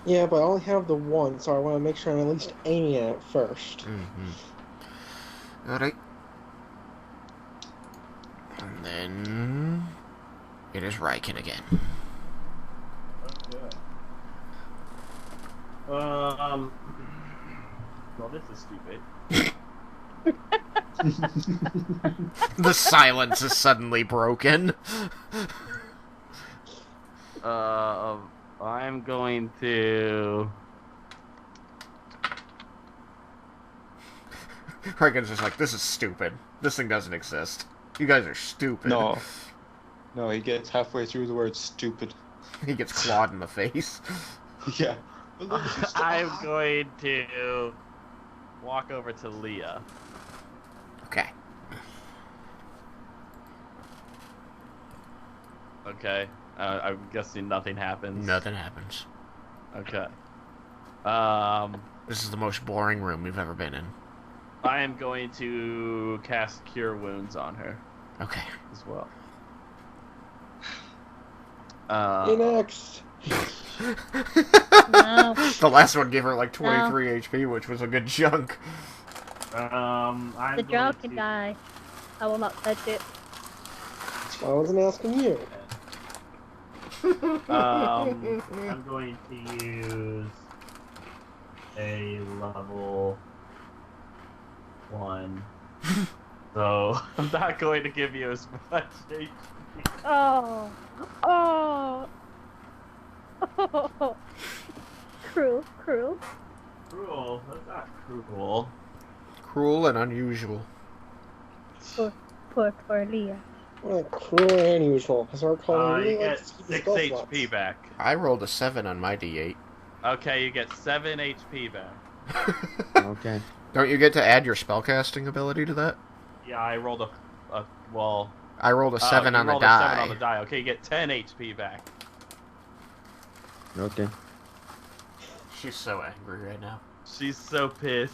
Yeah, but I only have the one, so I want to make sure I'm at least aiming at it first. Alright. And then... it is Raiken again. Well, this is stupid. The silence is suddenly broken. I'm going to... Raiken's just like, this is stupid. This thing doesn't exist. You guys are stupid. No, he gets halfway through the word stupid. He gets clawed in the face. Yeah. I'm going to walk over to Leah. Okay. Okay. I'm guessing nothing happens. Nothing happens. Okay. This is the most boring room we've ever been in. I am going to cast Cure Wounds on her Okay. as well. Next. No. The last one gave her like 23 HP, which was a good chunk. I'm The going dog can to- die. I will not touch it. I wasn't asking you. I'm going to use a level 1. So I'm not going to give you as much HP. Oh. Oh. Oh. Cruel. Cruel. That's not cruel. Cruel and unusual. Poor Leah. Well, cruel and unusual, because our calling You really get likes to keep 6 spell HP slots. back. I rolled a 7 on my D8. Okay, you get 7 HP back. Okay. Don't you get to add your spellcasting ability to that? Yeah, I rolled well. I rolled a 7 you on the rolled a 7 die. on the die. Okay, you get 10 HP back. Okay. She's so angry right now. She's so pissed.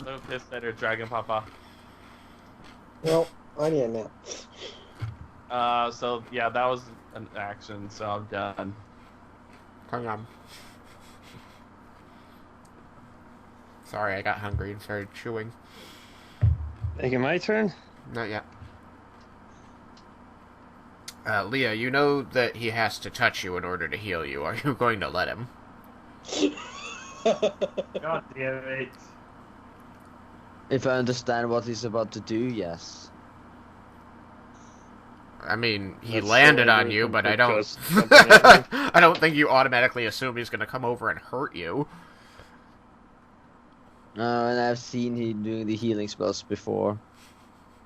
So pissed at her dragon papa. Well, I need a nap. So yeah, that was an action, so I'm done. Hang on. Sorry, I got hungry and started chewing. Making my turn? Not yet. Leah, you know that he has to touch you in order to heal you. Are you going to let him? God damn it. If I understand what he's about to do, yes. I mean, he That's landed so on you, but I don't. just jumping in. I don't think you automatically assume he's going to come over and hurt you. And I've seen him doing the healing spells before.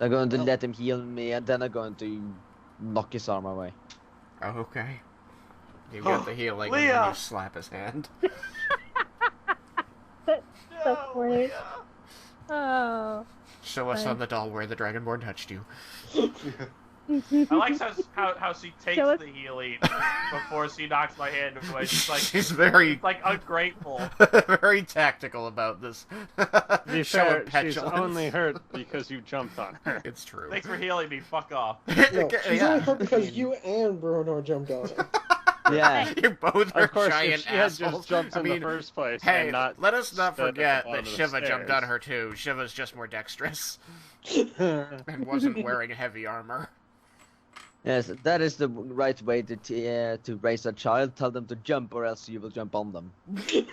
I'm going to let him heal me, and then I'm going to knock his arm away. Oh, okay. You get the healing, and Leah! then you slap his hand. That's so funny. Oh. Show us on the doll where the Dragonborn touched you. I like how she takes Show us- the healing before she knocks my hand away. She's very, like ungrateful. very tactical about this. To be Showing fair, she's petulance. only hurt because you jumped on her. It's true. Thanks for healing me. Fuck off. No, she's Yeah. only hurt because you and Bruno jumped on her. Yeah. You both are Of course, giant if she had assholes. just jumped I in mean, the first place hey, and not let us not stood at the forget bottom that of the Shiva jumped on stairs. her too. Shiva's just more dexterous and wasn't wearing heavy armor. Yes, that is the right way to raise a child. Tell them to jump, or else you will jump on them. You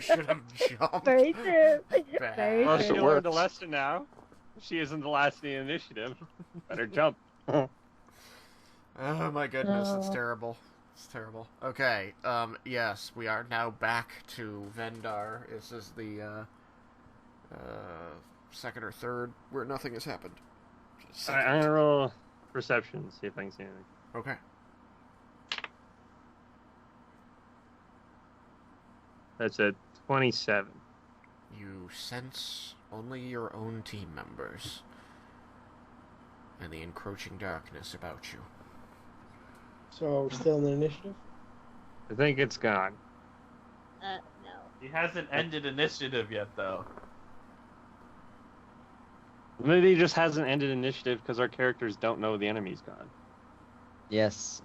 should have jumped. Very true. Bad. Very Well, true. she it learned a works. lesson now. She isn't the last in the initiative. Better jump. Oh my goodness, it's No. terrible. It's terrible. Okay, yes, we are now back to Vendar. This is the, second or third where nothing has happened. I'm gonna roll perception, see if I can see anything. Okay. That's a 27. You sense only your own team members and the encroaching darkness about you. So, still in the initiative? I think it's gone. No. He hasn't ended initiative yet, though. Maybe he just hasn't ended initiative because our characters don't know the enemy's gone. Yes.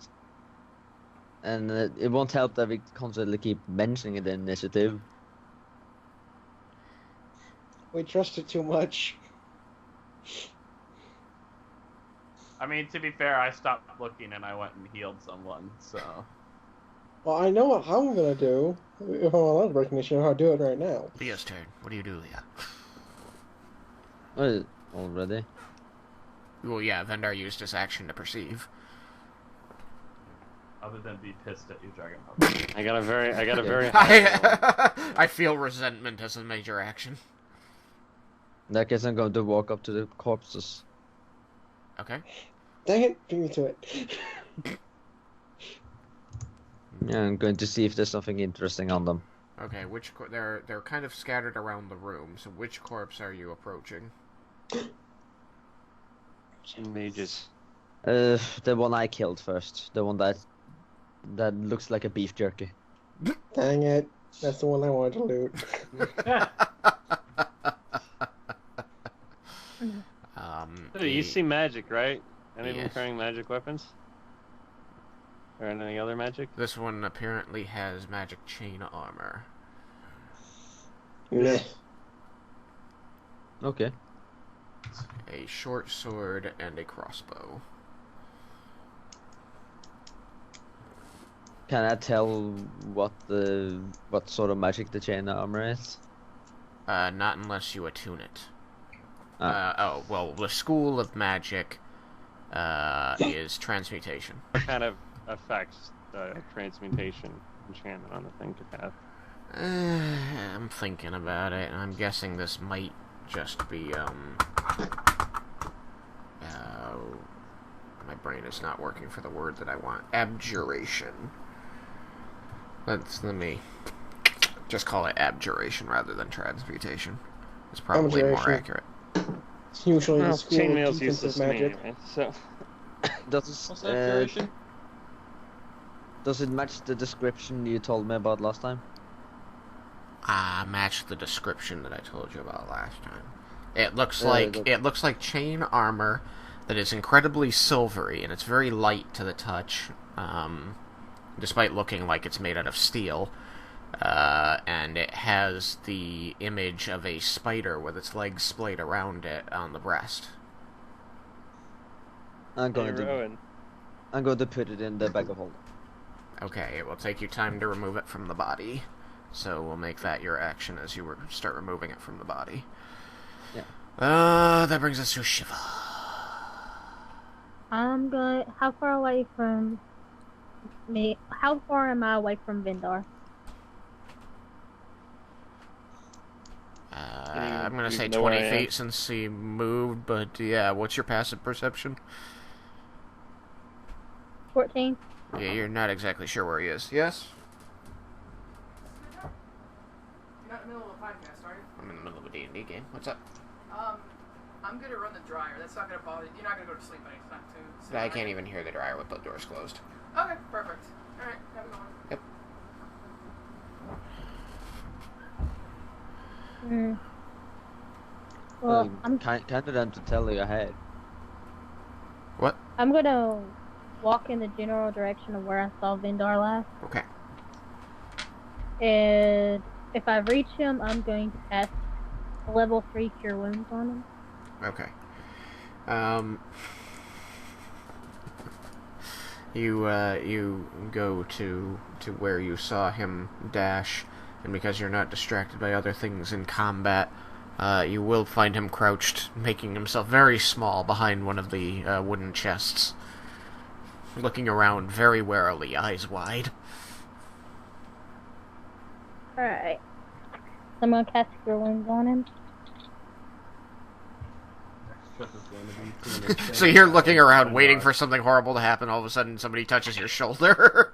And it won't help that we constantly keep mentioning the initiative. We trust it too much. I mean, to be fair, I stopped looking and I went and healed someone, so... Well, I know what I'm gonna do. If I'm allowed recognition, I know how to do it right now. Leah's turn. What do you do, Leah? What is it already? Well, yeah, Vendar used his action to perceive. Other than be pissed at you, Dragonborn. I got a very high roll. I feel resentment as a major action. In that case, I'm going to walk up to the corpses. Okay. Dang it, beat me to it. Yeah, I'm going to see if there's something interesting on them. Okay, they're kind of scattered around the room, so which corpse are you approaching? Mages. The one I killed first. The one that looks like a beef jerky. Dang it. That's the one I wanted to loot. Hey, you see magic, right? Any of them Yes. carrying magic weapons? Or any other magic? This one apparently has magic chain armor. Meh. Okay. A short sword and a crossbow. Can I tell what sort of magic the chain armor is? Not unless you attune it. Ah. The school of magic is transmutation. What kind of effects transmutation enchantment on the thing could have? I'm thinking about it, and I'm guessing this might just be, my brain is not working for the word that I want. Abjuration. Let me just call it abjuration rather than transmutation. It's probably more Abjuration. accurate. It's usually the Well, school of chainmail's defensive useless to me magic. anyway, so... What's that duration? Does it match the description you told me about last time? Match the description that I told you about last time. It looks the- it looks like chain armor that is incredibly silvery, and it's very light to the touch, despite looking like it's made out of steel. And it has the image of a spider with its legs splayed around it on the breast. I'm going Hey, to Rowan. put it in the bag of holding. Okay, it will take you time to remove it from the body, so we'll make that your action as you start removing it from the body. Yeah. That brings us to Shiva. I'm going. How far away from me? How far am I away from Vindar? I'm gonna say know where 20 I am. feet since he moved, but yeah, what's your passive perception? 14. Yeah, you're not exactly sure where he is. Yes? You're not in the middle of a podcast, are you? I'm in the middle of a D&D game. What's up? I'm gonna run the dryer. That's not gonna bother you. You're not gonna go to sleep anytime soon. So I can't even hear the dryer with the doors closed. Okay, perfect. Alright, have a good one. Yep. Well, I'm kind of them to tell you ahead. What? I'm gonna walk in the general direction of where I saw Vindar last. Okay. And if I reach him, I'm going to cast level 3 Cure Wounds on him. Okay. You go to where you saw him dash, and because you're not distracted by other things in combat, you will find him crouched, making himself very small behind one of the wooden chests, looking around very warily, eyes wide. Alright. I'm gonna cast Cure Wounds on him. So you're looking around, waiting for something horrible to happen. All of a sudden, somebody touches your shoulder.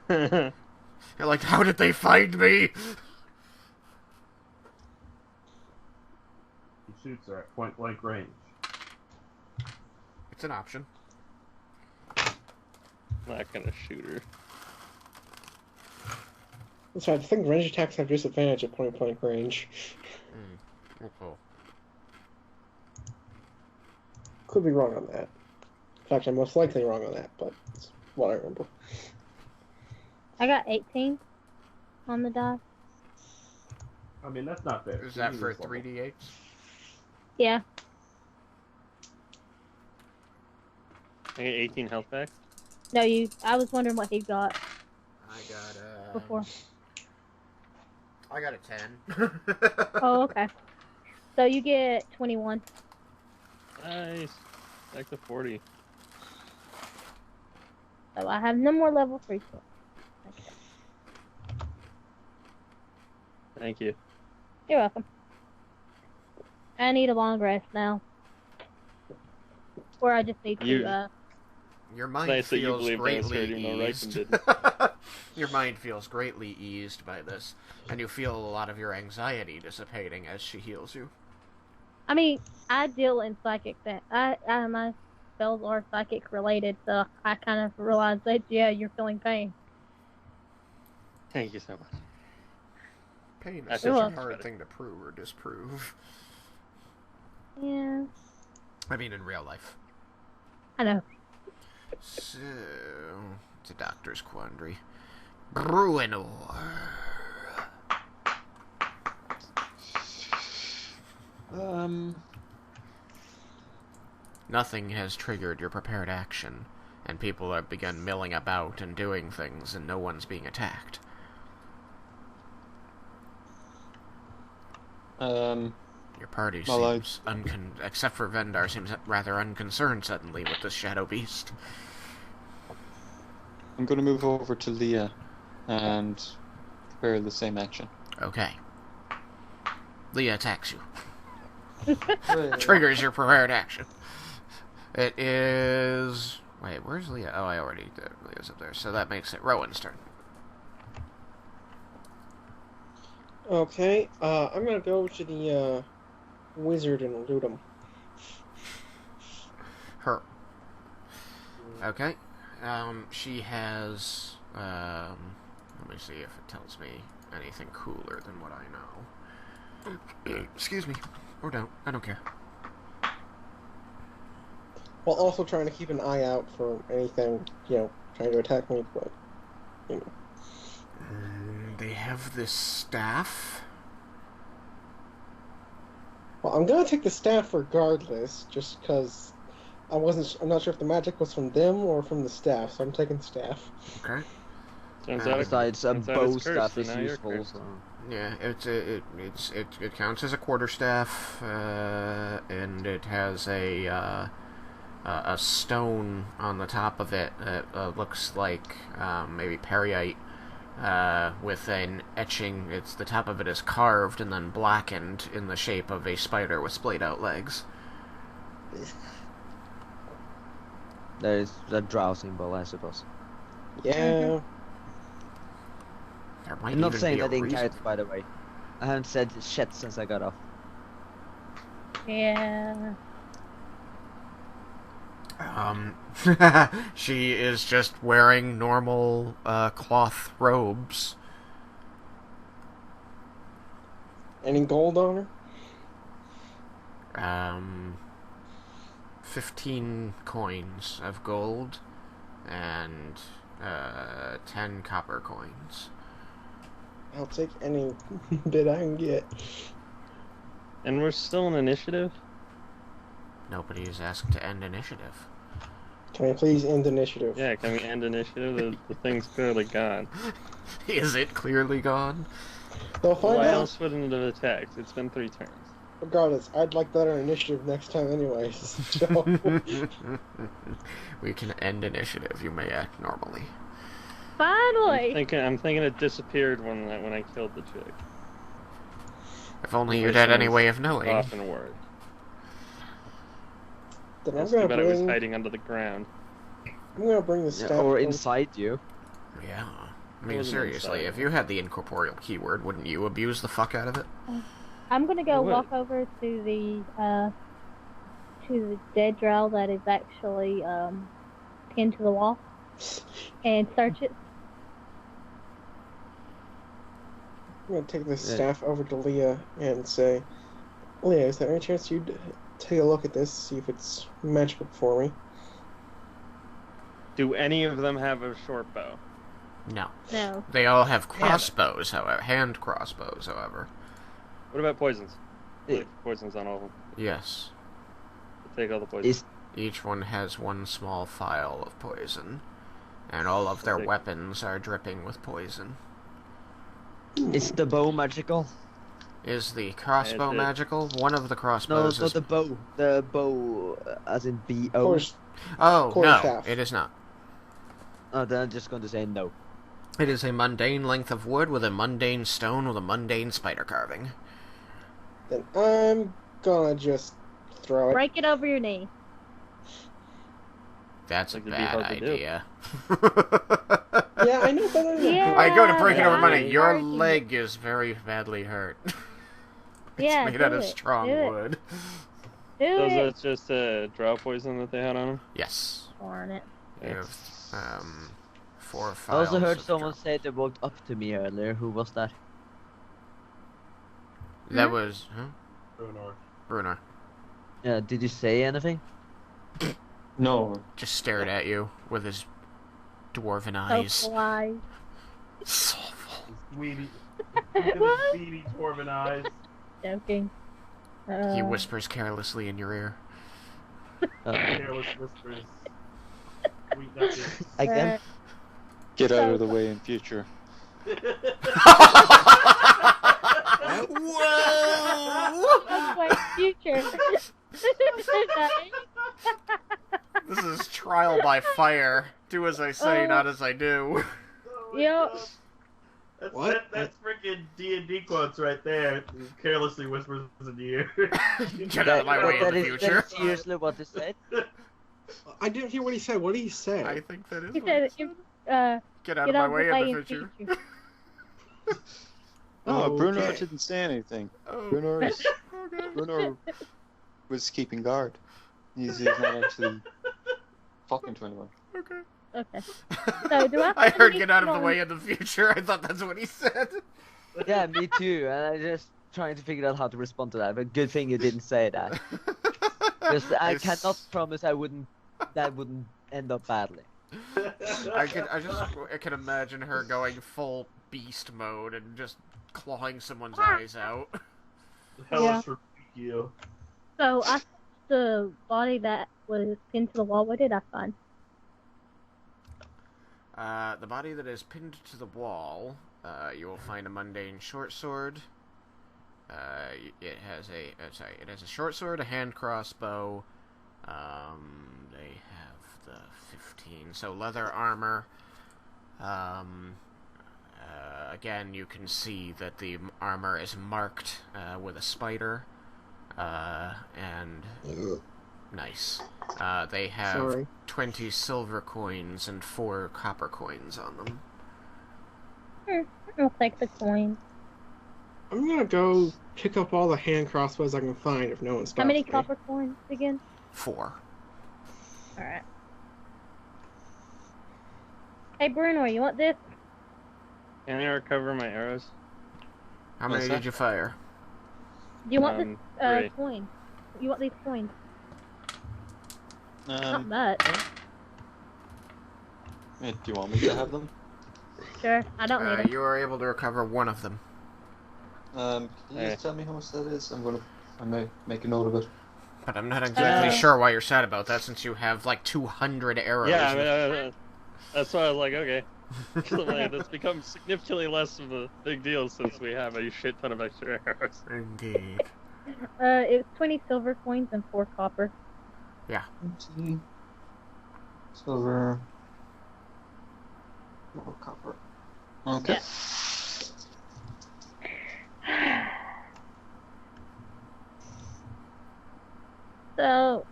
You're like, how did they find me? He shoots her at point blank range. It's an option. Not gonna shoot her. So I think range attacks have disadvantage at point blank range. Cool. Could be wrong on that. In fact, I'm most likely wrong on that, but it's what I remember. I got 18 on the die. I mean, that's not fair. Is that for 3d8s? Yeah. I get 18 health back. No, I was wondering what he got I got before. I got a 10. Oh, okay. So you get 21. Nice. Back to 40. So I have no more level 3 points. Okay. Thank you. You're welcome. I need a long rest now. Or I just need to, Your mind Nice that you feels believe that was greatly heard, even though Raiken eased. didn't. Your mind feels greatly eased by this, and you feel a lot of your anxiety dissipating as she heals you. I mean, I deal in psychic things. My spells are psychic related, so I kind of realized that, yeah, you're feeling pain. Thank you so much. Pain is That's such a just hard better. thing to prove or disprove. Yeah, I mean, in real life. I know. So, it's a doctor's quandary. Bruinor. Nothing has triggered your prepared action, and people have begun milling about and doing things, and no one's being attacked. Your party Well, seems except for Vendar, seems rather unconcerned suddenly with this shadow beast. I'm going to move over to Leah and prepare the same action. Okay. Leah attacks you. Triggers your prepared action. It is... Wait, where's Leah? Oh, I already did. Leah's up there. So that makes it Rowan's turn. Okay, I'm gonna go to the wizard and loot him. Her. Okay. She has... let me see if it tells me anything cooler than what I know. Excuse me. Or don't. I don't care. While also trying to keep an eye out for anything, trying to attack me, but, They have this staff. Well, I'm gonna take the staff regardless, just because I'm not sure if the magic was from them or from the staff, so I'm taking the staff. Okay. Turns out Besides, turns out bow it's cursed, stuff so is now you're useful. cursed. So. Yeah, it counts as a quarterstaff, and it has a a stone on the top of it that looks like maybe perrite, with an etching. The top of it is carved and then blackened in the shape of a spider with splayed out legs. There is a drow symbol, I suppose. Yeah. There might I'm not even saying be a that in reason. character, by the way. I haven't said shit since I got off. Yeah. She is just wearing normal cloth robes. Any gold on her? 15 coins of gold and 10 copper coins. I'll take any bit I can get. And we're still in initiative? Nobody is asked to end initiative. Can I please end initiative? Yeah, can we end initiative? The thing's clearly gone. Is it clearly gone? They'll find Why out. else wouldn't it have attacked? It's been 3 turns. Regardless, I'd like better initiative next time anyways. So, We can end initiative. You may act normally. Finally! I'm thinking it disappeared when I killed the chick. If only you'd had any way of knowing. Often word. then I'm That's too gonna bad it was bring. hiding under the ground. I'm gonna bring the staff. Or over- inside you. Yeah. I mean, Wasn't seriously, inside. if you had the incorporeal keyword, wouldn't you abuse the fuck out of it? I'm gonna I go would. walk over to the dead drow that is actually pinned to the wall and search it. I'm gonna take this staff over to Leah and say, Leah, is there any chance you'd take a look at this, see if it's magical for me? Do any of them have a short bow? No. No. They all have crossbows, however. Hand crossbows, however. What about poisons? Yeah. Poisons on all of them. Yes. Take all the poisons. Is Each one has one small phial of poison. And all of their Sick. weapons are dripping with poison. is the bow magical? Is the crossbow Is it- magical? One of the No, crossbows not is... the bow. The bow, as in Of B-O. course, Oh, Quarter no, staff. it is not. Oh, then I'm just going to say no. It is a mundane length of wood with a mundane stone with a mundane spider carving. then I'm gonna just throw it. Break it over your knee. That's a Like it'd be bad hard to do. idea. Yeah, I know better than Yeah. I go to break it over my Yeah. knee. Your Hard to- leg is very badly hurt. It's Yeah, made do out of it. strong Do it. wood. Do So it. that's just drow poison that they had on them? Yes. Darn it. You have 4 I files. also heard of someone drop. say they walked up to me earlier. Who was that? That was Brunar. Brunar. Yeah, did you say anything? No. Just stared at you with his dwarven So eyes. polite. Soulful. Sweetie. What? Beady dwarven eyes. Joking. He whispers carelessly in your ear. Careless whispers. Sweet nothings. Again? Get out of the way in future. Whoa! That's my future. This is trial by fire. Do as I say, Oh. not as I do. Yep. That's, What? That's freaking D&D quotes right there. Carelessly whispers in the ear. Get out of my way in That the is future. seriously what they said. I didn't hear what he said. What did he say? I think that is He what said, it said. Get out get of my out of way the way in in the future. future. Oh, Bruno Okay. didn't say anything. Oh. Bruno was keeping guard. He's not actually talking to anyone. Okay. Okay. So, do I I heard need get out of the to- way in the future. I thought that's what he said. Yeah, me too. And I just trying to figure out how to respond to that. But good thing you didn't say that. Because I cannot promise that wouldn't end up badly. I can imagine her going full beast mode and just clawing someone's eyes out. Hellish rebuke you. So, I the body that was pinned to the wall. What did I find? The body that is pinned to the wall, you will find a mundane short sword. It has a short sword, a hand crossbow, They have the 15. So leather armor. Again, you can see that the armor is marked with a spider. And nice. They have 20 silver coins and 4 copper coins on them. I'll take the coin. I'm gonna go pick up all the hand crossbows I can find if no one stops How many me. copper coins again? 4. Alright. Hey Bruno, you want this? Can I recover my arrows? How many did you fire? Do you want this 3. coin? You want these coins? Not Um, much. do you want me to have them? Sure, I don't need them. You are able to recover 1 of them. Can you just tell me how much that is? I may make a note of it. But I'm not exactly sure why you're sad about that, since you have like 200 arrows. Yeah, I mean, that's why I was like, okay. It's become significantly less of a big deal since we have a shit ton of extra arrows. Indeed. It was 20 silver coins and 4 copper. Yeah. 20 silver, 4 copper. Okay. Yeah. So,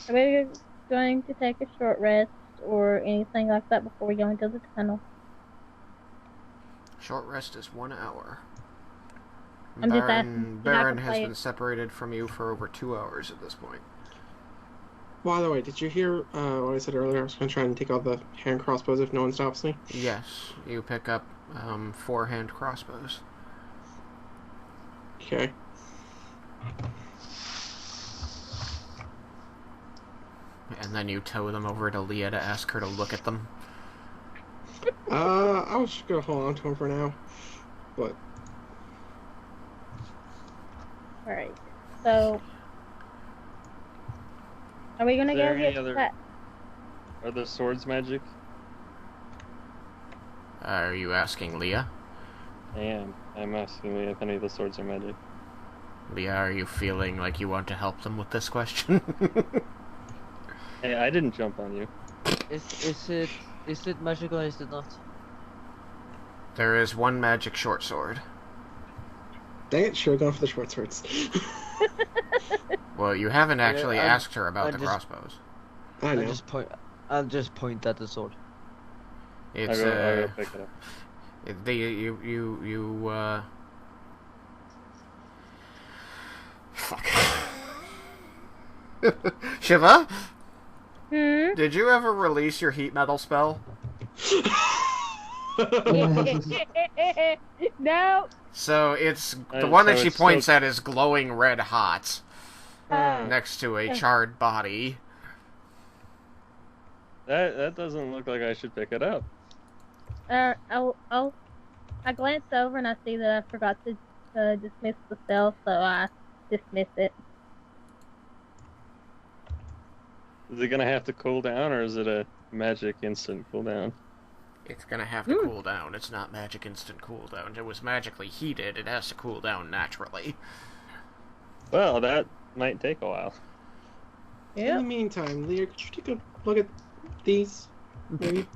are we going to take a short rest or anything like that before we go into the tunnel? Short rest is 1 hour. I'm just asking. Baron has been separated from you for over 2 hours at this point. By the way, did you hear what I said earlier? I was going to try and take all the hand crossbows if no one stops me. Yes, you pick up 4 hand crossbows. Okay. And then you tow them over to Leah to ask her to look at them. I was just going to hold on to them for now. But Alright, so... Are we gonna go get that? Are the swords magic? Are you asking Leah? I am. I'm asking me if any of the swords are magic. Leah, are you feeling like you want to help them with this question? Hey, I didn't jump on you. Is it magical or is it not? There is 1 magic short sword. dang it, sure, going for the short swords. Well, you haven't actually asked her about the crossbows. I know. I'll just point at the sword. It's I'll go pick it up. Fuck. Shiva? Did you ever release your heat metal spell? No. So it's the one that she points at is glowing red hot next to a charred body. That doesn't look like I should pick it up. I glance over and I see that I forgot to dismiss the spell, so I dismiss it. Is it gonna have to cool down, or is it a magic instant cooldown? It's gonna have to cool down. It's not magic instant cooldown. It was magically heated. It has to cool down naturally. Well, that might take a while. In the meantime, Leah, could you take a look at these? Maybe.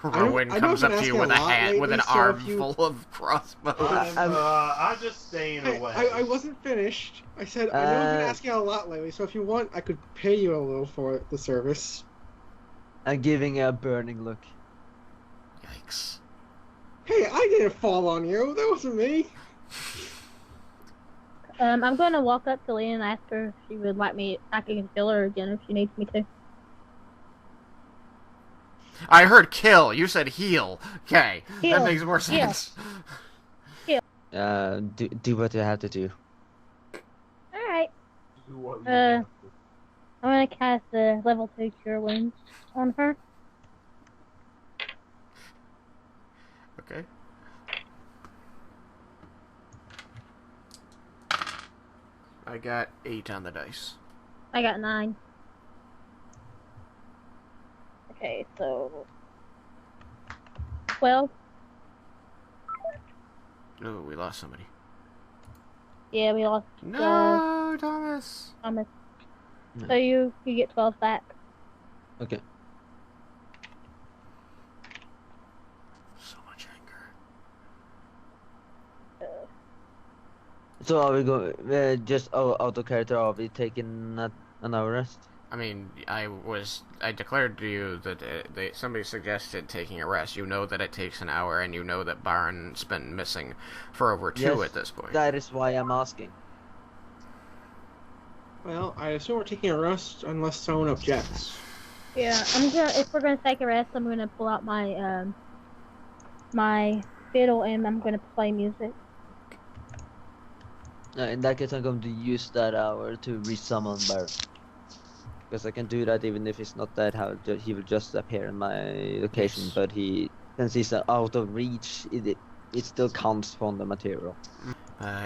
Rowan comes up to you with a hat with an arm full of crossbows. I'm just staying away. I wasn't finished. I said I know I've been asking a lot lately, so if you want, I could pay you a little for the service. I'm giving a burning look. Yikes. Hey, I didn't fall on you. That wasn't me. I'm going to walk up to Leah and ask her if she would like me. I can kill her again if she needs me to. I heard kill. You said heal. Okay, Heal. that makes more sense. Heal. Do what you have to do. Alright. I'm gonna cast a level 2 Cure Wounds on her. Okay. I got 8 on the dice. I got 9. Okay, so 12. Oh, we lost somebody. Yeah, we lost 12. No, Thomas. Thomas. No. So you get 12 back. Okay. So much anger. So are we going just out of character? Are we taking an hour rest? I mean, I declared to you that somebody suggested taking a rest. You know that it takes an hour, and you know that Baron's been missing for over 2 Yes, at this point. That is why I'm asking. Well, I assume we're taking a rest unless someone objects. Yeah, if we're gonna take a rest, I'm gonna pull out my my fiddle and I'm gonna play music. In that case, I'm going to use that hour to resummon Baron. Because I can do that even if it's not that how he will just appear in my location, Yes. but since he's out of reach, it still counts from the material.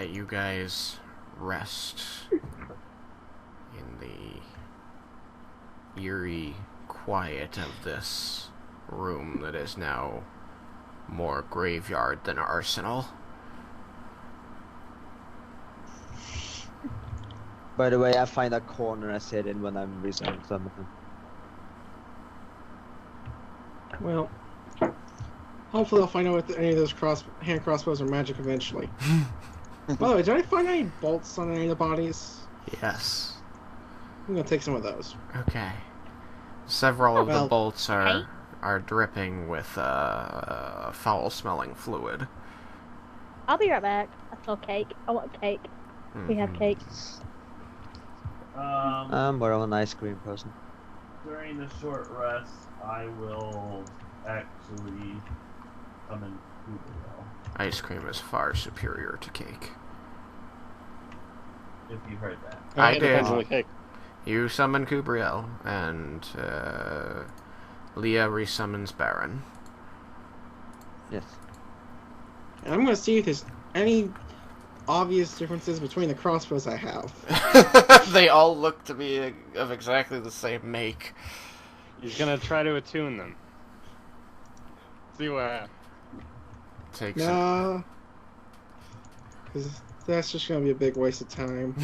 You guys rest in the eerie quiet of this room that is now more graveyard than arsenal. By the way, I find a corner I sit in when I'm resummoning something. Well, hopefully I'll find out if any of those hand crossbows are magic eventually. By the way, did I find any bolts on any of the bodies? Yes. I'm gonna take some of those. Okay. Several of the Well, bolts are dripping with foul-smelling fluid. I'll be right back. I saw cake. I want cake. We have cake. I'm more of an ice cream person. During the short rest, I will actually summon Kubriel, Ice cream is far superior to cake. if you heard that. I It did. depends on the cake. You summon Kubriel, and Leah resummons Baron. Yes. And I'm gonna see if there's any obvious differences between the crossbows I have. They all look to be of exactly the same make. He's gonna try to attune them. See what happens. Takes Nah. Because that's just gonna be a big waste of time.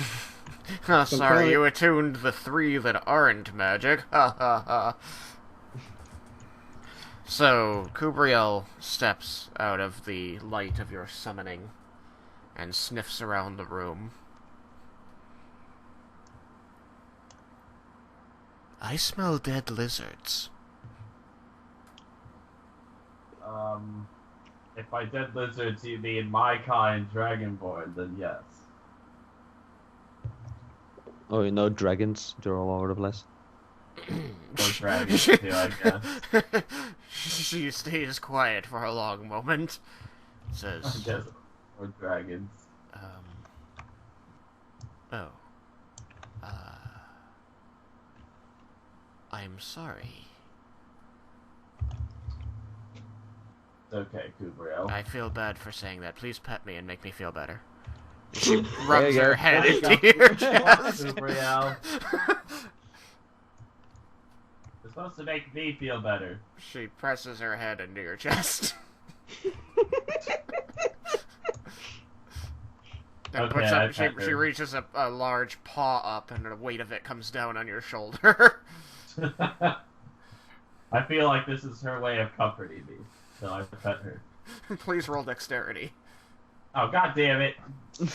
Oh, sorry, Compelling. you attuned the 3 that aren't magic. Ha ha ha. So, Kubriel steps out of the light of your summoning and sniffs around the room. I smell dead lizards. If by dead lizards you mean my kind, Dragonborn, then yes. Oh, you know dragons? They're all over the place. Or dragons, too, I guess. She stays quiet for a long moment. Says, Yes, or dragons. oh. I'm sorry. It's okay, Kubriel. I feel bad for saying that. Please pet me and make me feel better. She rubs you her go. head There you into go. your chest. Kubriel. It's supposed to make me feel better. She presses her head into your chest. And Okay, puts I up, pet she her. reaches a large paw up, and the weight of it comes down on your shoulder. I feel like this is her way of comforting me, so I pet her. Please roll dexterity. Oh, god damn it!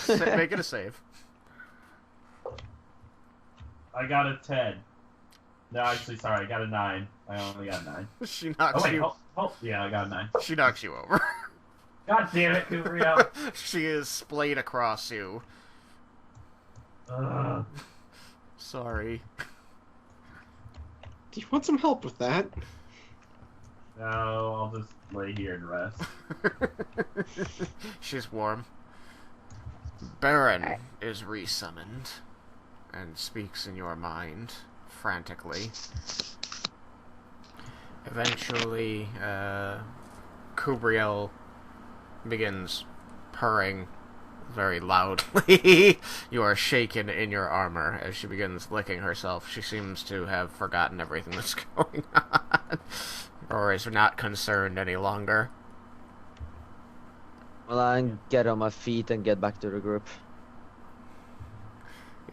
Make it a save. I got a 10. No, actually, sorry, I got a 9. I only got a 9. She Oh, knocks wait, you. yeah, I got a 9. She knocks you over. God damn it, Kubriel! She is splayed across you. Ugh. Sorry. Do you want some help with that? No, I'll just lay here and rest. She's warm. Baron is resummoned and speaks in your mind frantically. Eventually, Kubriel begins purring very loudly. You are shaken in your armor as she begins licking herself. She seems to have forgotten everything that's going on, or is not concerned any longer. Well, I get on my feet and get back to the group.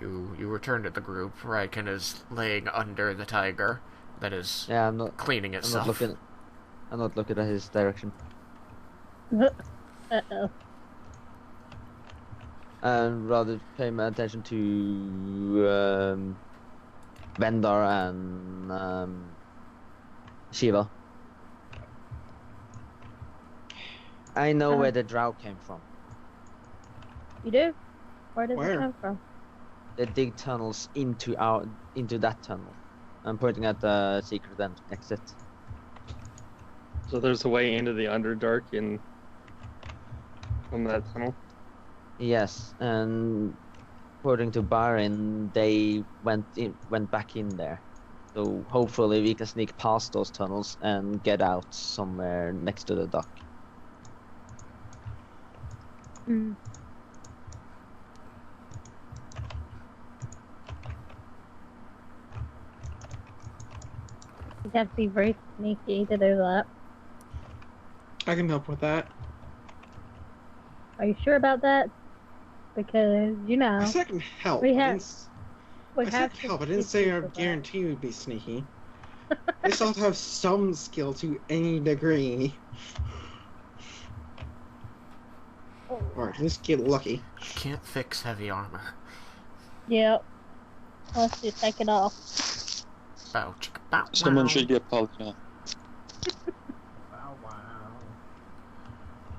You return to the group. Raiken is laying under the tiger that is cleaning itself. I'm not looking at his direction. Uh-oh. And rather pay my attention to Vendar and Shiva. I know where the drow came from. You do? Where does Where? it come from? They dig tunnels into that tunnel. I'm pointing at the secret exit. So there's a way into the Underdark from that tunnel. Yes, and according to Barin, they went back in there. So hopefully we can sneak past those tunnels and get out somewhere next to the dock. Hmm. You have to be very sneaky to do that. I can help with that. Are you sure about that? Because, you know, I said I can help. we I have- didn't- we I have said to help. I be didn't say I sneaky with that. guarantee you'd be sneaky. I still have to have some skill to any degree. Oh. Or at least get lucky. Can't fix heavy armor. Yep. Let's just take it off. Bow, chicka, bow, Someone wow. should get Paulina. Wow, wow.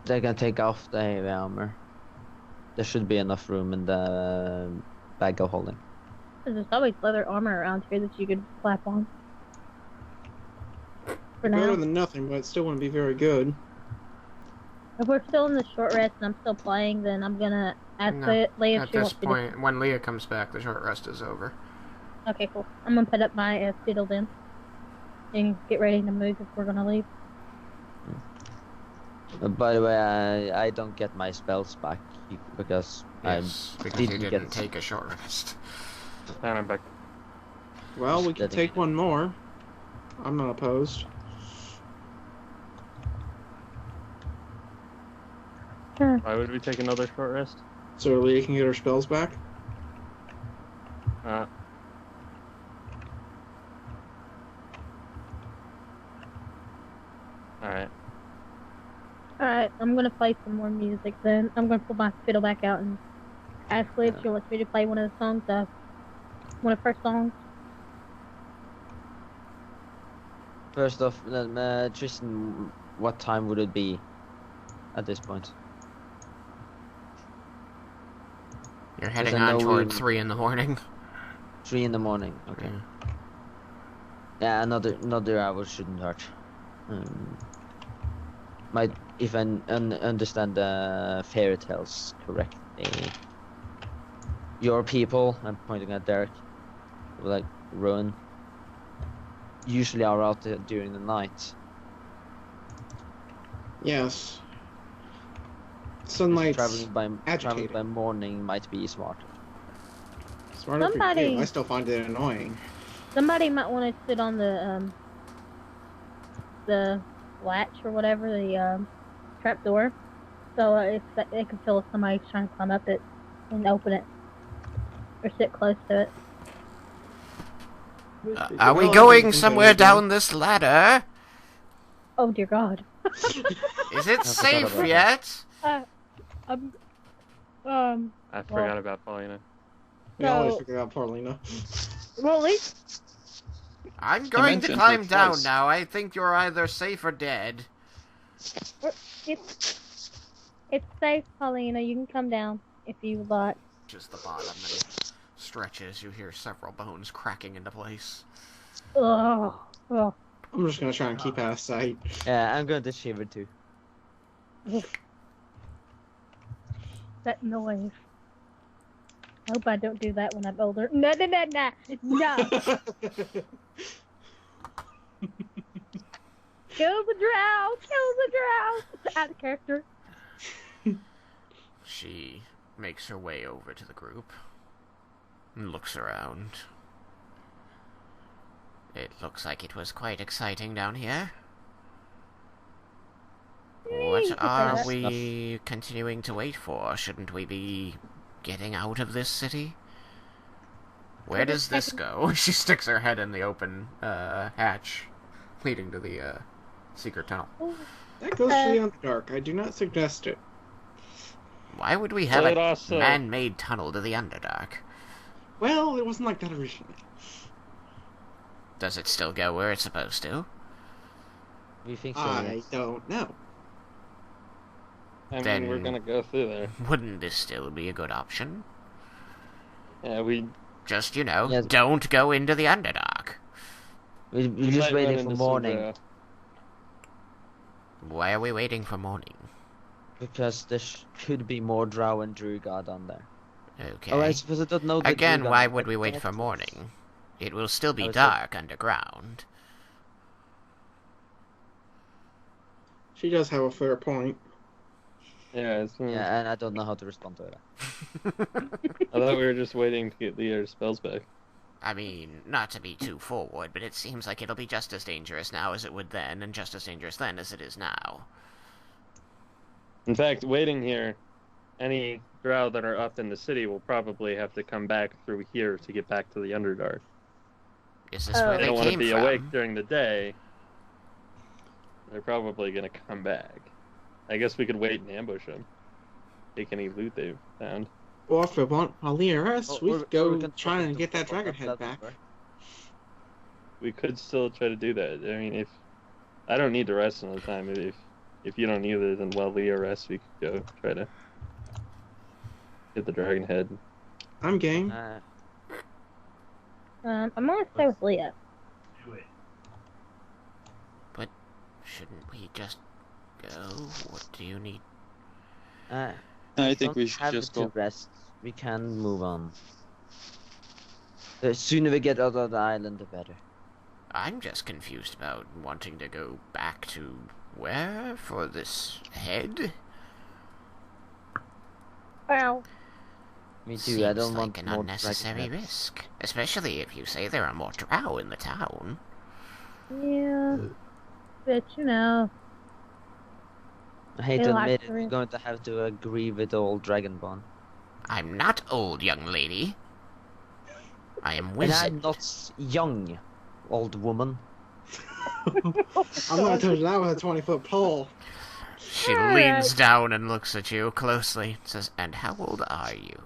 They can take off the heavy armor. There should be enough room in the bag of holding. There's always leather armor around here that you could slap on. For Better now. than nothing, but it still wouldn't be very good. If we're still in the short rest and I'm still playing, then I'm gonna ask No, Leah if At she this wants me point, when Leah comes back, the short rest is over. to... Okay, cool. I'm gonna put up my fiddle then. And get ready to move if we're gonna leave. By the way, I don't get my spells back because Yes, because you didn't didn't get- take a short rest. And I'm back. Well, we can Steady. take one more. I'm not opposed. Why would we take another short rest? So Leah can get her spells back. Alright. Alright, I'm gonna play some more music then. I'm gonna pull my fiddle back out and ask Leah if she wants me to play one of the songs, one of her songs. First off, Tristan, what time would it be at this point? You're heading I on know toward we- 3 in the morning. 3 in the morning. Okay. Yeah. Yeah, another hour shouldn't hurt. Might if I understand the fairy tales correctly. Your people, I'm pointing at Derek, like Rowan, usually are out there during the night. Yes. Sunlight's Traveling agitating. by morning might be smarter. Smarter for Somebody- you. I still find it annoying. Somebody might want to sit on the latch or whatever, the trap door, so if they can feel if somebody's trying to climb up it and open it, or sit close to it. Are we Well, I going think somewhere I would. down this ladder? Oh dear God. Is it forgot safe about yet? Um. I forgot about Paulina. We always So- figure out Paulina. Well, at least I'm going to mentioned climb her down twice. now. I think you're either safe or dead. it's safe, Paulina. You can come down if you would like. Just the bottom and stretches. You hear several bones cracking into place. Ugh. Ugh. I'm just gonna try and keep out of sight. Yeah, I'm going to shiver too. That noise. I hope I don't do that when I'm older. No, no, no, no, no. Kill the drow! Kill the drow! Out of character. She makes her way over to the group and looks around. It looks like it was quite exciting down here. you What can say are that. we continuing to wait for? Shouldn't we be getting out of this city? Where does this go? She sticks her head in the open hatch leading to the secret tunnel. That goes to the Underdark. I do not suggest it. Why would we have It a also- man-made tunnel to the Underdark? Well, it wasn't like that originally. Does it still go where it's supposed to? We think so. I yes. don't know. I mean, Then- we're gonna go through there. Wouldn't this still be a good option? Yeah, we Just, you know, Yes. don't go into the Underdark. We're we just might run waiting for into some, morning Why are we waiting for morning? because there could be more Drow and Druid on there. Okay. Oh, I suppose I don't know. The Again, Druid why on would we there. wait for morning? It will still be I was dark underground. She does have a fair point. Yeah, Yeah, and I don't know how to respond to it. I thought we were just waiting to get the spells back. I mean, not to be too forward, but it seems like it'll be just as dangerous now as it would then, and just as dangerous then as it is now. In fact, waiting here, any drow that are up in the city will probably have to come back through here to get back to the Underdark. Is this Oh. where They they don't want to came be from? awake during the day. They're probably going to come back. I guess we could wait and ambush them. Take any loot they've found. Well, if we want a leader rest, we Or- could or go we can try talk and to get that people dragon head about back. that. We could still try to do that. I mean, if I don't need to rest all the time. If you don't either, then while Leah rests, we could go try to get the dragon head. I'm game. I'm gonna stay with Leah. Do it. Shouldn't we just go? What do you need? I think Don't we should have just to go. rest. We can move on. The sooner we get out of the island, the better. I'm just confused about wanting to go back to where for this head? Well, Me too. Seems I don't like want an more unnecessary dragon heads. risk, especially if you say there are more drow in the town. yeah. But you know, I hate They to lack admit it, the we're risk. going to have to agree with old Dragonborn. I'm not old, young lady. I am And wizard. I'm not young, old woman. I'm not touching that with a 20-foot pole. She Alright. leans down and looks at you closely. Says, "And how old are you?"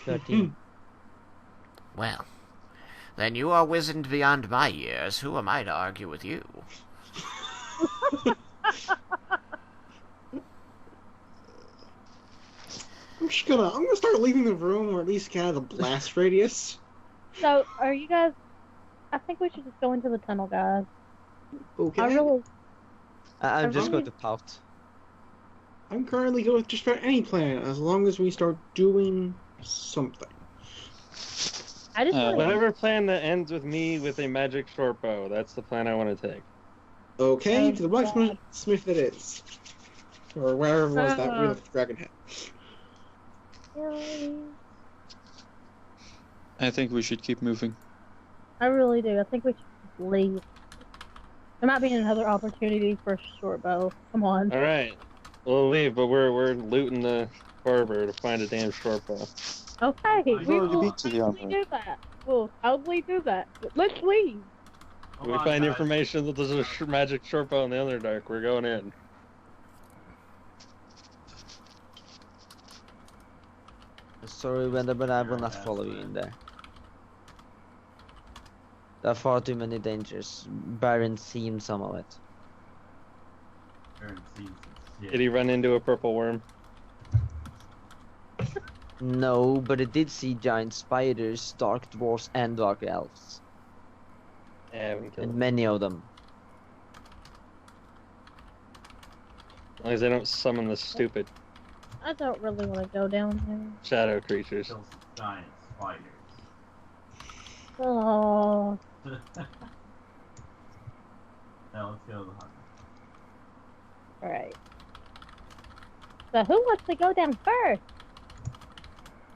13. Well, then you are wizened beyond my years. Who am I to argue with you? I'm gonna start leaving the room, or at least get out of the blast radius. so are you guys? I think we should just go into the tunnel, guys. Okay. I'm I'm just really- going to pout. I'm currently going with just about any plan, as long as we start doing something. I just really, Whatever plan that ends with me with a magic short bow, that's the plan I want to take. Okay, Oh, to the blacksmith it is. Or wherever it was that we left the dragon head. I think we should keep moving. I really do. I think we should just leave. There might be another opportunity for a short bow. Come on. All right, we'll leave, but we're looting the harbor to find a damn short bow. Okay, We've we already will been to the totally armory. do that. We'll totally do that. Let's leave. Hold We on, find guys. information that there's a magic short bow in the Underdark. We're going in. Sorry, Wender, but I will not follow you in there. There are far too many dangers. Baron seen some of it. Aaron sees some shit. Did he run into a purple worm? No, but it did see giant spiders, dark dwarfs, and dark elves. Yeah, I haven't killed And him. many of them. As long as they don't summon the stupid I don't really want to go down there. shadow creatures. Kill some giant spiders. Oh, Now let's go to the hunter. alright. So who wants to go down first?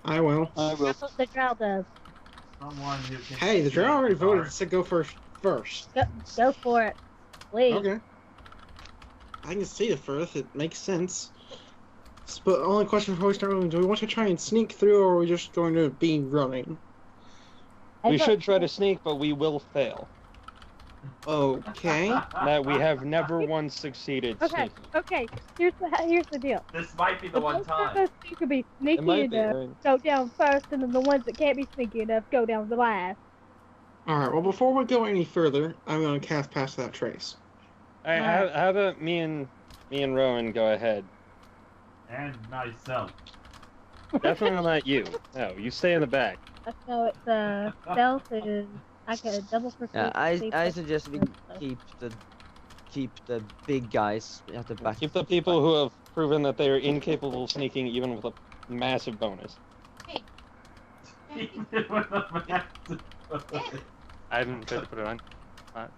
I will. I will. That's what the drow does. Someone who can. Hey, the see drow already in the dark. voted to go first. Go for it. Please. Okay. I can see it first. It makes sense. But only question before we start moving, do we want to try and sneak through, or are we just going to be running? We should try to sneak, but we will fail. Okay. That we have never once succeeded Okay, sneaking. okay. Here's the deal. This might be the one ones time. that could be It sneaky might be, enough right? go down first, and then the ones that can't be sneaky enough go down the last. Alright, well, before we go any further, I'm going to cast Pass Without Trace. Alright, how about me and Rowan go ahead? And myself. Definitely not you. No, you stay in the back. So it's stealth is I got a double Yeah, proficiency. I suggest we keep the big guys at the back. Keep the people who have proven that they are incapable of sneaking even with a massive bonus. I haven't tried to put it on. Alright,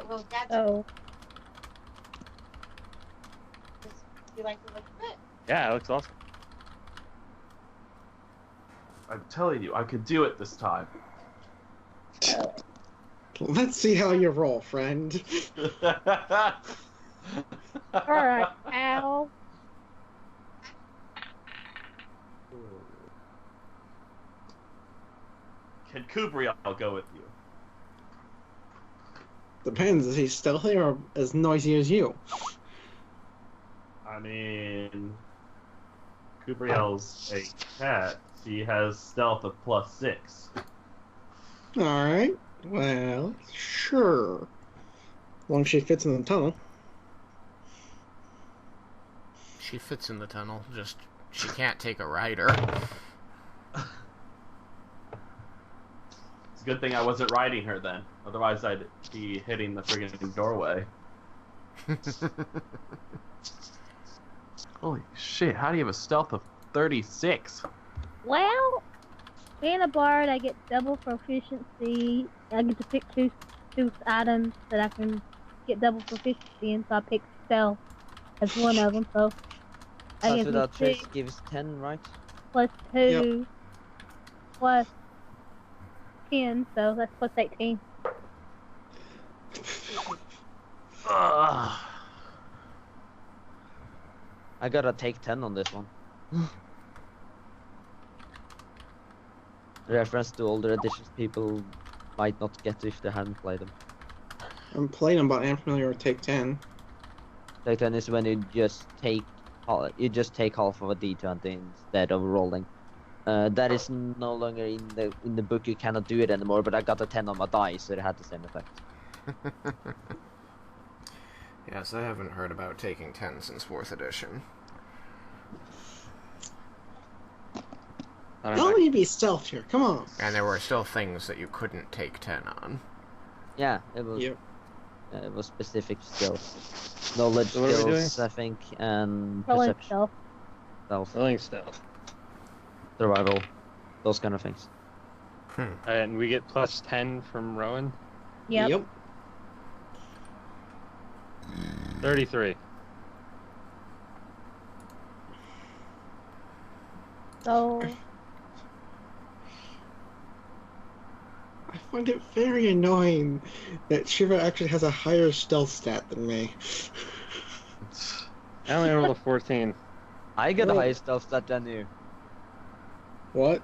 well, that's... Oh, You like the look of it? Yeah, it looks awesome. I'm telling you, I could do it this time. Let's see how you roll, friend. alright, Al. Can Kubriel go with you? Depends, is he stealthy or as noisy as you? I mean, Kubriel's a cat. He has stealth of +6. Alright, well, sure. As long as she fits in the tunnel. She fits in the tunnel, just she can't take a rider. It's a good thing I wasn't riding her then. Otherwise, I'd be hitting the friggin' doorway. Holy shit, how do you have a stealth of 36? Well, being a bard, I get double proficiency. I get to pick two items that I can get double proficiency in, so I picked stealth as one of them. So I Pass guess Without it's Trace 6 gives 10, right? plus 2 plus 10, so that's plus 18. Ugh. I gotta take 10 on this one. Reference to older editions people might not get if they haven't played them. I'm playing them, but I'm familiar with Take 10. Take 10 is when you just take half of a d20 instead of rolling. That is no longer in the book. You cannot do it anymore. But I got a 10 on my dice, so it had the same effect. Yes, I haven't heard about taking 10 since 4th edition. You don't need to be stealth here, come on. And there were still things that you couldn't take 10 on. Yeah, it was. Yep. It was specific skills, knowledge So what are we doing? skills, I think, and Rolling perception, stealth. Rolling stealth. survival, those kind of things. And we get plus 10 from Rowan. Yep. 33. So I find it very annoying that Shiva actually has a higher stealth stat than me. I only rolled a 14. I got a Oh. higher stealth stat than you. What?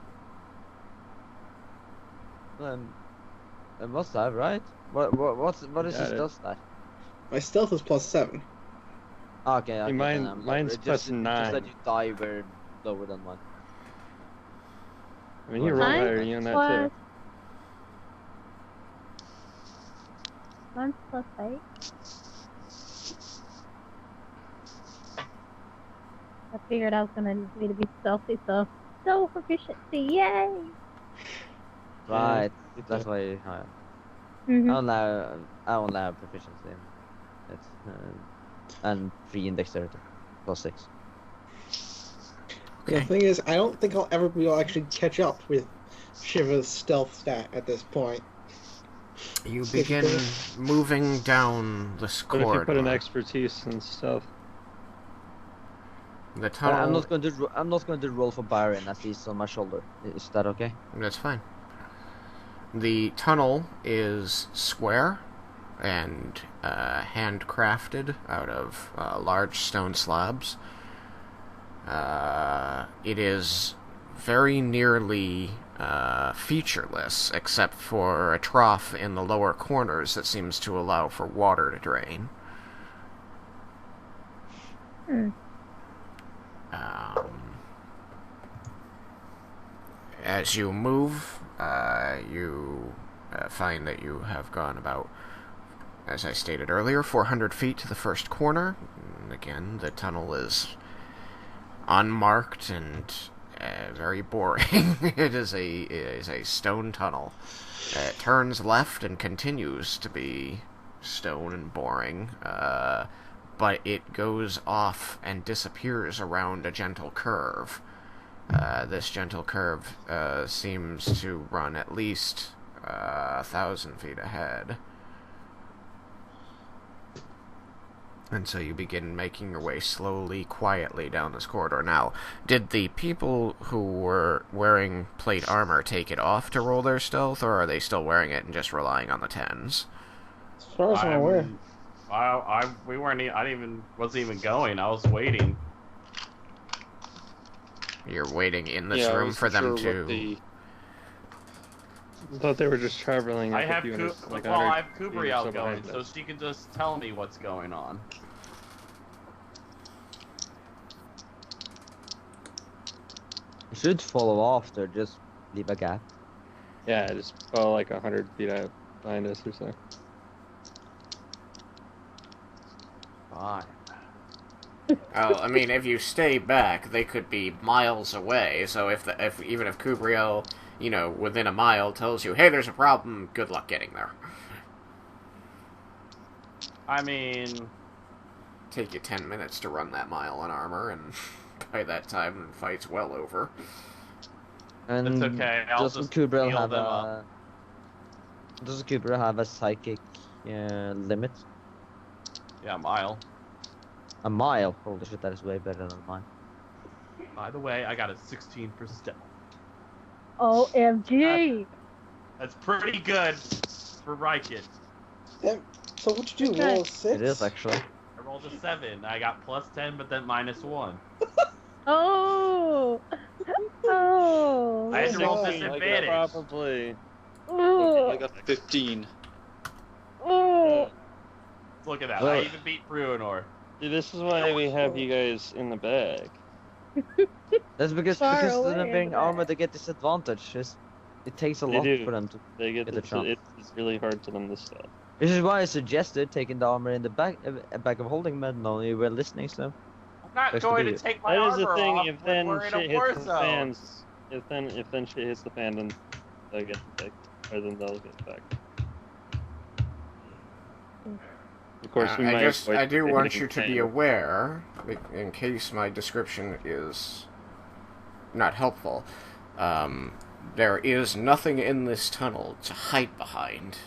I must have, right? What is Got your it. stealth stat? My stealth is +7. Okay, Hey, then mine- I'm mine's lower. plus Just 9. that you die were lower than mine. I mean, you rolled Mine higher, you on that was- too. mine's plus 8. I figured I was gonna need to be stealthy, so double proficiency, yay! Right, that's why you're higher. Mm-hmm. I only have proficiency in it. And 3 in dexterity. +6. The thing is, I don't think I'll ever be able to actually catch up with Shiva's stealth stat at this point. You begin moving down this What if you put an corridor. expertise in stealth? The tunnel. I'm not going to roll for Byron as he's on my shoulder. Is that okay? That's fine. The tunnel is square, and handcrafted out of large stone slabs. It is very nearly featureless, except for a trough in the lower corners that seems to allow for water to drain. As you move, you find that you have gone about, as I stated earlier, 400 feet to the first corner. And again, the tunnel is unmarked and very boring. It is a stone tunnel. It turns left and continues to be stone and boring, but it goes off and disappears around a gentle curve. This gentle curve seems to run at least 1,000 feet ahead. And so you begin making your way slowly, quietly down this corridor. Now, did the people who were wearing plate armor take it off to roll their stealth, or are they still wearing it and just relying on the 10s? As far as I'm aware. Wasn't even going. I was waiting. You're waiting in this I room wasn't for them sure what to... I thought they were just traveling. I have units, like I 100 have Kubriel so going, behind so us. she can just tell me what's going on. You should follow after, just leave a gap. Yeah, just follow like 100 feet out behind us or so. Fine. Oh, I mean, if you stay back, they could be miles away, so even if Kubriel, within a mile tells you, hey, there's a problem, good luck getting there. I mean... Take you 10 minutes to run that mile in armor, and by that time, the fight's well over. And It's okay, I'll doesn't just Kubriel heal have them a... up. Doesn't Kubriel have a psychic limit? Yeah, mile. A mile? Holy shit, that is way better than mine. By the way, I got a 16 for stealth. OMG! That's pretty good for Raiken. So what'd you do? Okay. Roll a 6? It is, actually. I rolled a 7. I got plus 10, but then minus 1. Oh! Oh! I had to roll God. disadvantage. Probably. Oh! I got 15. Oh! Look at that. Well- I even beat Bruinor. See, this is why we have you guys in the bag. That's because Far they're away not in wearing the armor, back. they get disadvantage. It takes a They lot do. for them to. They get Get the the, chance. it's really hard for them to stop. This is why I suggested taking the armor in the back of holding men. No, you were listening, so. I'm not Best to going be to it. take my That is armor the thing. off If when then we're in shit a war hits the zone. fans, if then shit hits the fan, then they'll get attacked, or then they'll get attacked. Of course, we might. I do avoid want hitting you to be fan. aware, in case my description is not helpful, there is nothing in this tunnel to hide behind.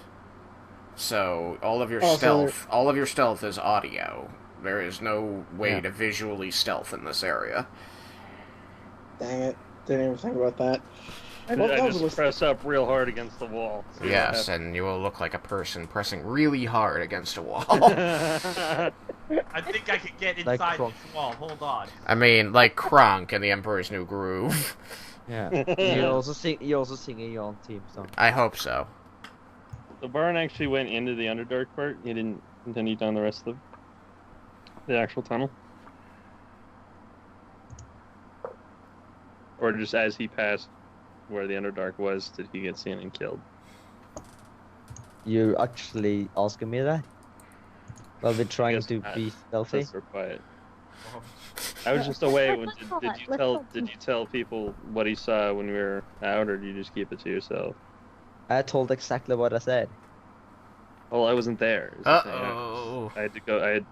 So all of your stealth is audio. There is no way to visually stealth in this area. Dang it. Didn't even think about that. I Well, that was just press up real hard against the wall. See what Yes, and you will look like a person pressing really hard against a wall. happens. I think I could get Like inside Kronk. this wall. Hold on. I mean, like Kronk in The Emperor's New Groove. Yeah. you also sing your own team song. I hope so. The Baron actually went into the Underdark part. He didn't continue down the rest of the actual tunnel. Or just as he passed where the Underdark was, did he get seen and killed? You actually asking me that? While we're trying guess to not. be stealthy? That's so quiet. I was just away. When, did you Let's tell? not Did you tell people what he saw when we were out, or did you just keep it to yourself? I told exactly what I said. Well, I wasn't there. is the thing. Uh-oh. I had to go. I had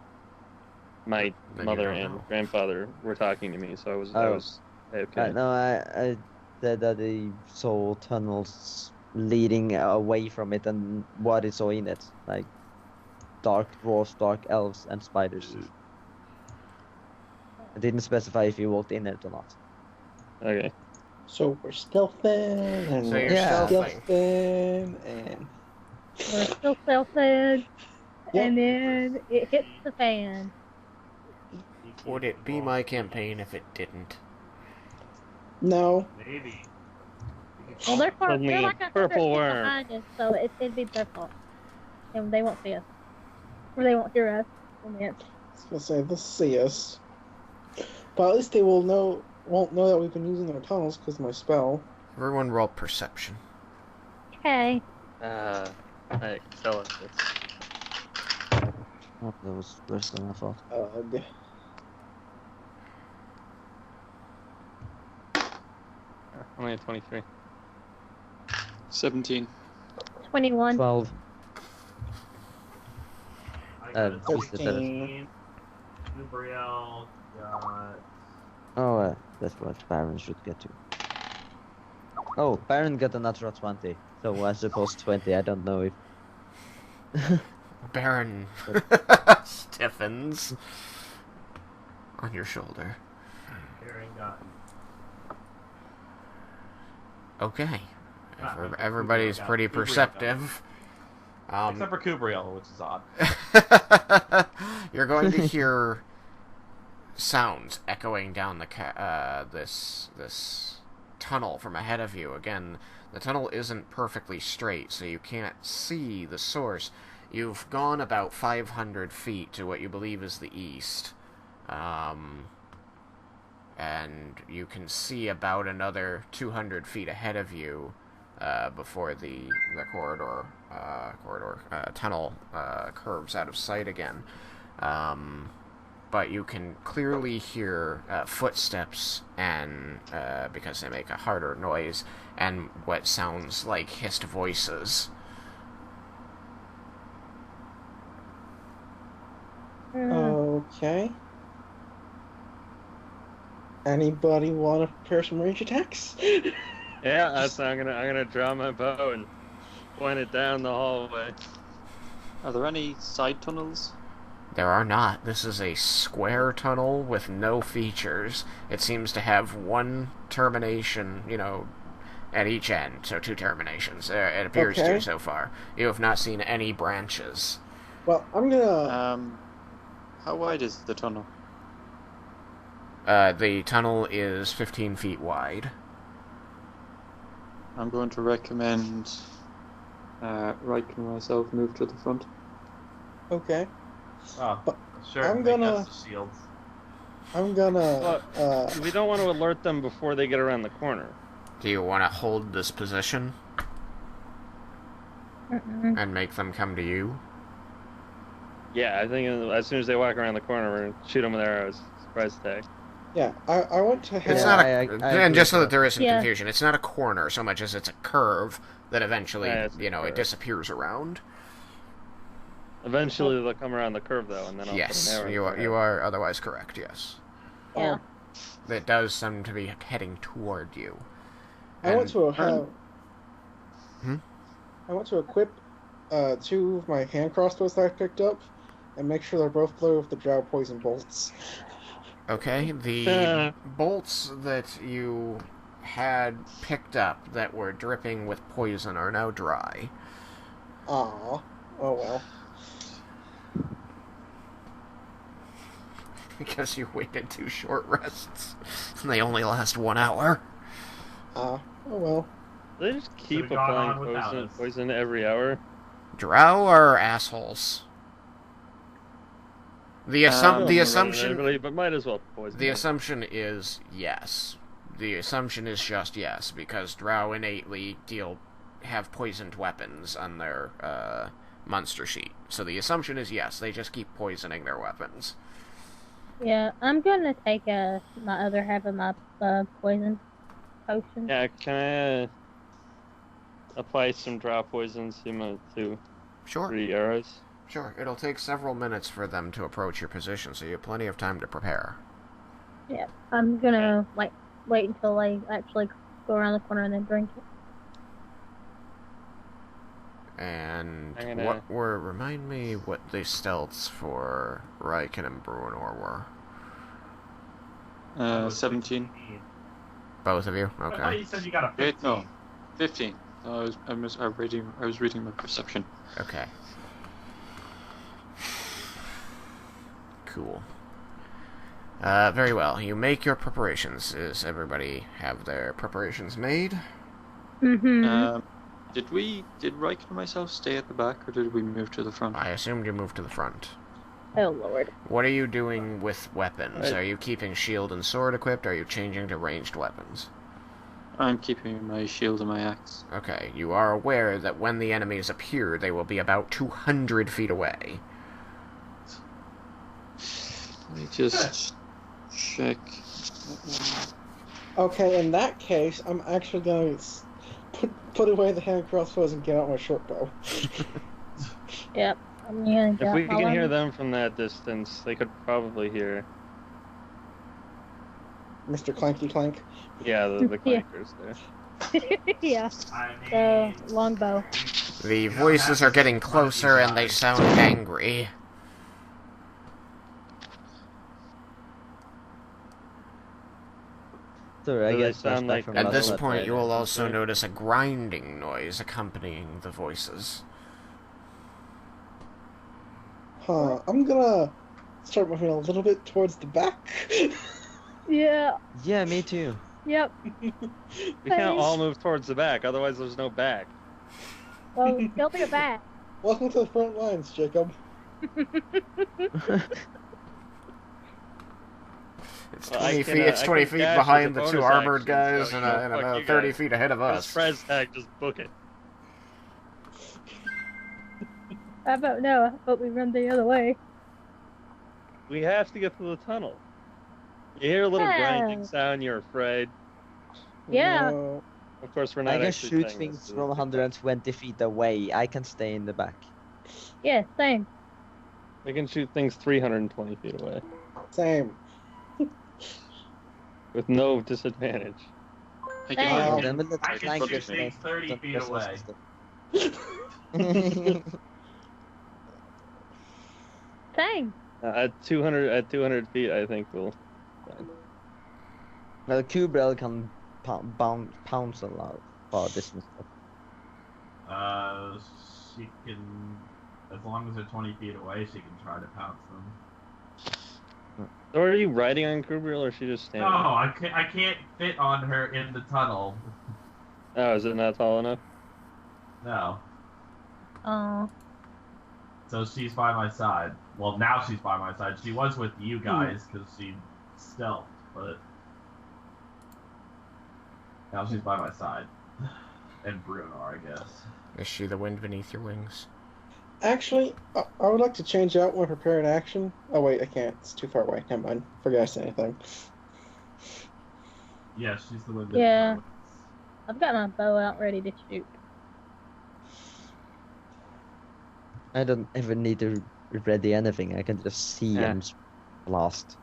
my Then you mother don't and know. grandfather were talking to me, so I was. I Oh. was okay. No, I said that they saw tunnels leading away from it and what it saw in it. Like dark dwarves, dark elves, and spiders. I didn't specify if you walked in it or not. Okay. So we're stealthing, and So we're you're Yeah. stealthing. stealthing, and We're still self-fed. and then it hits the fan. Would it be my campaign if it didn't? No. Maybe. Well, they're Suddenly they're a like 100 purple feet worm. behind us, so it'd be their fault. And they won't see us. Or they won't hear us. I I was gonna say they'll see us, but at least they won't know that we've been using their tunnels because of my spell. Everyone roll perception. Okay. I tell us this. Oh, that was worse than I thought. Only at 23. 17. 21. 12. I got a 15. Gabriel got. Oh, that's what Baron should get to. Oh, Baron got a natural 20. So I suppose 20, I don't know if... Baron stiffens on your shoulder. Aaron got. Okay. Ah, Everybody's Kubriel pretty got it. perceptive. Except for Kubriel, which is odd. You're going to hear sounds echoing down this tunnel from ahead of you. Again, the tunnel isn't perfectly straight, so you can't see the source. You've gone about 500 feet to what you believe is the east. And you can see about another 200 feet ahead of you before the tunnel curves out of sight again. But you can clearly hear footsteps, and because they make a harder noise, and what sounds like hissed voices. Okay. Anybody want to prepare some range attacks? Yeah, that's I'm gonna draw my bow and point it down the hallway. Are there any side tunnels? There are not. This is a square tunnel with no features. It seems to have one termination, at each end, so 2 terminations. It appears Okay. to so far. You have not seen any branches. Well, I'm gonna. How wide is the tunnel? The tunnel is 15 feet wide. I'm going to recommend Raiken and myself move to the front. Okay. Oh, But sure. I'm make gonna- us the shields. I'm gonna. We don't want to alert them before they get around the corner. Do you want to hold this position and make them come to you? Yeah, I think as soon as they walk around the corner, we're gonna shoot them with arrows. Surprise attack. Yeah, I want to have. It's Yeah, not I and agree just so with that there isn't Yeah. confusion, it's not a corner so much as it's a curve that eventually, Yeah, it's a it curve. disappears around. Eventually, they'll come around the curve though, and then I'll Yes, put an arrow in you the you are otherwise correct. Yes, Yeah. it does seem to be heading toward you. I want to And- have. I want to equip 2 of my hand crossbows that I picked up, and make sure they're both loaded with the drow poison bolts. Okay, the bolts that you had picked up that were dripping with poison are now dry. Aw. Oh well. Because you waited 2 short rests, and they only last 1 hour. Oh well. They just keep Could've gone applying on without us. poison every hour. Drow are assholes. The Everybody, assumption but might as well poison. the them. assumption is yes. The assumption is just yes, because Drow innately have poisoned weapons on their monster sheet. So the assumption is yes, they just keep poisoning their weapons. Yeah, I'm gonna take my other half of my poison potion. Yeah, can I apply some draw poisons to my 2, Sure. 3 arrows? Sure, it'll take several minutes for them to approach your position, so you have plenty of time to prepare. Yeah, I'm gonna wait until they actually go around the corner and then drink it. And I'm gonna- remind me what the stealths for Raiken and Bruinor were. 17. Both of you? I thought Okay. you said you got a 15. Wait, no. 15. I was reading my perception. Okay. Cool. Very well. You make your preparations. Does everybody have their preparations made? Mm-hmm. Did Raiken and myself stay at the back, or did we move to the front? I assumed you moved to the front. Oh, Lord. What are you doing with weapons? Are you keeping shield and sword equipped, or are you changing to ranged weapons? I'm keeping my shield and my axe. Okay, you are aware that when the enemies appear, they will be about 200 feet away. Let me just check. Okay, in that case, I'm actually going to put away the hand crossbows and get out my short bow. Yep. I'm gonna If we get can hear them from that distance, they could probably hear. Mr. Clanky Clank. Yeah, the clankers there. Yeah. I So, mean, longbow. The voices are getting closer and they sound angry. Sorry, I Do they guess sound like- At this point, you will also notice a grinding noise accompanying the voices. Huh, I'm gonna start moving a little bit towards the back. Yeah. Yeah, me too. Yep. We can't all move towards the back, otherwise there's no back. Well, there'll be a back. Welcome to the front lines, Jacob. It's Well, 20 I feet. can, It's I 20 can feet dash behind with the a two bonus armored action, guys so, and, you know, and fuck about you 30 guys. feet ahead of Just us. Prez tag, just book it. How about no? How about we run the other way? We have to get to the tunnel. You hear a little grinding sound, you're afraid. Yeah. No. Of course, we're I not can actually shoot saying things this, from 120 feet away. I can stay in the back. Yeah, same. We can shoot things 320 feet away Same. with no disadvantage. I Hey. can Then we'll let I can flank shoot this things next 30 to feet the away. system. Same. At 200 feet, I think we'll. Well, Kubrel can pounce a lot far distance. She can, as long as they're 20 feet away, she can try to pounce them. So are you riding on Kubriel, or is she just No, standing? I can't fit on her in the tunnel. Oh, is it not tall enough? No. Oh. So she's by my side. Well, now she's by my side. She was with you guys because she stealthed, but now she's by my side. And Bruno, I guess. Is she the wind beneath your wings? Actually, I would like to change out my prepared action. Oh wait, I can't. It's too far away. Never mind. Forget I said anything. Yeah, she's the one. Yeah. I've got my bow out ready to shoot. I don't even need to ready anything. I can just see Yeah. and blast.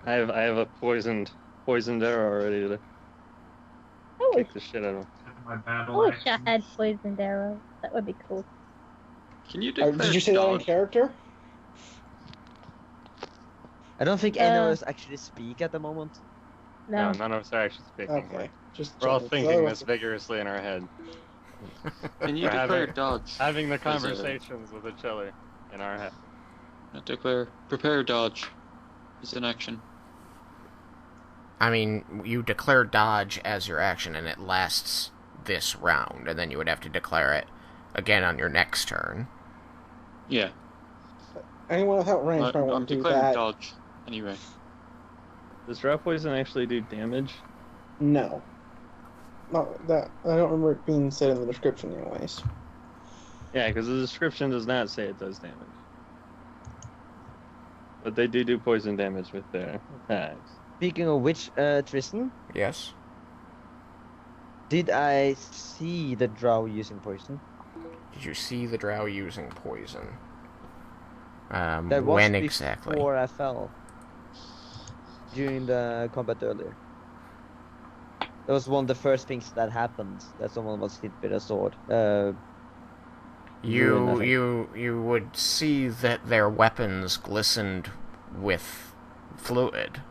I have a poisoned arrow ready to I wish, kick the shit out of him. My I battle wish I action. had poisoned arrows. That would be cool. Can you declare Did you say that in dodge? character? I don't think any of us actually speak at the moment. No. none of us are actually speaking. Okay. Just We're all checking. thinking Otherwise- this vigorously in our head. Can you We're declare having- dodge? Having the As a- conversations with each other in our head. Declare prepare dodge is an action. I mean, you declare dodge as your action, and it lasts this round, and then you would have to declare it again on your next turn. Yeah, Anyone without range might I'm want to do declaring that. dodge anyway. Does drought poison actually do damage? No. Not that. I don't remember it being said in the description, anyways. Yeah, because the description does not say it does damage. But they do poison damage with their attacks. Speaking of which, Tristan, Yes? did I see the drow using poison? Did you see the drow using poison? That was When exactly? before I fell. During the combat earlier. That was one of the first things that happened. That someone was hit with a sword. Ruin, I You would see that their weapons glistened with fluid,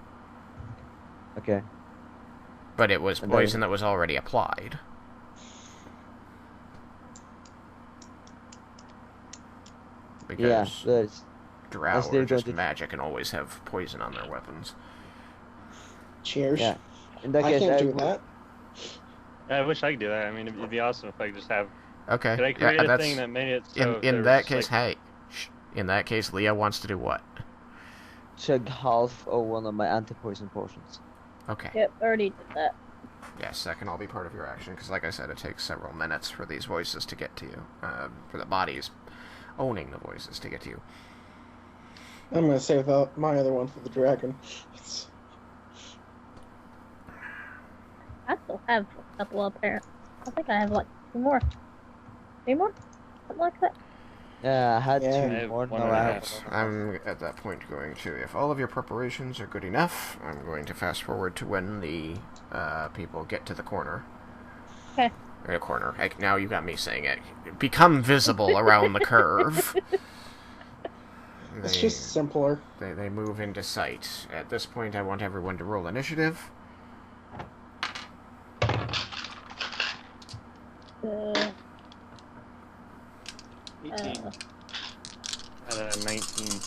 Okay. but it was And then- poison that was already applied. Yeah, Because that's drow Unless they're or just going to- magic and always have poison on their weapons. Cheers. Yeah. In that I case, can't do would- that. I wish I could do that. I mean, it'd be awesome if I could just have. Okay. Could I create a that's, thing that made it so? in there that was, case, like, in that case, Leah wants to do what? chug half of one of my anti-poison potions. Okay. Yep, already did that. Yes, that can all be part of your action, because like I said, it takes several minutes for these voices to get to you. For the bodies owning the voices to get to you. I'm gonna save my other one for the dragon. I still have a couple of pairs. I think I have like 2 more. 3 more? Something like that. Yeah, I had Yeah. I 2 have more. one No, and a I half. have. I'm at that point going to, if all of your preparations are good enough, I'm going to fast forward to when the people get to the corner. Okay. Or corner. Now you got me saying it. Become visible around the curve. It's just simpler. They move into sight. At this point, I want everyone to roll initiative. Uh, 18. 19.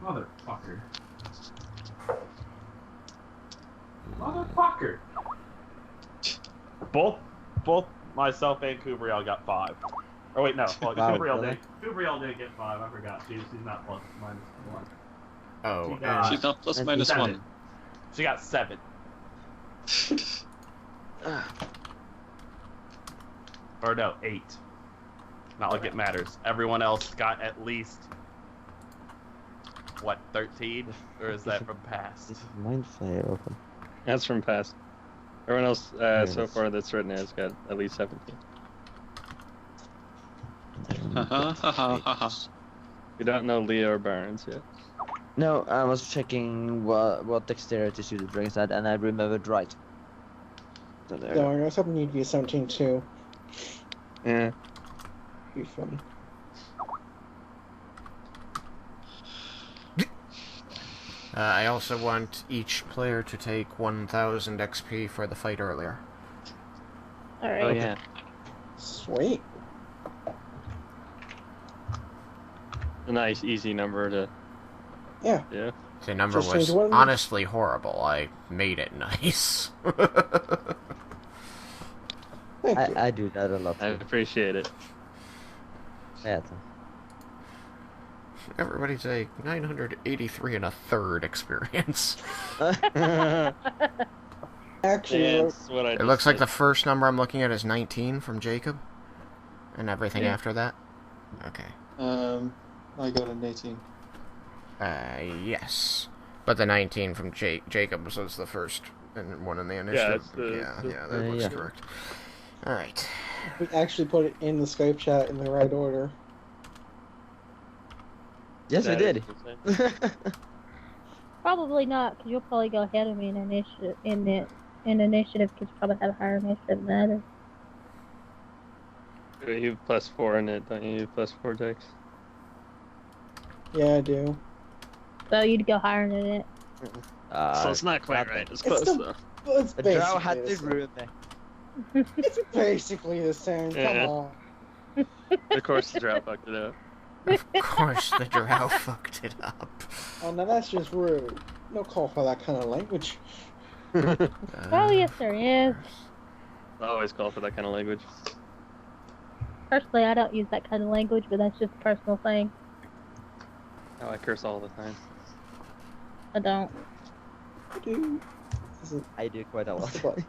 Motherfucker. Motherfucker. Both myself and Kubriel got 5. Oh wait, no. Well, Wow, Kubriel really? didn't get 5. I forgot. She's not plus minus 1. Oh, She got- She's not plus And minus 7. 1. She got 7. Or no, 8. Not like it matters. Everyone else got at least what, 13? Or is that from past? This is mind flayer open. That's from past. Everyone else There so it is. far that's written has got at least 17. We don't know Leo or Barnes yet. No, I was checking what dexterity suit the dragons had, and I remembered right. So there. Don't worry, I was hoping you'd be a 17 too. Yeah. Be funny. I also want each player to take 1,000 XP for the fight earlier. Alright. Oh yeah. Sweet. A nice, easy number to. Yeah. Yeah. The number Just was change one. honestly horrible. I made it nice. Thank you. I do that a lot. I Too. appreciate it. Yeah. Everybody's a 983 and a third experience. Actually, That's what I. It looks like the first number I'm looking at is 19 from Jacob. And everything after that? Okay. I got an 18. Yes. But the 19 from Jacob's was the first one in the initiative. it's the- Yeah, that looks yeah. correct. Alright. we actually put it in the Skype chat in the right order. Yes, we did. Probably not, because you'll probably go ahead of me in initiative, in initiative, because you probably have a higher initiative than others. You have +4 in it, don't you? You have +4 dex. Yeah, I do. So you'd go higher than it. So it's not quite not right. It's It's close still- though. Well, it's The drow basically had the to same. ruin me. It's basically the same. Yeah. Come on. Of course, the drow fucked it up. Of course, the drow fucked it up. Oh, now that's just rude. No call for that kind of language. Oh, yes, there is. I always call for that kind of language. Personally, I don't use that kind of language, but that's just a personal thing. Oh, I curse all the time. I don't. I do. This is I do quite a lot. what's the button?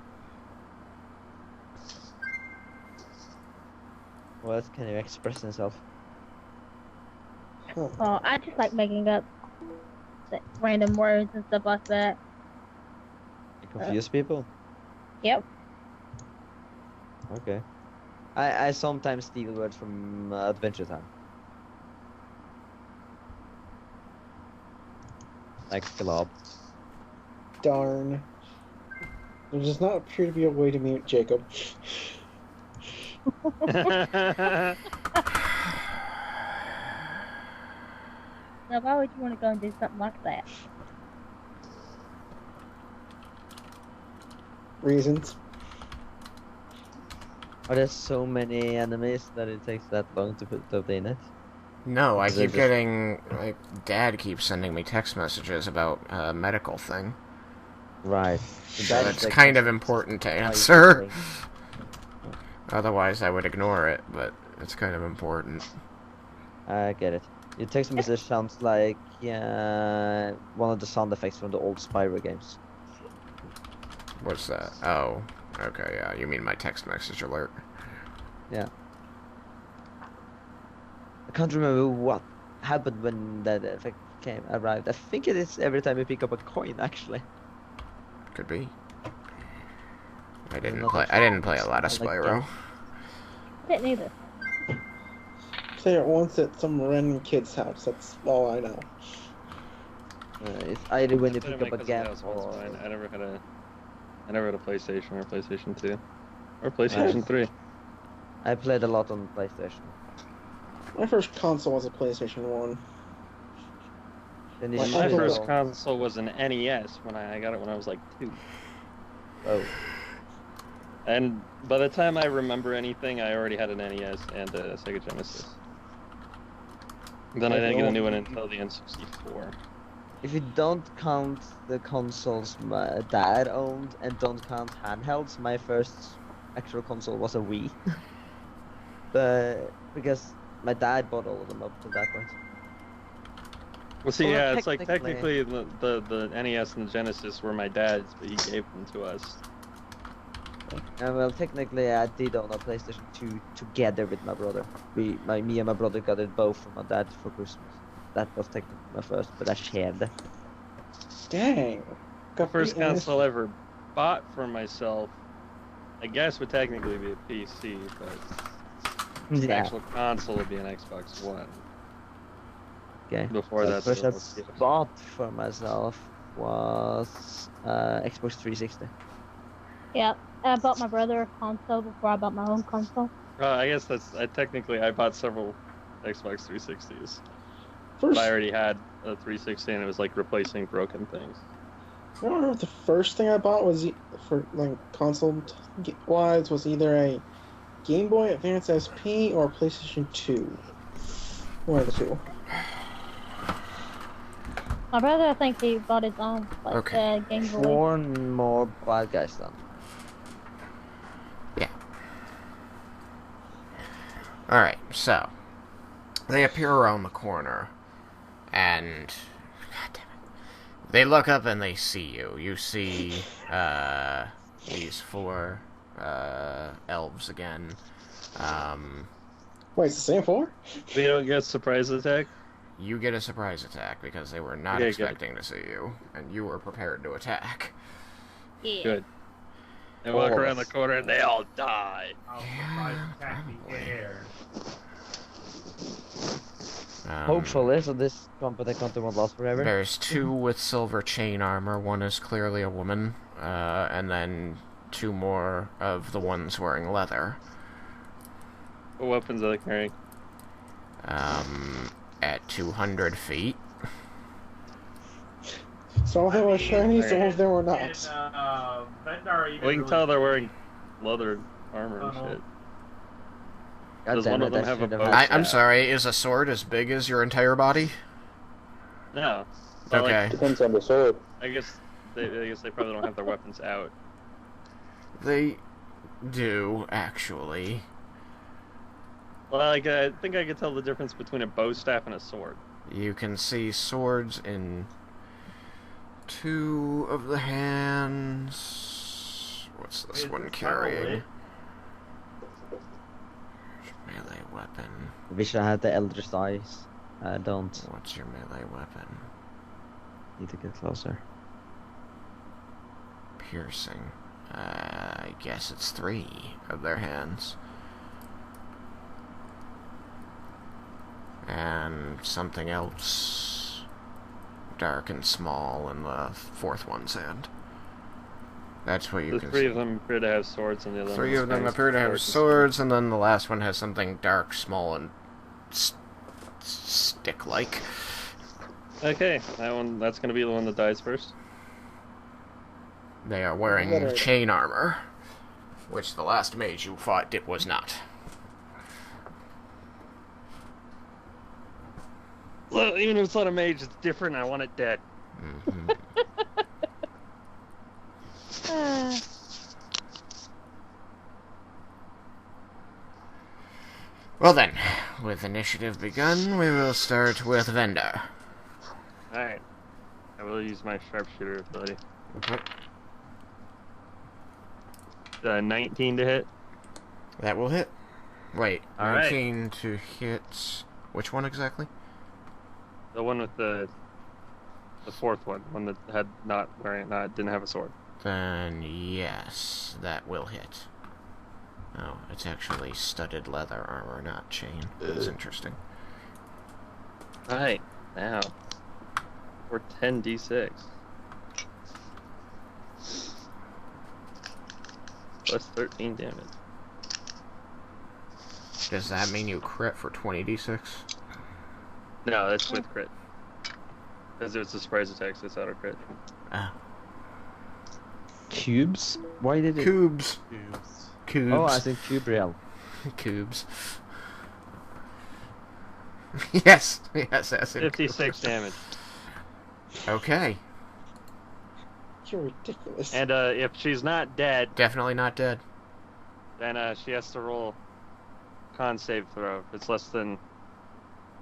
What can you express himself? Huh. Oh, I just like making up random words and stuff like that. You confuse people? Yep. Okay. I sometimes steal words from Adventure Time. Like glob. Darn. There does not appear to be a way to mute Jacob. Now, why would you want to go and do something like that? reasons. Are there so many enemies that it takes that long to put up in it? No, I Is it keep just- getting... Like, Dad keeps sending me text messages about a medical thing. Right. So that's it's like- kind of important to how you answer. think. Otherwise, I would ignore it, but it's kind of important. I get it. Your text message sounds like one of the sound effects from the old Spyro games. What's that? Oh, okay, yeah. You mean my text message alert? I can't remember what happened when that effect arrived. I think it is every time you pick up a coin, actually. Could be. I I'm didn't not play. sure. I didn't play a lot of I like Spyro. Didn't either. Play it once at some random kid's house. That's all I know. It's either when you I played pick at my up a cousin's game house once, or... but I never had a PlayStation or PlayStation 2 or PlayStation 3. I played a lot on PlayStation. My first console was a PlayStation 1. Then you My should My uncle- first go- console was an NES when I got it when I was like 2. Oh, And by the time I remember anything, I already had an NES and a Sega Genesis. Then I didn't get a new one until the N64. if you don't count the consoles my dad owned and don't count handhelds, my first actual console was a Wii. But because my dad bought all of them up to that point. Well, see, Well, yeah, it's like technically- technically the NES and the Genesis were my dad's, but he gave them to us. And well, technically, I did own a PlayStation 2 together with my brother. Me and my brother got it both from my dad for Christmas. That was technically my first, but I shared it. Dang. The Got first beat in this- console I ever bought for myself, I guess, would technically be a PC, but the Yeah. actual console would be an Xbox One. Okay. Before The that, first it I was- bought for myself was Xbox 360. Yeah, I bought my brother a console before I bought my own console. I guess that's technically I bought several Xbox 360s. First, But I already had a 360, and it was like replacing broken things. I don't remember if the first thing I bought was for like console wise was either a Game Boy Advance SP or a PlayStation 2. One of the two. My brother, I think he bought his own Okay. Game Boy. 4 more bad guys then. Alright, so they appear around the corner, and God damn it. They look up and they see you. You see these 4 elves again. Wait, it's the same four? We don't get surprise attack. You get a surprise attack because they were not Okay, good. expecting to see you, and you were prepared to attack. Yeah. Good. They walk around the corner and they all die. I'll surprise attack the air. Hopefully, so this company won't last forever. There's 2 with silver chain armor. One is clearly a woman, and then 2 more of the ones wearing leather. What weapons are they carrying? At 200 feet. Some of them were shiny, some of them were not. And, Vendar even We can really- tell they're wearing leather armor and shit. God Does damn one it, of them I have a should bow? had I'm that. sorry, is a sword as big as your entire body? No. But, Okay. Like, Depends on the sword. I guess they probably don't have their weapons out. They do, actually. Well, like, I think I could tell the difference between a bow staff and a sword. You can see swords in 2 of the hands. What's this Is one this carrying? lit? Melee weapon. Wish I had the Eldritch Eyes. I don't. What's your melee weapon? Need to get closer. Piercing. I guess it's 3 of their hands. And something else dark and small in the 4th one's hand. That's what you The can 3 see. of them appear to have swords, and the other 3 one of them has appear to have and swords, and then the last one has something dark, small, and stick-like. Okay, that's gonna be the one that dies first. They are wearing Literally. chain armor, which the last mage you fought was not. Well, even if it's not a mage, it's different. I want it dead. Mm-hmm. Well then, with initiative begun, we will start with Vendor. Alright. I will use my sharpshooter ability. Okay. 19 to hit. That will hit. Wait, All right. 19 to hit... Which one exactly? The one with the fourth one that had didn't have a sword. Then yes, that will hit. Oh, it's actually studded leather armor, not chain. That's interesting. Alright, now. We're 10d6. Plus 13 damage. Does that mean you crit for 20d6? No, that's with crit. Because it's a surprise attack, so it's auto crit. Ah. Cubes? Why did it? Cubes. Cubes. Oh, I think cube real. Cubes. Yes, yes, that's it. 56 damage. Okay. You're ridiculous. And if she's not dead, Definitely not dead. then she has to roll con save throw. If it's less than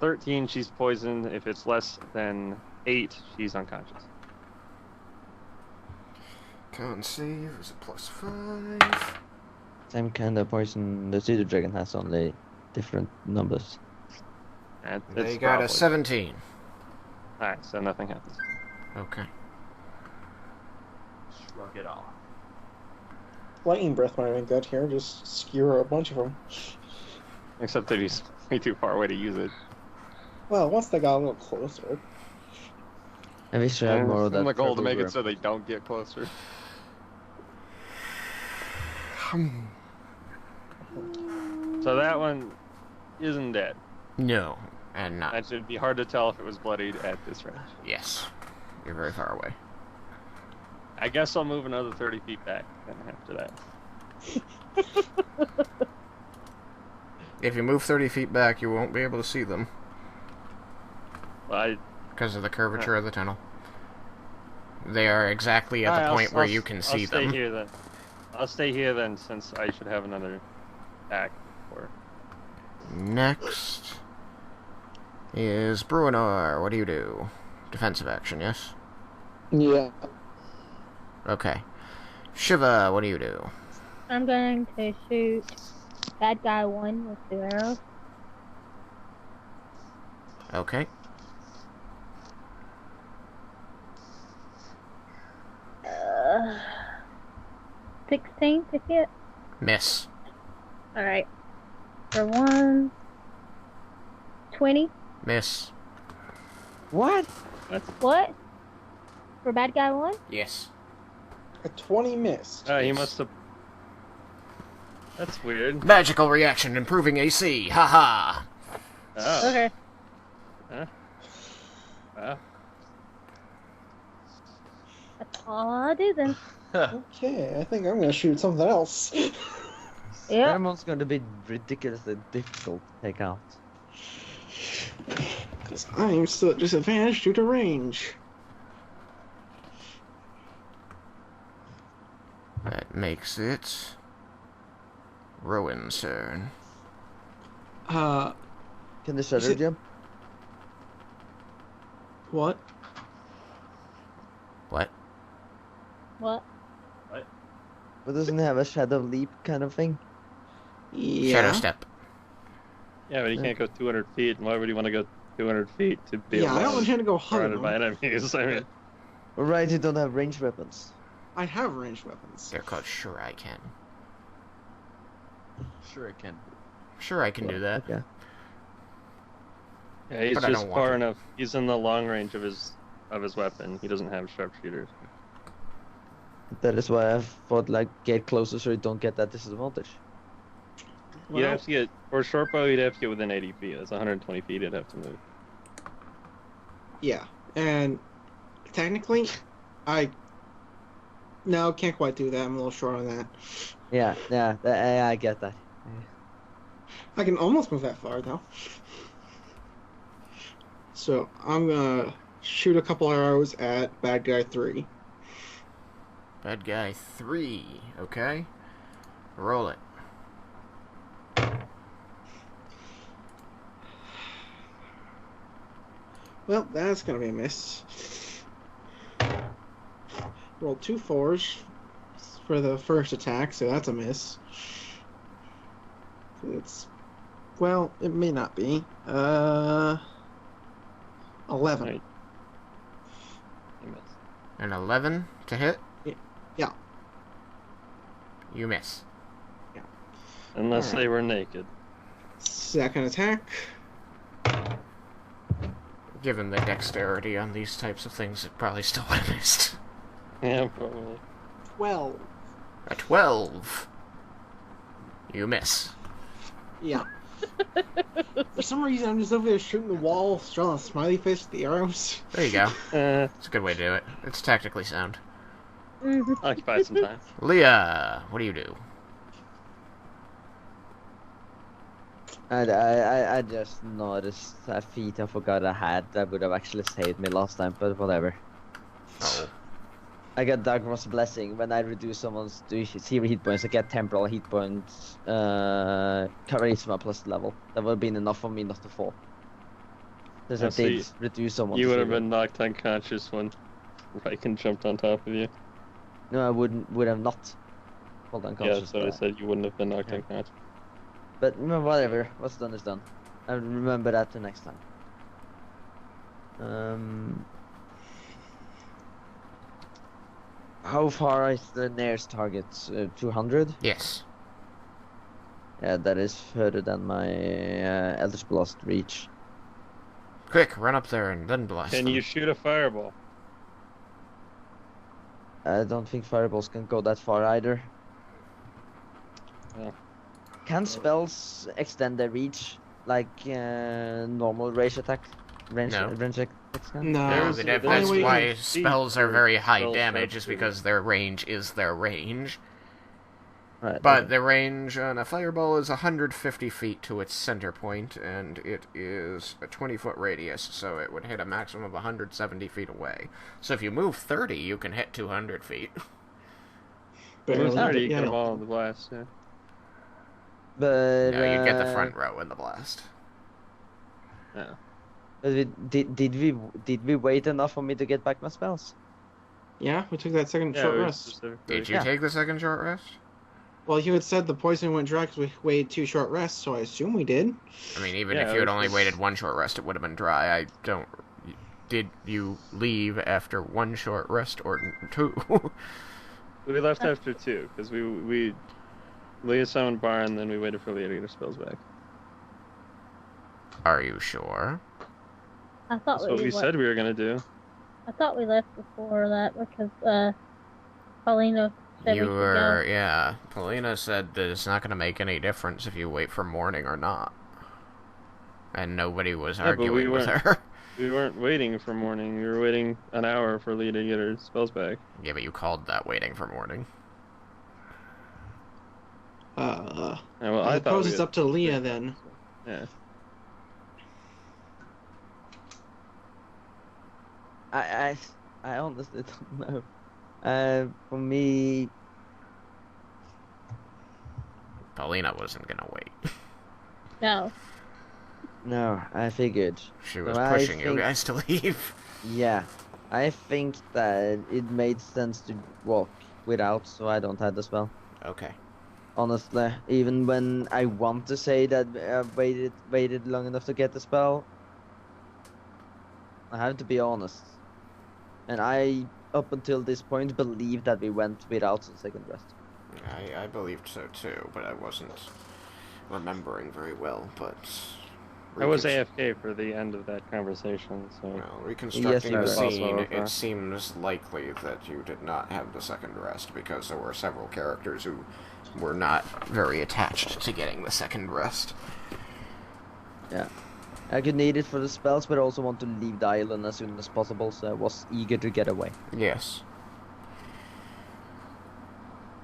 13, she's poisoned. If it's less than 8, she's unconscious. Con save is a +5. Same kind of poison the Seat of Dragon has, only different numbers. And They it's got a probably- 17. Alright, so nothing happens. Okay. Shrug it off. Lightning breath might have been good here. Just skewer a bunch of them. Except that he's way too far away to use it. Well, once they got a little closer. I wish I had more of that. My goal to purple make it grip. so they don't get closer. So that one isn't dead. No, and not. It should be hard to tell if it was bloodied at this range. Yes. You're very far away. I guess I'll move another 30 feet back then after that. If you move 30 feet back, you won't be able to see them. Well, Because of the curvature of the tunnel. They are exactly at the point where you can see I'll stay them. here then. I'll stay here then, since I should have another attack. Or Next is Bruinor. What do you do? Defensive action, yes? Yeah. Okay. Shiva, what do you do? I'm going to shoot bad guy 1 with 2 arrows. Okay. Uh, 16 to hit. Miss. Alright. For 1, 20. Miss. What? What? For bad guy 1? Yes. A 20 missed. he must have. That's weird. Magical reaction, improving AC. Haha. Oh. Okay. Wow. That's all I do then. Okay, I think I'm gonna shoot something else. Yep. Ramon's going to be ridiculously difficult to take out. Because I'm still at disadvantage due to range. That makes it Rowan's turn. Uh, Can the Is shadow it- jump? What? What? What? But doesn't it have a shadow leap kind of thing? Yeah. Shadow step. Yeah, but he can't go 200 feet, and why would he want to go 200 feet to be Yeah, I don't alone, intend to go surrounded by hunting. enemies? I mean, Right, you don't have ranged weapons. I have ranged weapons. They're called Sure I Can. Sure, it can. Sure I can do that. Okay. yeah, he's But I just don't want far to. enough. He's in the long range of his weapon. He doesn't have sharpshooters. That is why I thought, like, get closer so you don't get that disadvantage. You'd have to get, for a short bow, you'd have to get within 80 feet. That's 120 feet you'd have to move. Yeah, and technically, No, can't quite do that. I'm a little short on that. Yeah, I get that. I can almost move that far, though. So, I'm gonna shoot a couple arrows at bad guy 3. Bad guy 3. Okay. Roll it. Well, that's gonna be a miss. Roll 2 4s for the first attack, so that's a miss. It's... Well, it may not be. 11. Right. You miss. An 11 to hit? Yeah. You miss. Unless Alright. they were naked. Second attack. Given the dexterity on these types of things, it probably still would have missed. Yeah, probably. 12. A 12. You miss. Yeah. For some reason, I'm just over there shooting the wall, drawing a smiley face with the arrows. There you go. It's a good way to do it. It's tactically sound. Occupy some time. Leah, what do you do? I just noticed a feat I forgot I had that would have actually saved me last time, but whatever. Oh. I got Dragonborn's Blessing. When I reduce someone's 0 hit points, I get temporal hit points, charisma plus level. That would have been enough for me not to fall. Because I so did reduce someone's You would have 0. been knocked unconscious when Raiken jumped on top of you. No, I would have not fallen Yeah, unconscious. so I said you wouldn't have been knocked Yeah. unconscious. But no, whatever. What's done is done. I'll remember that the next time. How far is the nearest target? 200? Yes. Yeah, that is further than my Eldritch Blast reach. Quick, run up there and then blast Can them. you shoot a fireball? I don't think fireballs can go that far either. Yeah. Can spells extend their reach like normal range attack? Range No. attacks can? No, There's- That's there's only why a spells are for very high spell damage, shots is too. because their range is their range. Right, But okay. the range on a fireball is 150 feet to its center point, and it is a 20-foot radius, so it would hit a maximum of 170 feet away. So if you move 30, you can hit 200 feet. barely. It already Yeah. get them all in the blast, yeah. But No, you get the front row in the blast. Yeah. But did we wait enough for me to get back my spells? Yeah, we took that second Yeah, short we rest. specifically- Did you Yeah. take the second short rest? Well, you had said the poison went dry because we waited 2 short rests, so I assume we did. I mean, even Yeah, if you had it only was- waited one short rest, it would have been dry. I don't... Did you leave after one short rest or 2? We left after 2, because we Leah summoned Bar, and then we waited for Leah to get her spells back. Are you sure? I thought That's what we left. said we were gonna do. I thought we left before that because Paulina said You we should were... go. Yeah. Paulina said that it's not going to make any difference if you wait for morning or not. And nobody was Yeah, but we arguing with weren't- her. We weren't waiting for morning. We were waiting an hour for Leah to get her spells back. Yeah, but you called that waiting for morning. Yeah, well, I I thought suppose we it's had- up to Leah then. Yeah. I honestly don't know. For me, Paulina wasn't going to wait. No. no, I figured. She was So I pushing you think- guys to leave. Yeah, I think that it made sense to walk without, so I don't have the spell. Okay. Honestly, even when I want to say that I waited long enough to get the spell, I have to be honest. And I, up until this point, believed that we went without the second rest. I believed so too, but I wasn't remembering very well, but... I was AFK for the end of that conversation, so... Well, reconstructing Yes, the sir. scene, Also, it seems likely that you did not have the second rest, because there were several characters who were not very attached to getting the second rest. Yeah. I could need it for the spells, but I also want to leave the island as soon as possible, so I was eager to get away. Yes.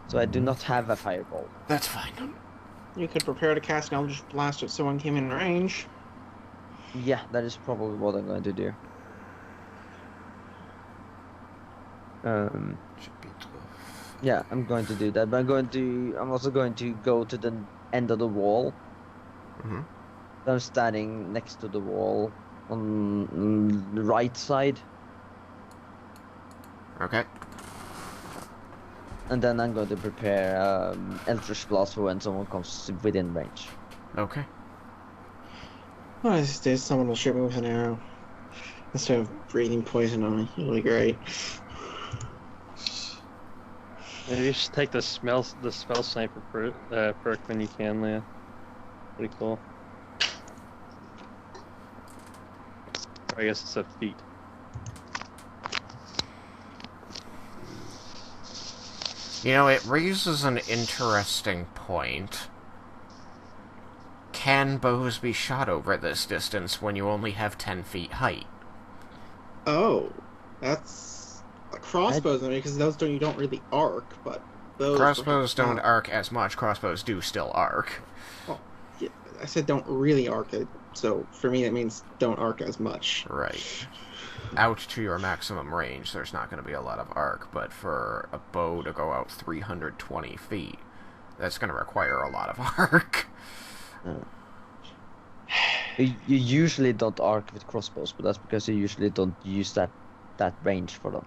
So I do not have a fireball. That's fine. You could prepare to cast an Eldritch Blast if someone came in range. Yeah, that is probably what I'm going to do. Should be 12. Yeah, I'm going to do that. But I'm also going to go to the end of the wall. Mm-hmm. I'm standing next to the wall on the right side. Okay. And then I'm going to prepare Eldritch Blast for when someone comes within range. Okay. What is this? Someone will shoot me with an arrow. Instead of breathing poison on me. It'll be great. Maybe you should take the spell sniper perk when you can, Leah. Pretty cool. Or I guess it's a feat. You know, it raises an interesting point. Can bows be shot over this distance when you only have 10 feet height? Oh, that's crossbows, I mean, because those you don't really arc, but bows. Crossbows don't arc as much. Crossbows do still arc. Well, yeah, I said don't really arc it, so for me that means don't arc as much. Right. Out to your maximum range, there's not going to be a lot of arc, but for a bow to go out 320 feet, that's going to require a lot of arc. You usually don't arc with crossbows, but that's because you usually don't use that range for them.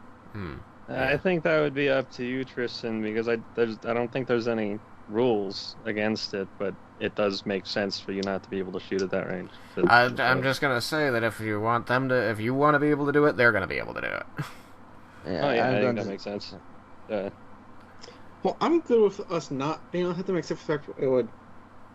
I think that would be up to you, Tristan, because I don't think there's any rules against it, but it does make sense for you not to be able to shoot at that range. I'm just gonna say that if you want to be able to do it, they're gonna be able to do it. Yeah, I think that makes sense. Yeah. Well, I'm good with us not being able to hit them, except for the fact it would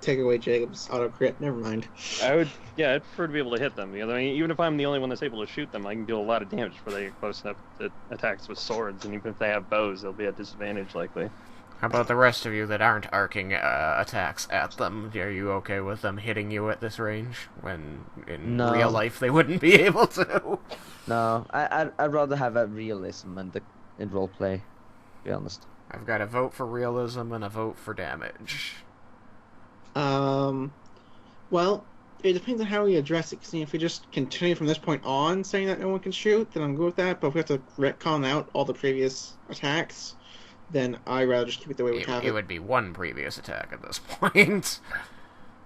take away Jacob's auto crit. Never mind. I'd prefer to be able to hit them, because I mean, even if I'm the only one that's able to shoot them, I can deal a lot of damage before they get close enough to attacks with swords, and even if they have bows, they'll be at disadvantage likely. How about the rest of you that aren't arcing attacks at them? Are you okay with them hitting you at this range when in real life they wouldn't be able to? No, I'd rather have a realism in roleplay, to be honest. I've got a vote for realism and a vote for damage. Well, it depends on how we address it. Because if we just continue from this point on saying that no one can shoot, then I'm good with that. But if we have to retcon out all the previous attacks, then I'd rather just keep it the way we have it. It would be one previous attack at this point.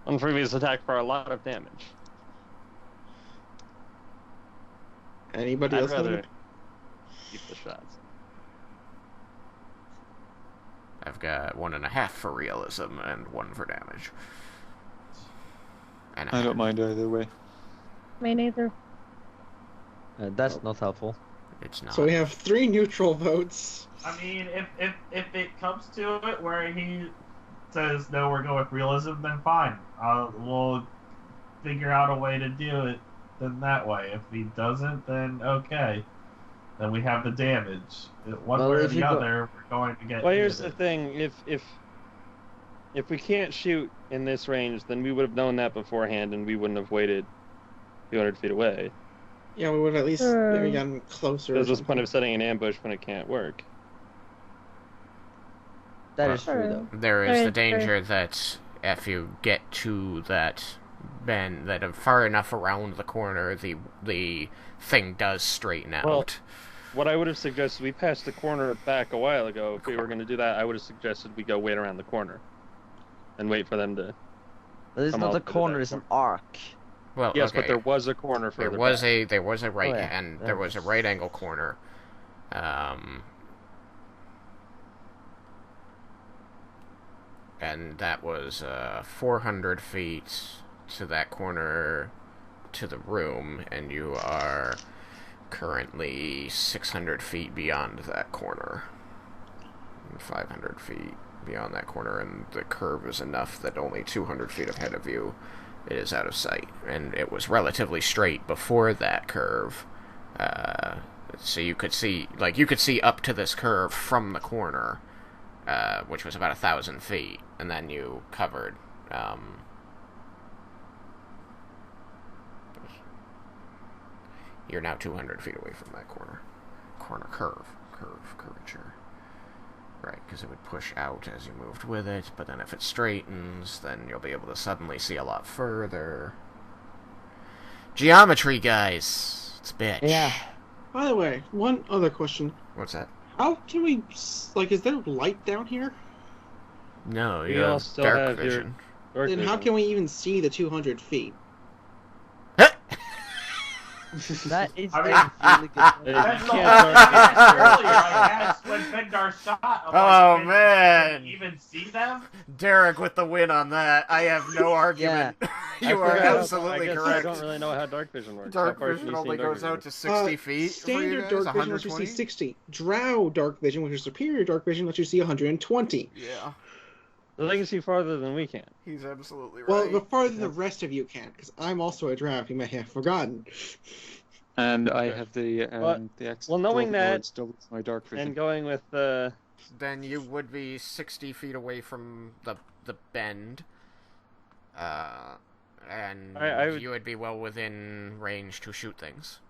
One previous attack for a lot of damage. Anybody else? I'd rather keep the shots. I've got 1.5 for realism and 1 for damage. And I don't mind either way. Me neither. That's not helpful. It's not. So we have 3 neutral votes. I mean, if it comes to it where he says no, we're going with realism, then fine. We'll figure out a way to do it then that way. If he doesn't, then okay. Then we have the damage. One way or the other, we're going to get. Well, here's the thing: if we can't shoot in this range, then we would have known that beforehand, and we wouldn't have waited 200 feet away. Yeah, we would have at least maybe gotten closer. There's this point of setting an ambush when it can't work. That is true, though. There is the danger that if you get to that bend, that far enough around the corner, the thing does straighten out. Well, what I would have suggested, we passed the corner back a while ago. If we were going to do that, I would have suggested we go wait around the corner and wait for them to. It's not a corner; it's an arc. Well, yes, okay. but there was a corner for there was a right and there was a right angle corner. And that was 400 feet to that corner to the room, and you are currently 600 feet beyond that corner. 500 feet beyond that corner, and the curve is enough that only 200 feet ahead of you it is out of sight. And it was relatively straight before that curve. So you could see up to this curve from the corner, which was about 1,000 feet, and then you covered. You're now 200 feet away from that curvature. Right. because it would push out as you moved with it, but then if it straightens, then you'll be able to suddenly see a lot further. Geometry, guys! It's a bitch. Yeah. By the way, one other question. What's that? How can we, like, is there light down here? No, you You all have still dark have your vision. dark Then how vision. can we even see the 200 feet? That is I mean, a really good point. That's the can't whole dark thing vision. earlier, I asked when Bendar shot. I'm Oh, like, man. Can you even see them? Derek with the win on that. I have no argument. I You are forgot how- absolutely I guess correct. I don't really know how dark vision works. Dark How far can vision you see only dark goes vision? out to 60 feet. Standard for you guys, dark vision lets you see 120? 60. Drow dark vision, which is superior dark vision, lets you see 120. Yeah, So they can see farther than we can. he's absolutely right. Well, the farther the rest of you can, because I'm also a drow, if you may have forgotten. And I have the well, knowing that, doubles my dark vision. And going with Then you would be 60 feet away from the bend. And I would- you would be well within range to shoot things.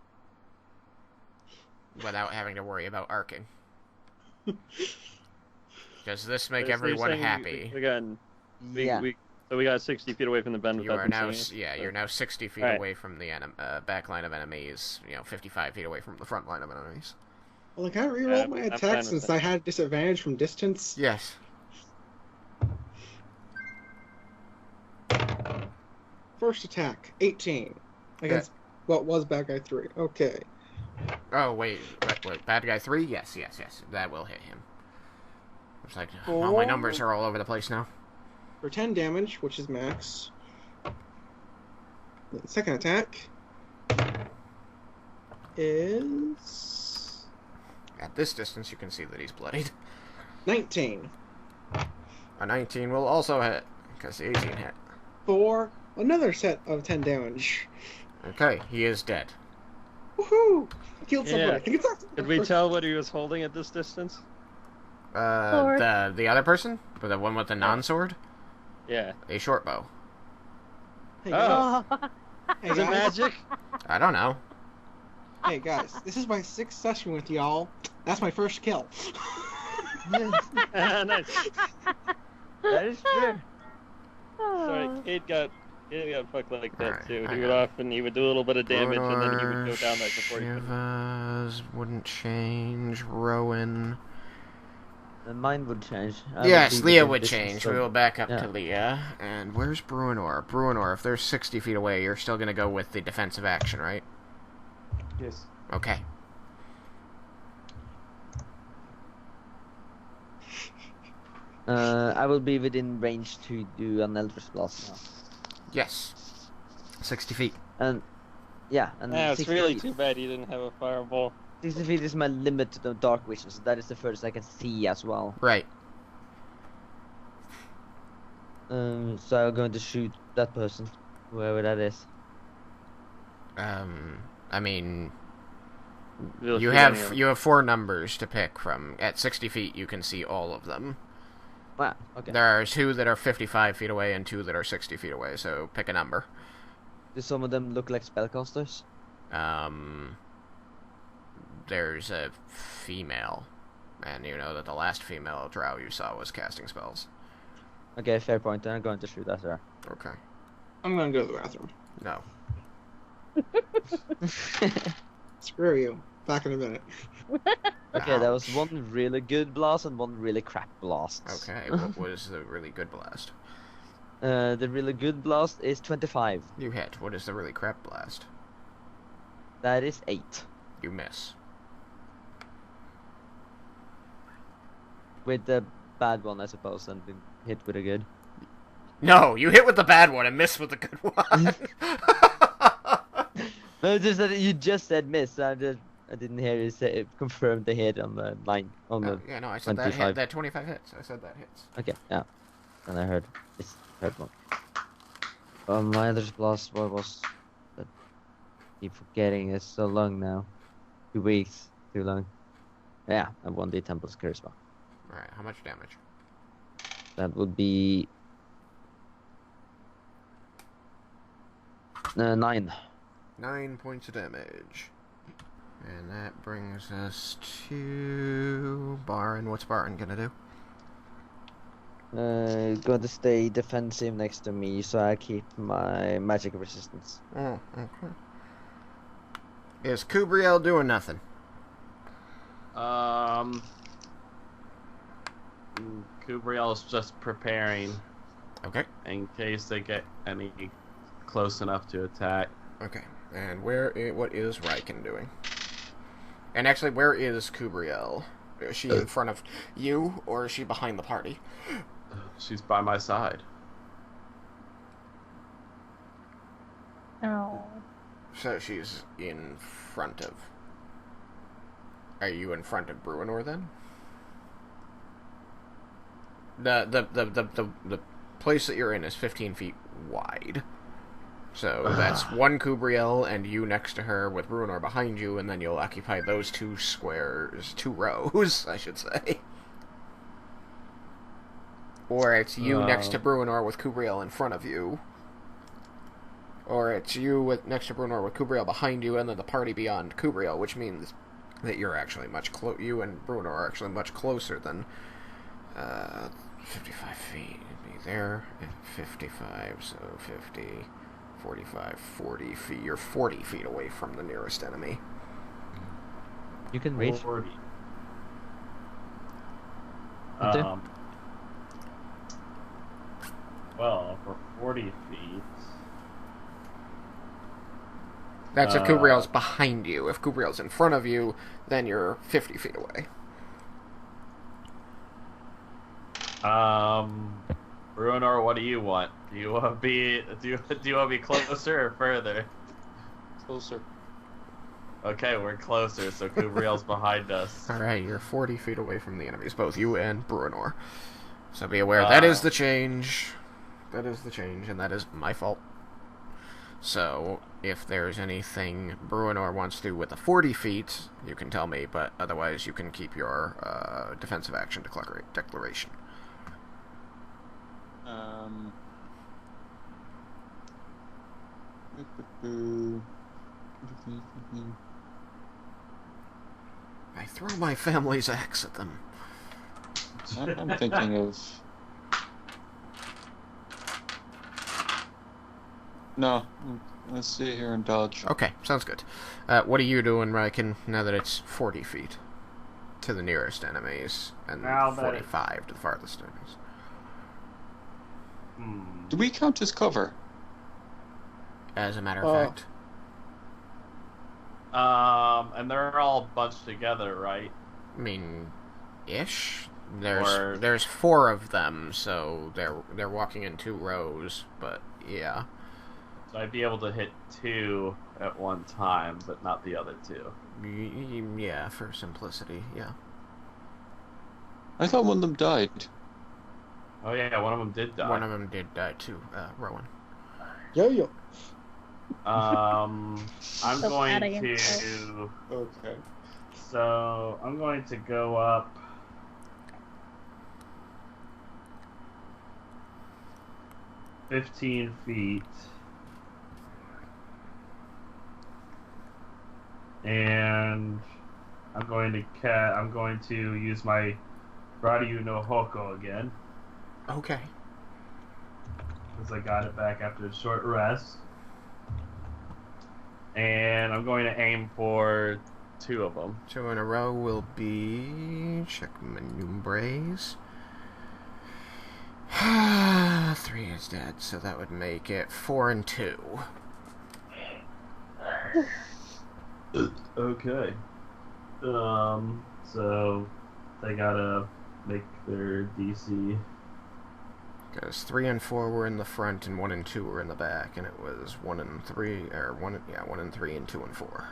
Without having to worry about arcing. Does this make so you're everyone saying happy? So we got 60 feet away from the bend You without are them now, seeing it? you're now 60 feet Alright. away from the back line of enemies. 55 feet away from the front line of enemies. Well, can I reroll Yeah, my I'm fine attacks with since that. I had disadvantage from distance? Yes. First attack, 18. Against what was bad guy 3. Okay. Oh, wait, bad guy 3? Yes, that will hit him. Looks like all my numbers are all over the place now. For 10 damage, which is max. The second attack is At this distance, you can see that he's bloodied. 19. A 19 will also hit, because the 18 hit. For another set of 10 damage. Okay, he is dead. Woohoo! I killed somebody. Yeah. I think it's after Could we tell what he was holding at this distance? Sword. The other person? The one with the non-sword? Yeah. A short bow. Hey, Oh. guys. Hey, Is it guys. magic? I don't know. Hey guys, this is my 6th session with y'all. That's my first kill. Nice. That is true. Sorry, Kate got fucked like that Alright, too. I He got would often he would do a little bit of damage and then he would go Bruenor, down like before he could. Shivas wouldn't change. Rowan. And mine would change. I Yes, would be Leah within would distance, change. so- We will back up yeah. to Leah. And where's Bruenor? Bruenor, if they're 60 feet away, you're still going to go with the defensive action, right? Yes. Okay. I will be within range to do an Eldritch Blast now. Yes. 60 feet. And yeah, and Yeah, it's 60 really feet. too bad you didn't have a fireball. 60 feet is my limit to the dark vision, so that is the furthest I can see as well. Right. So I'm going to shoot that person, whoever that is. I mean, You'll you shoot have anyone. you have 4 numbers to pick from. At 60 feet, you can see all of them. Wow, okay. There are 2 that are 55 feet away and 2 that are 60 feet away, so pick a number. Do some of them look like spellcasters? There's a female, and you know that the last female drow you saw was casting spells. Okay, fair point, then I'm going to shoot at her. Okay. I'm gonna go to the bathroom. No. Screw you. Back in a minute. Okay, that was one really good blast and one really crap blast. Okay, what was the really good blast? The really good blast is 25. You hit. What is the really crap blast? That is 8. You miss. With the bad one, I suppose, and been hit with a good. No, you hit with the bad one and miss with the good one. No, just that you just said miss. So I didn't hear you say confirm the hit on the line on the. Yeah, no, I said that 25. hit. That 25 hits. I said that hits. Okay, yeah. And I heard this third one. My other blast, what was that? Keep forgetting, it's so long now. 2 weeks, too long. Yeah, I won the Temple's Charisma. Alright, how much damage? That would be 9. 9 points of damage. And that brings us to Baron. What's Baron gonna do? going to stay defensive next to me, so I keep my magic resistance. Oh, okay. Is Kubriel doing nothing? Kubriel's just preparing. Okay. In case they get any close enough to attack. Okay. And what is Raiken doing? And actually, where is Kubriel? Is she in front of you, or is she behind the party? She's by my side. Oh. So she's in front of... Are you in front of Bruinor, then? The place that you're in is 15 feet wide. So that's one Kubriel and you next to her with Bruinor behind you, and then you'll occupy those two rows, I should say. Or it's you next to Bruinor with Kubriel in front of you. Or it's you next to Bruinor with Kubriel behind you, and then the party beyond Kubriel, which means that you're actually you and Bruinor are actually much closer than 55 feet. Be there, 55, so 50, 45, 40 feet. You're 40 feet away from the nearest enemy. You can reach. 40. Well, for 40 feet. That's if Kubriel's behind you. If Kubriel's in front of you, then you're 50 feet away. Bruinor, what do you want? Do you want to be closer or further? Closer. Okay, we're closer, so Kubriel's behind us. Alright, you're 40 feet away from the enemies, both you and Bruinor. So be aware, that is the change. That is the change, and that is my fault. So, if there's anything Bruinor wants to do with the 40 feet, you can tell me, but otherwise you can keep your defensive action declaration. I throw my family's axe at them. I'm thinking of... No, let's stay here and dodge. Okay, sounds good. What are you doing, Raiken, now that it's 40 feet to the nearest enemies, and 45 to the farthest enemies? Do we count as cover? As a matter of fact. And they're all bunched together, right? I mean, ish. There's 4 of them, so they're walking in 2 rows, but yeah. So I'd be able to hit 2 at one time, but not the other 2. Yeah, for simplicity, yeah. I thought one of them died. Oh yeah, one of them did die. One of them did die too, Rowan. Yo. I'm So going bad against to... Okay. So, I'm going to go up... ...15 feet. And... I'm going to use my Ryu no Hoko again. Okay. Because I got it back after a short rest. And I'm going to aim for 2 of them. 2 in a row will be... Check my numbers. 3 is dead, so that would make it 4 and 2. Okay. So they gotta make their DC. Because 3 and 4 were in the front, and 1 and 2 were in the back, and it was 1 and 3, or 1 and 3, and 2 and 4.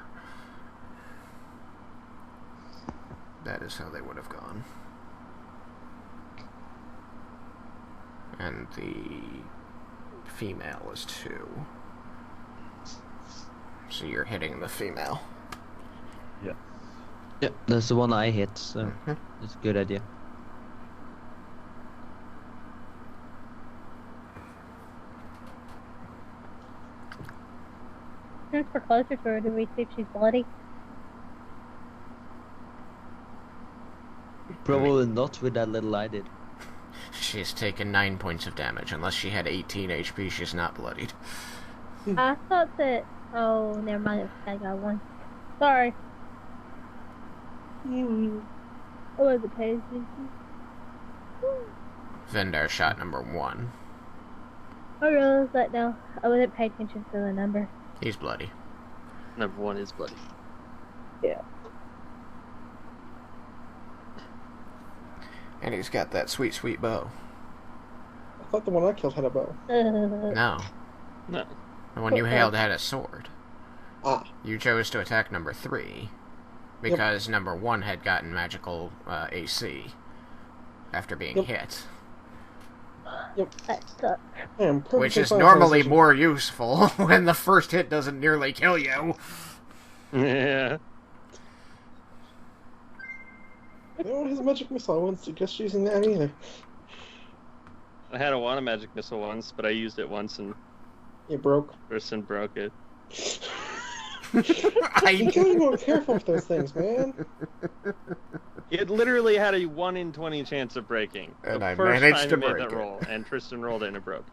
That is how they would have gone. And the female is 2. So you're hitting the female. Yeah. Yep, that's the one I hit, so it's a good idea. Since we're closer to her, do we see if she's bloody? Probably not with that little I did. She's taken 9 points of damage. Unless she had 18 HP, she's not bloodied. I thought that. Oh, never mind. I got one. Sorry. I wasn't paying attention. Vendar shot number 1. I realized that now. I wasn't paying attention to the number. He's bloody. Number 1 is bloody. Yeah. And he's got that sweet, sweet bow. I thought the one I killed had a bow. No. No. The one you hailed had a sword. Ah. You chose to attack number 3. Because number 1 had gotten magical AC. After being hit. Yep. That sucks. I am perfectly Which is fine normally with this. more useful when the first hit doesn't nearly kill you. Yeah. No one has a magic missile. I wouldn't suggest using that either. I had a water magic missile once, but I used it once and It broke. person broke it. You gotta be more careful with those things, man. It literally had a 1 in 20 chance of breaking. And the I first managed time to he made break that it. roll, and Tristan rolled it and it broke.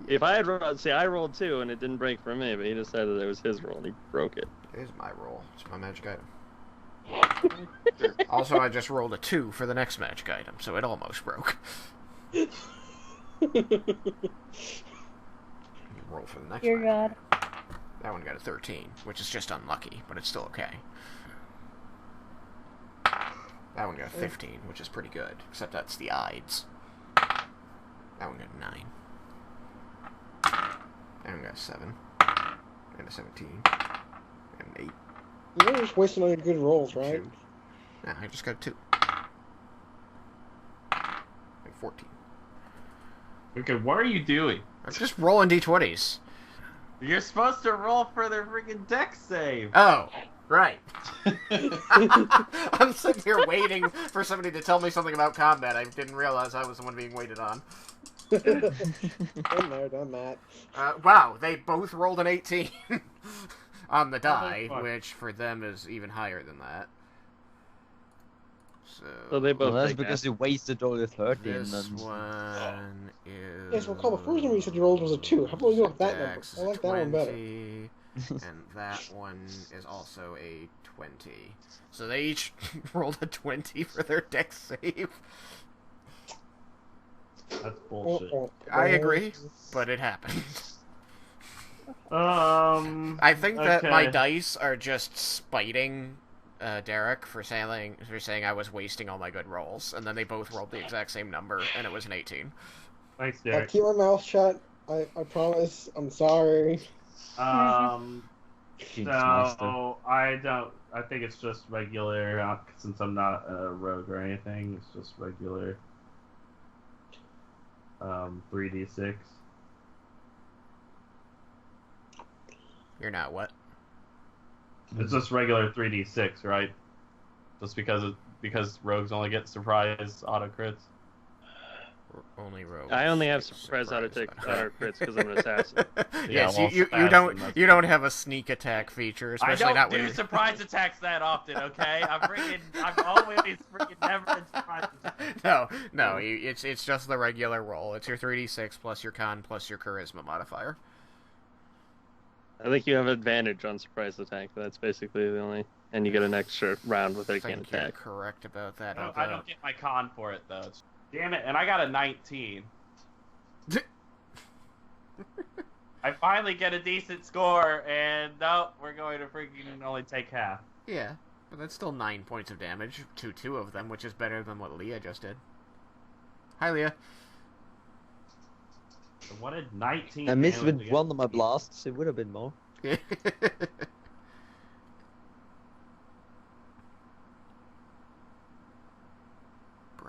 If I had rolled, see, I rolled 2 and it didn't break for me, but he decided it was his roll and he broke it. It is my roll. It's my magic item. Also, I just rolled a 2 for the next magic item, so it almost broke. You roll for the next Dear magic God. item. That one got a 13, which is just unlucky, but it's still okay. That one got a 15, which is pretty good, except that's the Ides. That one got a 9. That one got a 7. And a 17. And an 8. You're just wasting all your good rolls, right? 2. Nah, I just got a 2. And 14. Okay, what are you doing? I'm just rolling d20s. You're supposed to roll for their freaking deck save. Oh, right. I'm sitting here waiting for somebody to tell me something about combat. I didn't realize I was the one being waited on. Been there, done that. Wow, they both rolled an 18 on the die, fuck. which for them is even higher than that. So they both Well, that's take because that. you wasted all your 13. This And... one is... Yes, recall the first one you said you rolled was a 2. How about we go with that number? Dex I like that one better. 20, and that one is also a 20. So they each rolled a 20 for their dex save. That's bullshit. I agree, but it happened. I think that my okay. dice are just spiting Derek for saying I was wasting all my good rolls, and then they both rolled the exact same number, and it was an 18. Thanks, I'll Derek. keep my mouth shut. I promise. I'm sorry. Jeez, master. So I think it's just regular, since I'm not a rogue or anything, it's just regular 3d6. You're not what? It's just regular 3d6, right? Just because rogues only get surprise auto crits. Only rogue. I only have surprise auto crits because I'm an assassin. Yes, well, you assassin, that's don't have a sneak attack feature, I especially don't not do when surprise attacks that often, okay? I've always freaking never done surprise attacks. No, it's just the regular roll. It's your 3d6 plus your con plus your charisma modifier. I think you have advantage on surprise attack. That's basically the only, and you get an extra round with I it can't think you're attack. correct about that. I don't get my con for it though. Damn it! And I got a 19. I finally get a decent score, and no, we're going to freaking only take half. Yeah, but that's still 9 points of damage to 2 of them, which is better than what Leah just did. Hi, Leah. I wanted 19. I missed damage with to one get of my blasts. It would have been more.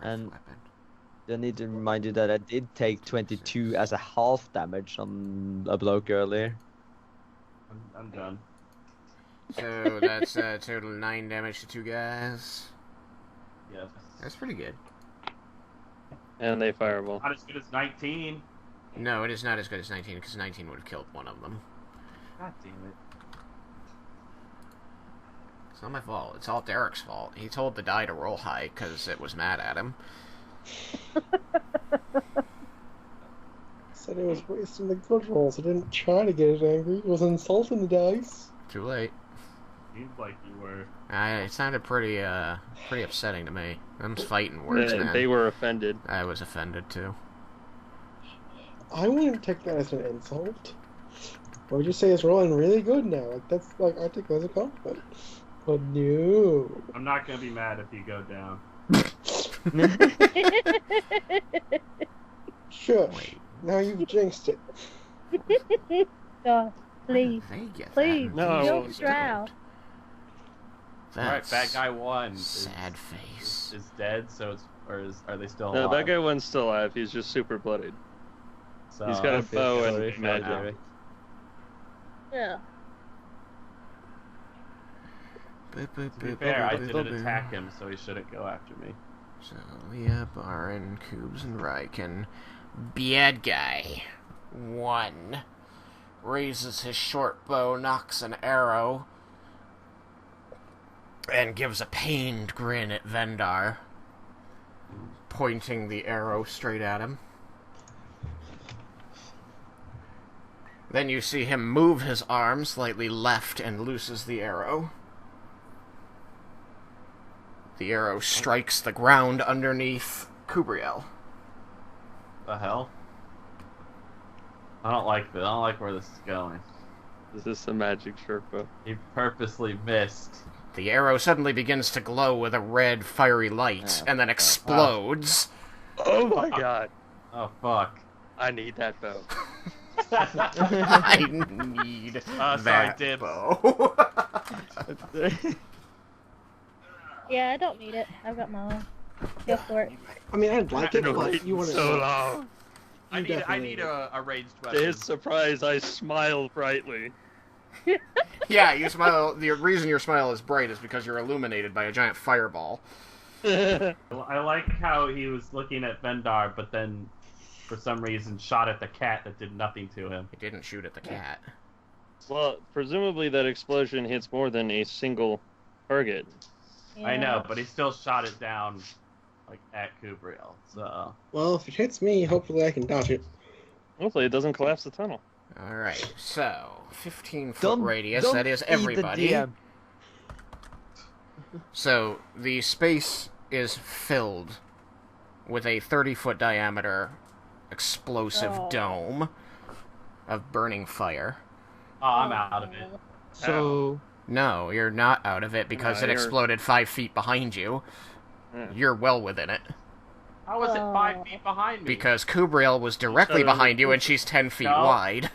And weapon. I need to remind you that I did take 22 as a half damage on a bloke earlier. I'm done. So that's total 9 damage to 2 guys. Yes. That's pretty good. And they fireball. Not as good as 19. No, it is not as good as 19, because 19 would have killed one of them. God damn it. It's not my fault. It's all Derek's fault. He told the die to roll high because it was mad at him. Said it was wasting the good rolls. I didn't try to get it angry. It was insulting the dice. Too late. Seems like you were. It sounded pretty upsetting to me. Them's fighting words, man. They were offended. I was offended too. I wouldn't take that as an insult. I would just say it's rolling really good now. Like that's like I take that as a compliment. But no. I'm not gonna be mad if you go down. Sure. Wait. Now you've jinxed it. God, please. They get Please, that. No, I don't won't. drow. Alright, That's bad guy won. sad face. Is dead, so it's are they still No, alive? that guy one's still alive. He's just super bloodied. So, He's got a bow Sorry. and magic. Yeah. To be fair, I didn't attack him, so he shouldn't go after me. So, Leah, Barin, Koobs, and Raiken. Bad guy. 1. Raises his short bow, knocks an arrow, and gives a pained grin at Vendar, pointing the arrow straight at him. Then you see him move his arm slightly left and looses the arrow. The arrow strikes the ground underneath Kubriel. The hell? I don't like this. I don't like where this is going. Is this a magic short bow? He purposely missed. The arrow suddenly begins to glow with a red, fiery light, and then explodes. Oh my god. Oh fuck. I need that bow. I need Sorry, that dibs. bow. Yeah, I don't need it. I've got my own. Go for it. I mean, I'd like it, but you want to. so long. I need a ranged To weapon. his surprise, I smile brightly. Yeah, you smile. The reason your smile is bright is because you're illuminated by a giant fireball. I like how he was looking at Vendar, but then, for some reason, shot at the cat that did nothing to him. He didn't shoot at the cat. Well, presumably that explosion hits more than a single target. I know, but he still shot it down, like, at Kubriel, so... Well, if it hits me, hopefully I can dodge it. Hopefully it doesn't collapse the tunnel. Alright, so, 15-foot Don't- radius, don't that is feed the everybody. DM. So, the space is filled with a 30-foot diameter explosive Oh. dome of burning fire. Oh, I'm out of it. So No, you're not out of it because No, it you're- exploded 5 feet behind you. Yeah. You're well within it. How was it 5 feet behind me? Because Kubriel was directly Shut up. behind you and she's 10 feet No. wide.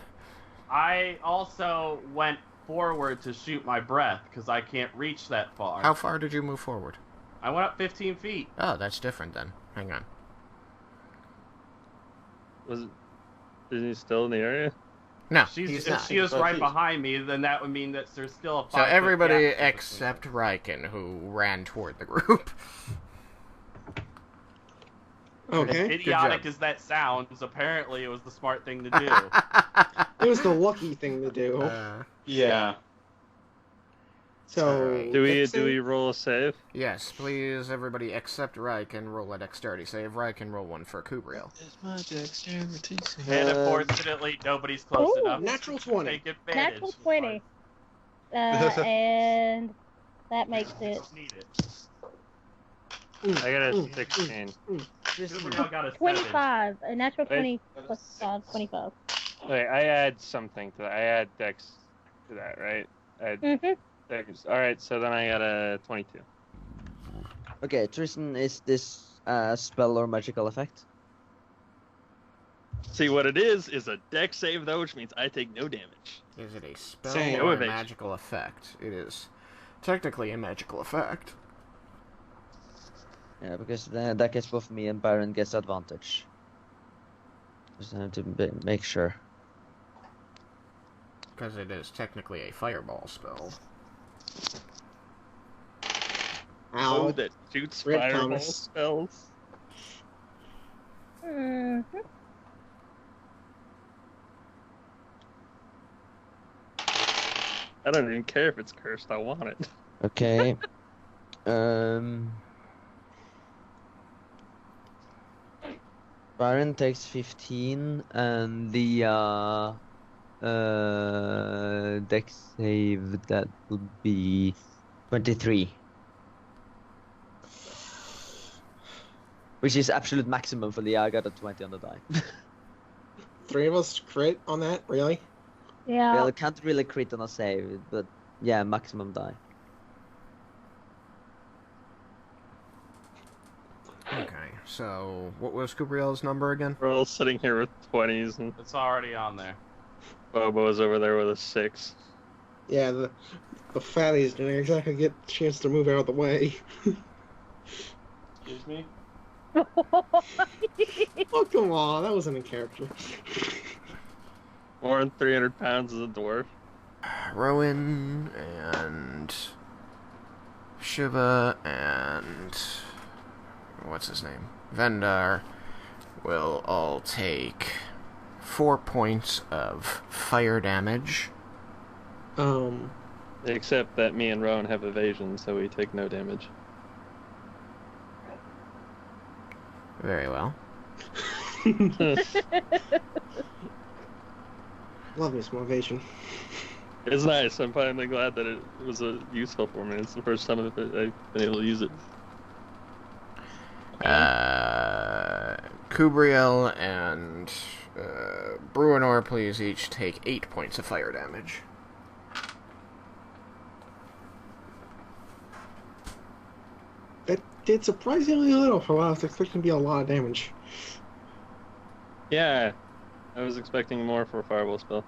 I also went forward to shoot my breath, because I can't reach that far. How far did you move forward? I went up 15 feet. Oh, that's different then. Hang on. Is he still in the area? No, She's, he's if not. she was But right he's- behind me, then that would mean that there's still a 5 So foot everybody gap between except Raiken, who ran toward the group. As Okay. idiotic as that sounds, apparently it was the smart thing to do. It was the lucky thing to do. Yeah. So Alright. Do we fixing- roll a save? Yes, please, everybody except Raiken roll a dexterity save. Raiken roll one for Kubriel. It's my dexterity save. And unfortunately, nobody's close Ooh, enough natural to 20. take advantage. Natural 20. And that makes it Need it. I got a 16. Kubriel got a 7. 25. A natural Wait. 20 plus 25. Wait, I add something to that. I add dex to that, right? I add Mm-hmm. dex. Alright, so then I got a 22. okay, Tristan, is this a spell or magical effect? See, what it is a dex save, though, which means I take no damage. Is it a spell Same. or a Evasion. magical effect? It is technically a magical effect. Yeah, because then that gets both me and Baron gets advantage. Just have to make sure. Because it is technically a fireball spell. Oh, Ow. that shoots Red fireball Thomas. spells. Mm-hmm. I don't even care if it's cursed, I want it. Okay. Byron takes 15, and the dex save that would be 23, which is absolute maximum for the. I got a 20 on the die. 3 of us crit on that, really? Yeah. Well, it can't really crit on a save, but yeah, maximum die. Okay, so what was Kubriel's number again? We're all sitting here with 20s, and It's already on there. Bobo's over there with a 6. Yeah, the fatties didn't exactly get a chance to move out of the way. Excuse me? Oh, come on, that wasn't in character. More than 300 pounds as a dwarf. Rowan and Shiva and what's his name? Vendar will all take 4 points of fire damage. Except that me and Rowan have evasion, so we take no damage. Very well. Love me some motivation. It's nice. I'm finally glad that it was useful for me. It's the first time I've been able to use it. Kubriel and Bruinor, please each take 8 points of fire damage. That did surprisingly little for what I was expecting to be a lot of damage. Yeah, I was expecting more for a fireball spell.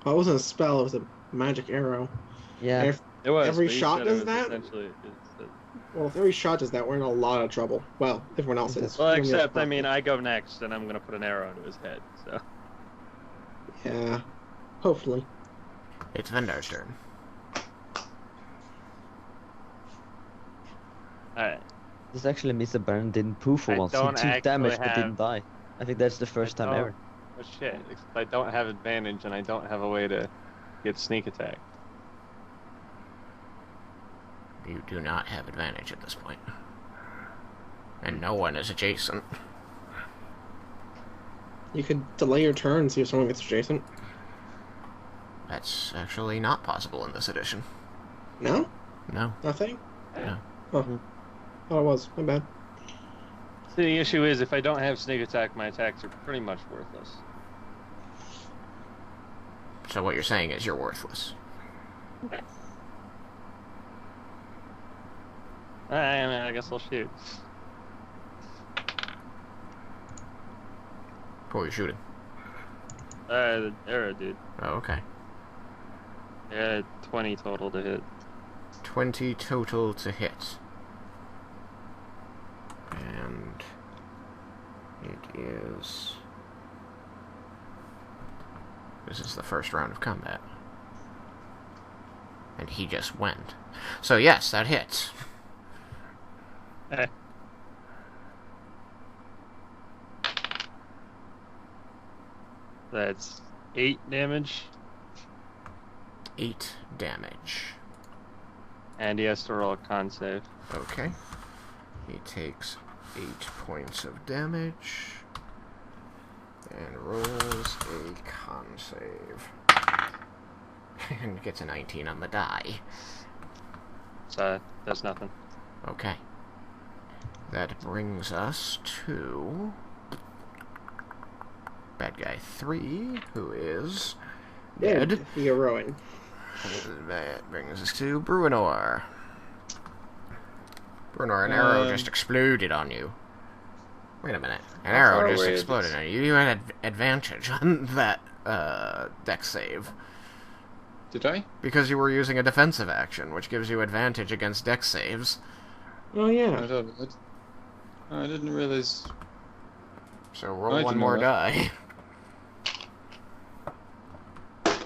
Well, it wasn't a spell, it was a magic arrow. Yeah. And if It was. every but you shot said it does was that? essentially- Well, if every shot does that, we're in a lot of trouble. Well, everyone else is. Well, Nobody else except, I probably- mean, I go next, and I'm going to put an arrow into his head, so... Yeah. Hopefully. It's Vendar's turn. Alright. This actually Mr. Baron didn't poo for I once. He don't took actually damage but have- didn't die. I think that's the first time don't- ever. Oh shit, except I don't have advantage and I don't have a way to get sneak attack. You do not have advantage at this point. And no one is adjacent. You could delay your turn and see if someone gets adjacent. That's actually not possible in this edition. No? No. Nothing? No. Oh. Oh, it was. My bad. So the issue is, if I don't have sneak attack, my attacks are pretty much worthless. So what you're saying is you're worthless. I guess I'll shoot. Who are you shooting? The arrow, dude. Oh, okay. Yeah, 20 total to hit. 20 total to hit. And it is... This is the first round of combat. And he just went. So yes, that hits. Eh. That's 8 damage, 8 damage. and he has to roll a con save. Okay. He takes 8 points of damage. And rolls a con save. And gets a 19 on the die. So, that's nothing. Okay. That brings us to... Bad guy 3, who is... dead. Heroing. That brings us to Bruinor. Bruinor, an arrow just exploded on you. Wait a minute. An arrow just exploded on you. You had advantage on that dex save. Did I? Because you were using a defensive action, which gives you advantage against dex saves. Oh, I yeah. don't. I didn't realize. So roll I one didn't more know die. that.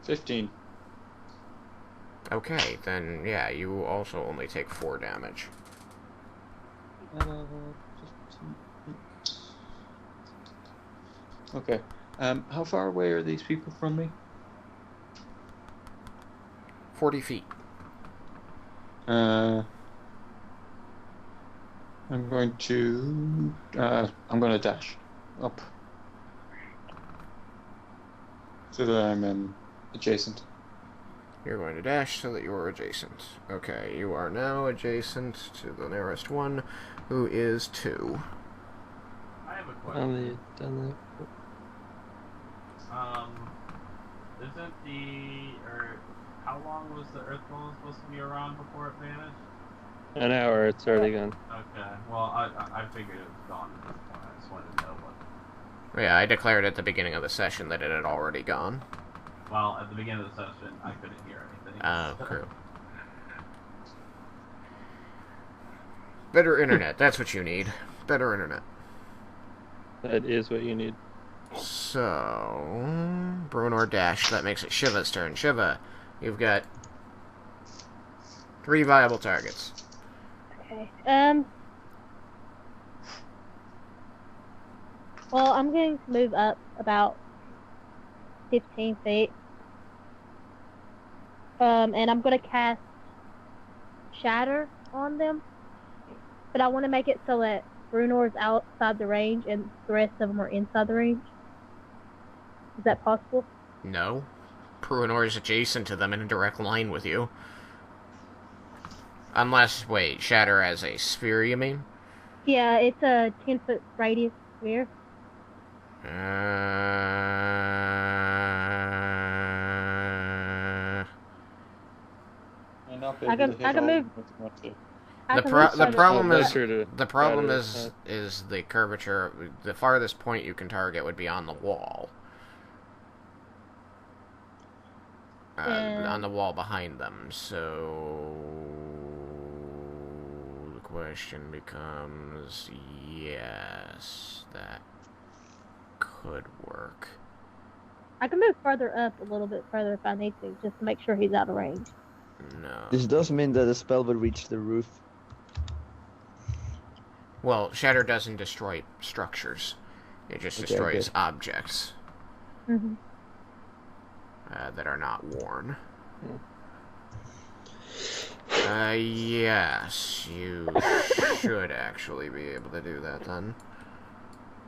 15. Okay, then yeah, you also only take 4 damage. Okay. How far away are these people from me? 40 feet. I'm going to dash up so that I'm adjacent. You're going to dash so that you are adjacent. Okay, you are now adjacent to the nearest one, who is 2. I have a question. How long was the Earth Golem supposed to be around before it vanished? An hour, it's already gone. Okay, well, I figured it was gone at this point. I just wanted to know what. Yeah, I declared at the beginning of the session that it had already gone. Well, at the beginning of the session, I couldn't hear anything. Oh, true. Better internet, that's what you need. Better internet. That is what you need. So, Bruenor dashed. That makes it Shiva's turn. Shiva, you've got 3 viable targets. Okay. Well, I'm going to move up about 15 feet. And I'm going to cast Shatter on them. But I want to make it so that Bruenor's outside the range and the rest of them are inside the range. Is that possible? No. Bruenor is adjacent to them in a direct line with you. Unless, wait, Shatter as a sphere, you mean? Yeah, it's a 10-foot radius sphere. I can move. The problem is the curvature. The farthest point you can target would be on the wall. On the wall behind them. So the question becomes, yes, that could work. I can move further up a little bit further if I need to, just to make sure he's out of range. No. This does mean that the spell will reach the roof. Well, Shatter doesn't destroy structures. It just destroys objects that are not worn. Yes, you should actually be able to do that then.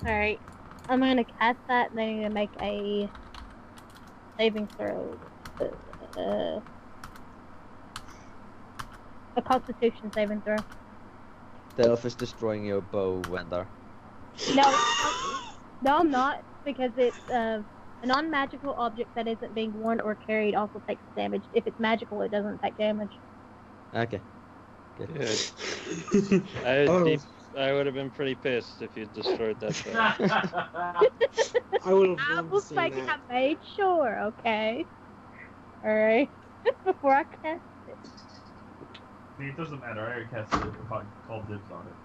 Alright. I'm gonna cast that and then I'm gonna make a saving throw. A Constitution saving throw. The elf is destroying your bow, Wendar. No, I'm not, because it's a non-magical object that isn't being worn or carried also takes damage. If it's magical, it doesn't take damage. Okay. Good. I would have been pretty pissed if you destroyed that thing. I would have I loved to was see like, that. I made sure, okay? Alright. Before I cast it. See, it doesn't matter. I already casted it if I called dibs on it.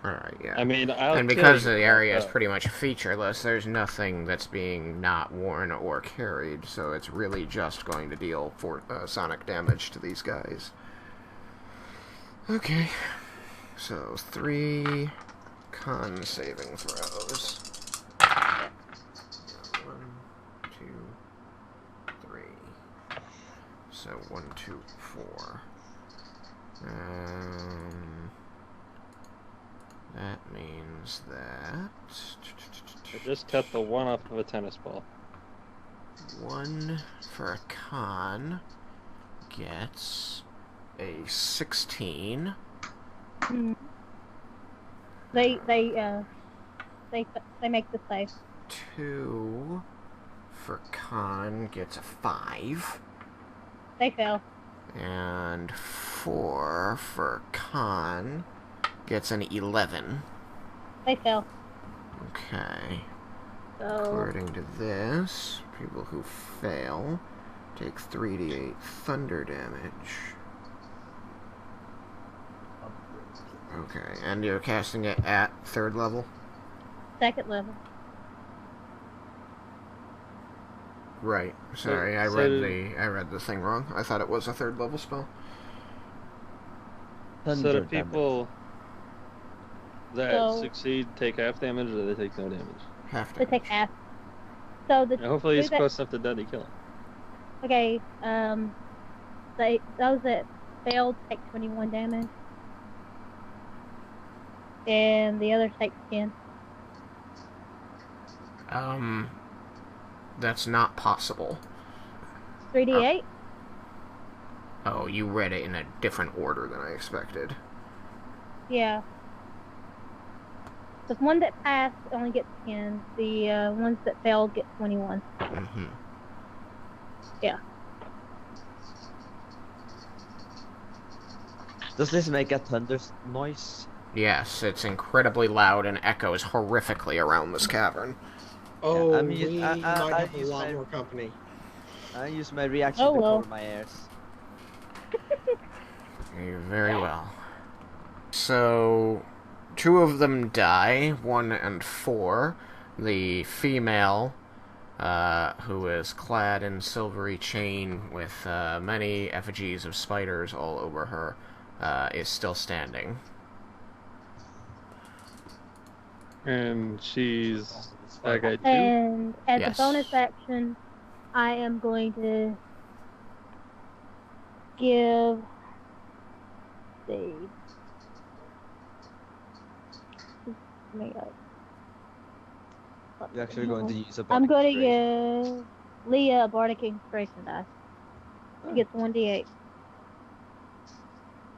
Alright, yeah. I mean, and because the area is pretty much featureless, there's nothing that's being not worn or carried, so it's really just going to deal sonic damage to these guys. Okay. So, 3 con saving throws. 1, 2, 3. So, 1, 2, 4. That means that... I just cut the 1 off of a tennis ball. 1 for a con gets a 16. They make the save. 2 for con gets a 5. They fail. And 4 for con gets an 11. They fail. Okay. So According to this, people who fail take 3d8 thunder damage. Okay, and you're casting it at 3rd level? 2nd level. Right. Sorry, I read the thing wrong. I thought it was a 3rd level spell. So do people that succeed take half damage, or do they take no damage? Half They damage. take half. So the And hopefully he's two that- close enough to deadly kill him. Okay, those that failed take 21 damage. and the other takes 10. That's not possible. 3d8? Oh, you read it in a different order than I expected. Yeah. The one that passed only gets 10. The ones that failed get 21. Mm-hmm. Yeah. Does this make a thunder noise? Yes, it's incredibly loud and echoes horrifically around this cavern. Oh, I mean, we I might have a use lot my- more company. I use my reaction Oh, to well. cover my ears. Very well. So, 2 of them die, 1 and 4. The female, who is clad in silvery chain with many effigies of spiders all over her, is still standing. And she's that guy too. And as Yes. a bonus action, I am going to give the You're actually going to use a I'm bardic going to inspiration. give Leah a bardic inspiration die. She gets 1d8.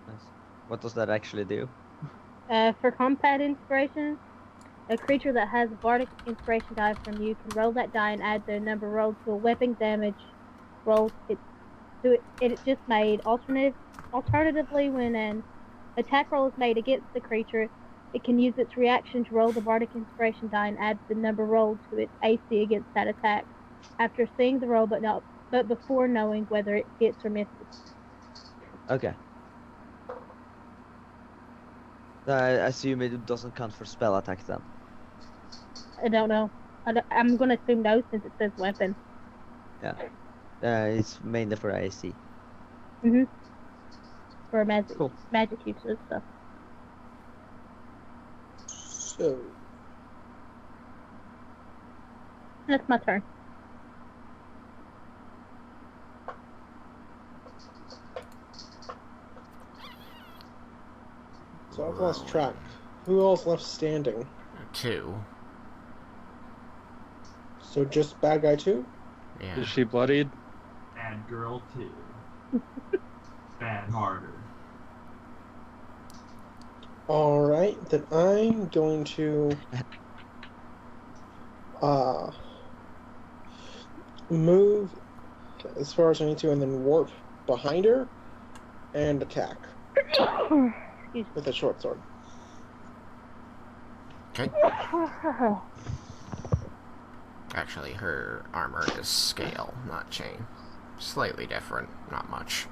Nice. What does that actually do? For combat inspiration, a creature that has a bardic inspiration die from you can roll that die and add their number rolled to a weapon damage roll it just made. Alternatively, when an attack roll is made against the creature, it can use its reaction to roll the bardic inspiration die and add the number rolled to its AC against that attack. After seeing the roll, but before knowing whether it hits or misses. Okay. I assume it doesn't count for spell attacks then. I don't know. I'm gonna assume no since it says weapon. Yeah. It's mainly for AC. Mhm. For magic, Cool. magic uses and stuff. So, That's my turn. So I've lost track. Who else left standing? 2. So just bad guy 2? Yeah. Is she bloodied? Bad girl too. Bad harder. Alright, then I'm going to move as far as I need to and then warp behind her and attack with a short sword. Okay. Actually, her armor is scale, not chain. Slightly different, not much.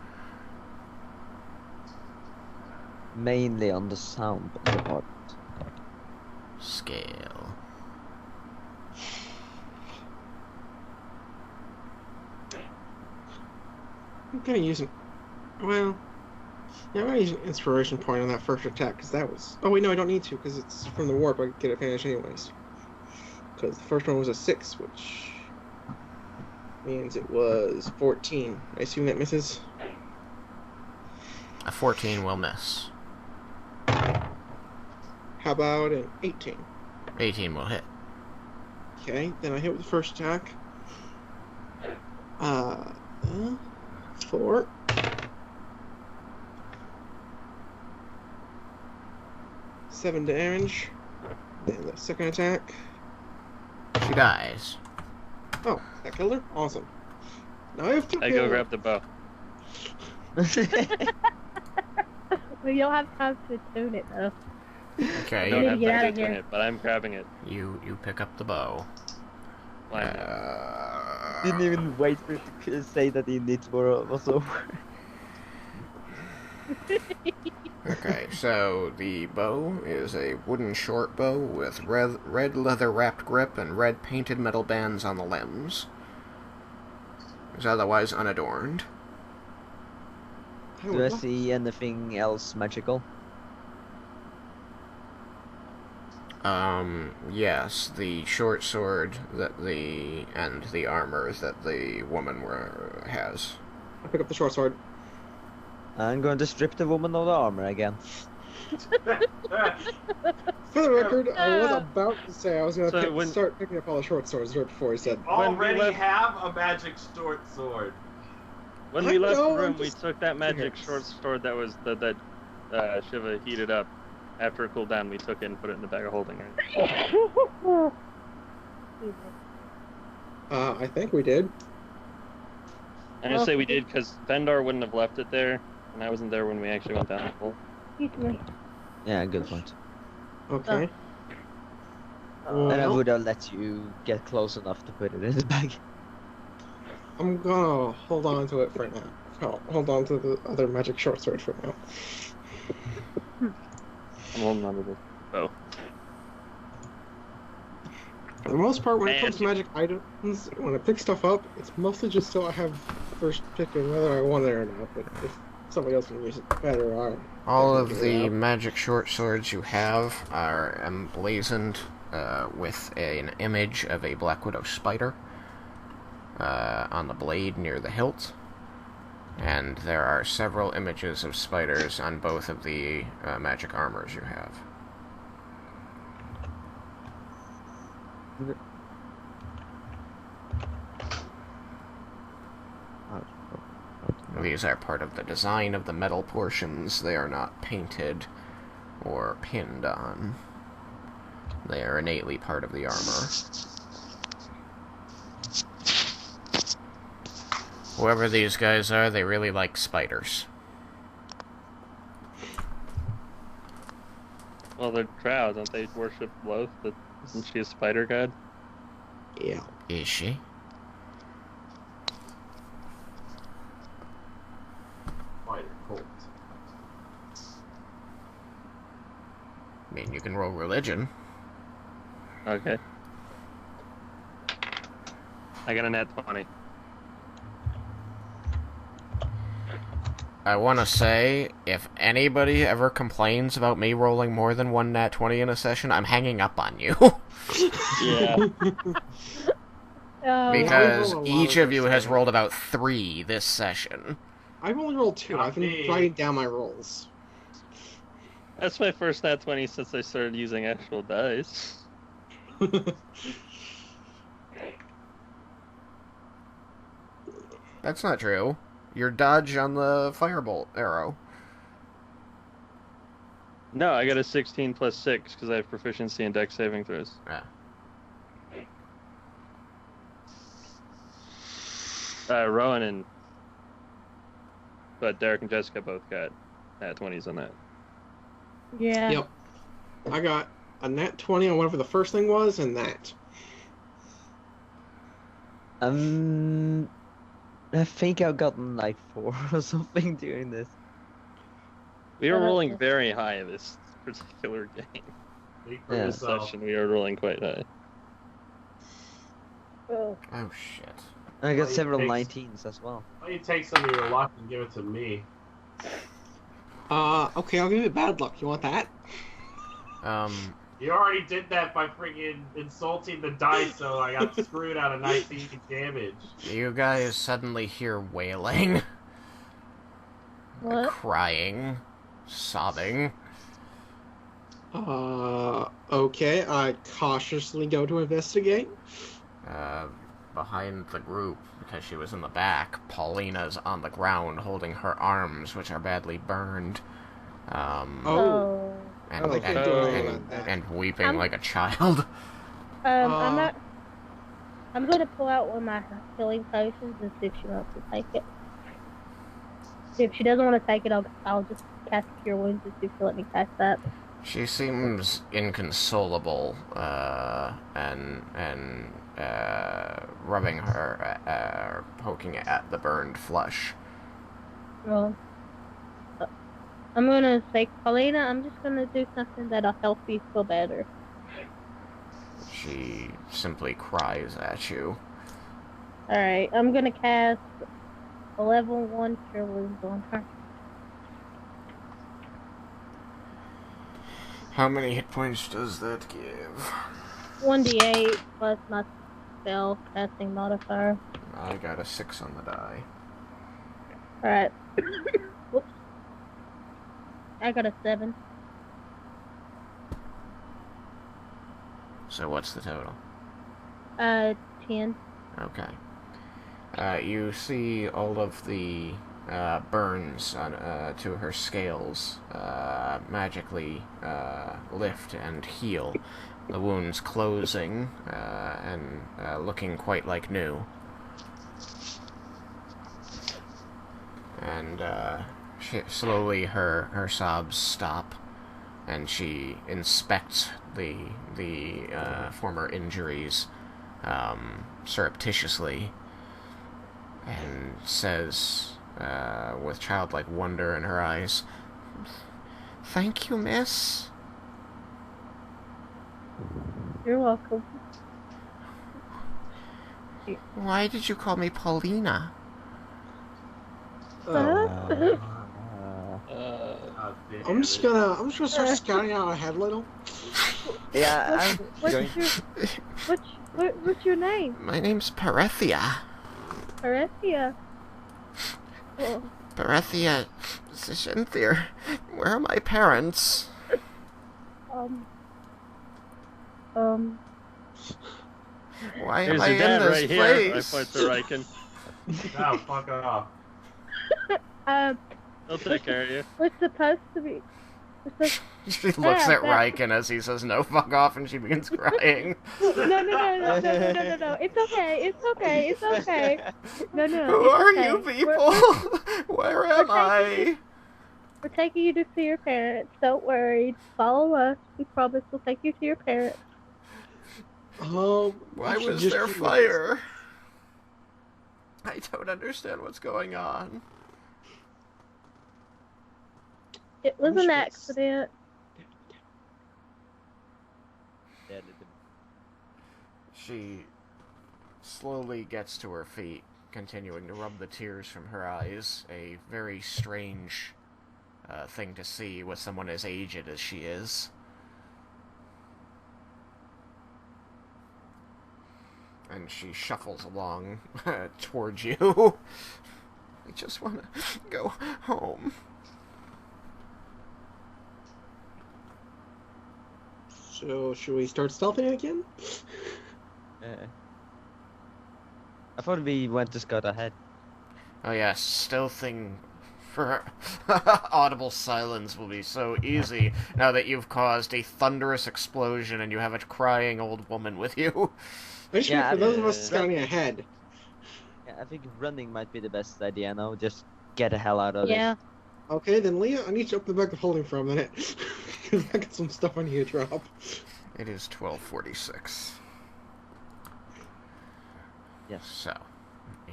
Mainly on the sound part. Scale. I'm gonna use an. Well, yeah, I'm gonna use an inspiration point on that first attack because that was. Oh wait, no, I don't need to because it's from the warp. I get advantage anyways. Because the first one was a 6, which means it was 14. I assume that misses. A 14 will miss. How about an 18? 18 will hit. Okay, then I hit with the first attack. 4. Seven damage. Then the second attack. She dies. Oh, that killed her? Awesome. Now I have to I go grab the bow. We don't have time to tune it though. Okay, I don't need to have get time out to of turn here. it, but I'm grabbing it. you pick up the bow. Line Didn't even wait for it to say that he needs more was over. Okay, so the bow is a wooden short bow with red leather-wrapped grip and red painted metal bands on the limbs. It's otherwise unadorned. Do I see anything else magical? Yes, the short sword and the armor that the woman has. I pick up the short sword. I'm going to strip the woman of the armor again. For the record, I was about to say I was going to So start picking up all the short swords right before he said. Already left- have a magic short sword. When I we left know, the room, I'm we just took that magic curious. short sword that was that Shiva heated up. After it cooled down, we took it and put it in the bag of holding. Right? I think we did. I'm gonna say we did because Vendar wouldn't have left it there, and I wasn't there when we actually went down the hole. Excuse me. Yeah, good point. Okay. And I Well, would have let you get close enough to put it in the bag. I'm gonna hold on to it for now. Hold on to the other magic short sword for now. I'm holding on to this bow. For the most part, when it comes to magic items, when I pick stuff up, it's mostly just so I have first pick of whether I want it or not. But if somebody else can use it better, All of the magic short swords you have are emblazoned with an image of a Black Widow spider on the blade near the hilt. And there are several images of spiders on both of the magic armors you have. These are part of the design of the metal portions. They are not painted or pinned on. They are innately part of the armor. Whoever these guys are, they really like spiders. Well, they're drow, don't they worship Loth? Isn't she a spider god? Yeah. Is she? Spider cult. I mean, you can roll religion. Okay. I got a nat 20. I want to say, if anybody ever complains about me rolling more than one nat 20 in a session, I'm hanging up on you. Yeah. Because I roll a lot each of of you those has things. rolled about 3 this session. I've only rolled 2. I've been me. writing down my rolls. That's my first nat 20 since I started using actual dice. That's not true. Your dodge on the firebolt arrow. No, I got a 16 plus 6 because I have proficiency in dex saving throws. Ah. Rowan but Derek and Jessica both got nat 20s on that. Yeah. Yep. I got a nat 20 on whatever the first thing was, and that. I think I've gotten like 4 or something during this. We were Yeah, rolling that's- very high this particular game. Speak for Yeah. This yourself. session, we were rolling quite high. Oh. Oh, shit. And I got Well, it several takes- 19s as well. Why don't you take some of your luck and give it to me? Okay, I'll give you bad luck. You want that? You already did that by freaking insulting the dice, so I got screwed out of 19 damage. You guys suddenly hear wailing, What? crying, sobbing. Okay, I cautiously go to investigate. Behind the group, because she was in the back, Paulina's on the ground holding her arms, which are badly burned. Oh. And, I can't do anything about that. and weeping I'm- like a child. I'm not. I'm going to pull out one of my healing potions and see if she wants to take it. If she doesn't want to take it, I'll just cast Cure Wounds and see if she'll let me cast that. She seems inconsolable, and rubbing her, poking at the burned flesh. Well, I'm gonna say, Paulina, I'm just gonna do something that'll help you feel better. She simply cries at you. Alright, I'm gonna cast a level 1 Cure Wounds on her. How many hit points does that give? 1d8 plus my spell casting modifier. I got a 6 on the die. Alright. Whoops. I got a 7. So what's the total? 10. Okay. You see all of the burns on, to her scales magically lift and heal. The wounds closing and looking quite like new. And slowly her sobs stop, and she inspects the former injuries surreptitiously, and says, with childlike wonder in her eyes, "Thank you, miss." You're welcome. Why did you call me Paulina? I'm just gonna start scouting out ahead a little. Yeah, I'm going. What's your name? My name's Parethia. Arkhosea. Oh. Parethia Sishinthir. Where are my parents? Why am Here's I your in dad this right here. I place? point to Raiken. No, fuck off. He'll take care of you. We're supposed to be. She looks at Raiken as he says, "No, fuck off," and she begins crying. No. It's okay. No. Who are okay. you people? Where am I? We're taking you to see your parents. Don't worry. Follow us. We promise we'll take you to your parents. Why was there fire? I don't understand what's going on. It was an accident. She slowly gets to her feet, continuing to rub the tears from her eyes. A very strange thing to see with someone as aged as she is. And she shuffles along towards you. I just want to go home. So, should we start stealthing again? I thought we went to scout ahead. Oh yes, stealthing for audible silence will be so easy now that you've caused a thunderous explosion and you have a crying old woman with you. Actually, for those of us scouting ahead. Yeah, I think running might be the best idea now. Just get the hell out of Yeah. Okay, then Leah, I need you to open the bag of holding for a minute. Because I got some stuff I need to drop. It is 12:46. Yes. So,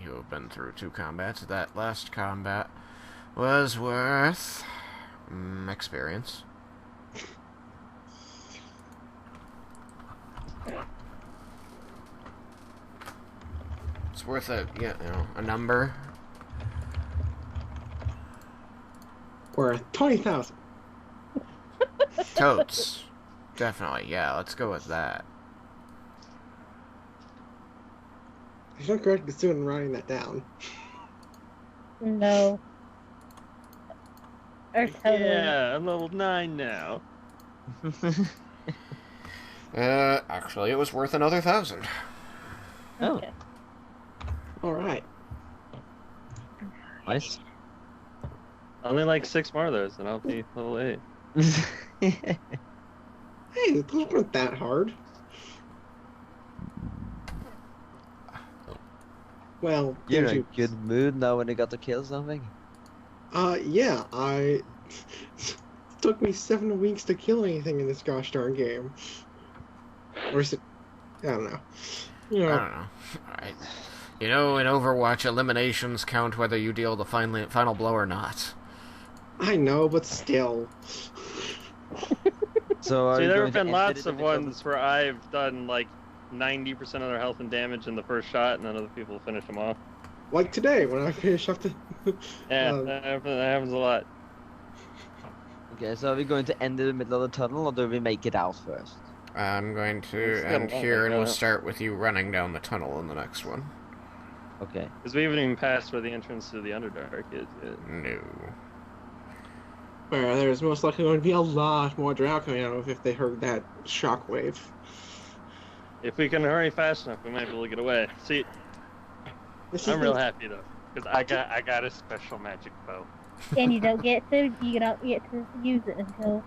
you have been through 2 combats. That last combat was worth experience. It's worth a number. Worth 20,000. Totes. Definitely, yeah, let's go with that. There's no correct decision in writing that down. No. Yeah, I'm level 9 now. Actually, it was worth another 1,000. Oh. Okay. Alright. Nice. Only like 6 more of those, and I'll be level 8. Hey, those weren't that hard. Well, You're in a good mood now when you got to kill something. Yeah, it took me 7 weeks to kill anything in this gosh darn game. Or is it? I don't know. I don't know. Alright. You know, in Overwatch, eliminations count whether you deal the final blow or not. I know, but still. So See, there have been lots of ones where I've done like 90% of their health and damage in the first shot, and then other people finish them off. Like today, when I finished off the... Yeah, that happens a lot. Okay, so are we going to end in the middle of the tunnel, or do we make it out first? I'm going to It's end gonna here, and we'll go. start with you running down the tunnel in the next one. Okay. Because we haven't even passed where the entrance to the Underdark is yet. No. Where there's most likely going to be a lot more drow coming out of if they heard that shockwave. If we can hurry fast enough, we might be able to get away. See, I'm real happy though, because I got a special magic bow. And you don't get to use it until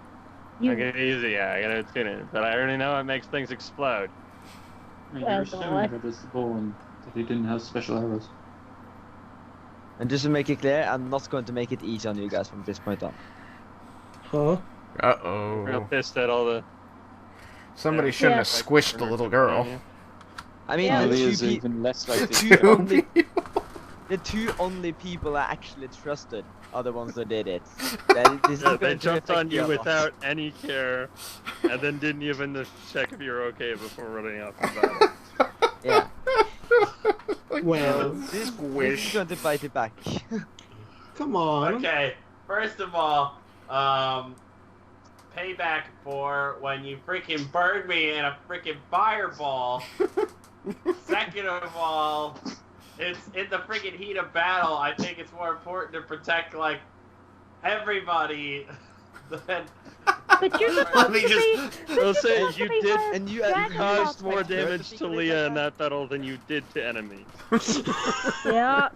you. I gotta use it, yeah, I gotta tune it. But I already know it makes things explode. You Well, were assuming God. that this bow and that he didn't have special arrows. And just to make it clear, I'm not going to make it easy on you guys from this point on. Huh? Real Uh-oh. pissed at all the. Somebody Yeah. shouldn't Yeah. have squished the little girl. I mean, Yeah. the, Leah's two even less the, likely. two only, the two only people I actually trusted are the ones that did it. This is Yeah, they going to jumped affect on the you others. without any care, and then didn't even check if you were okay before running off the battle. Yeah. Well, This is Squish. going to bite it back. come on. Okay, first of all, payback for when you freaking burned me in a freaking fireball. Second of all, it's in the freaking heat of battle. I think it's more important to protect like everybody than. But you're Let supposed me to just- be. I'll You're say supposed you to be did- her And you dragon Caused boss. more damage to Leah in that battle than you did to enemy. Yeah.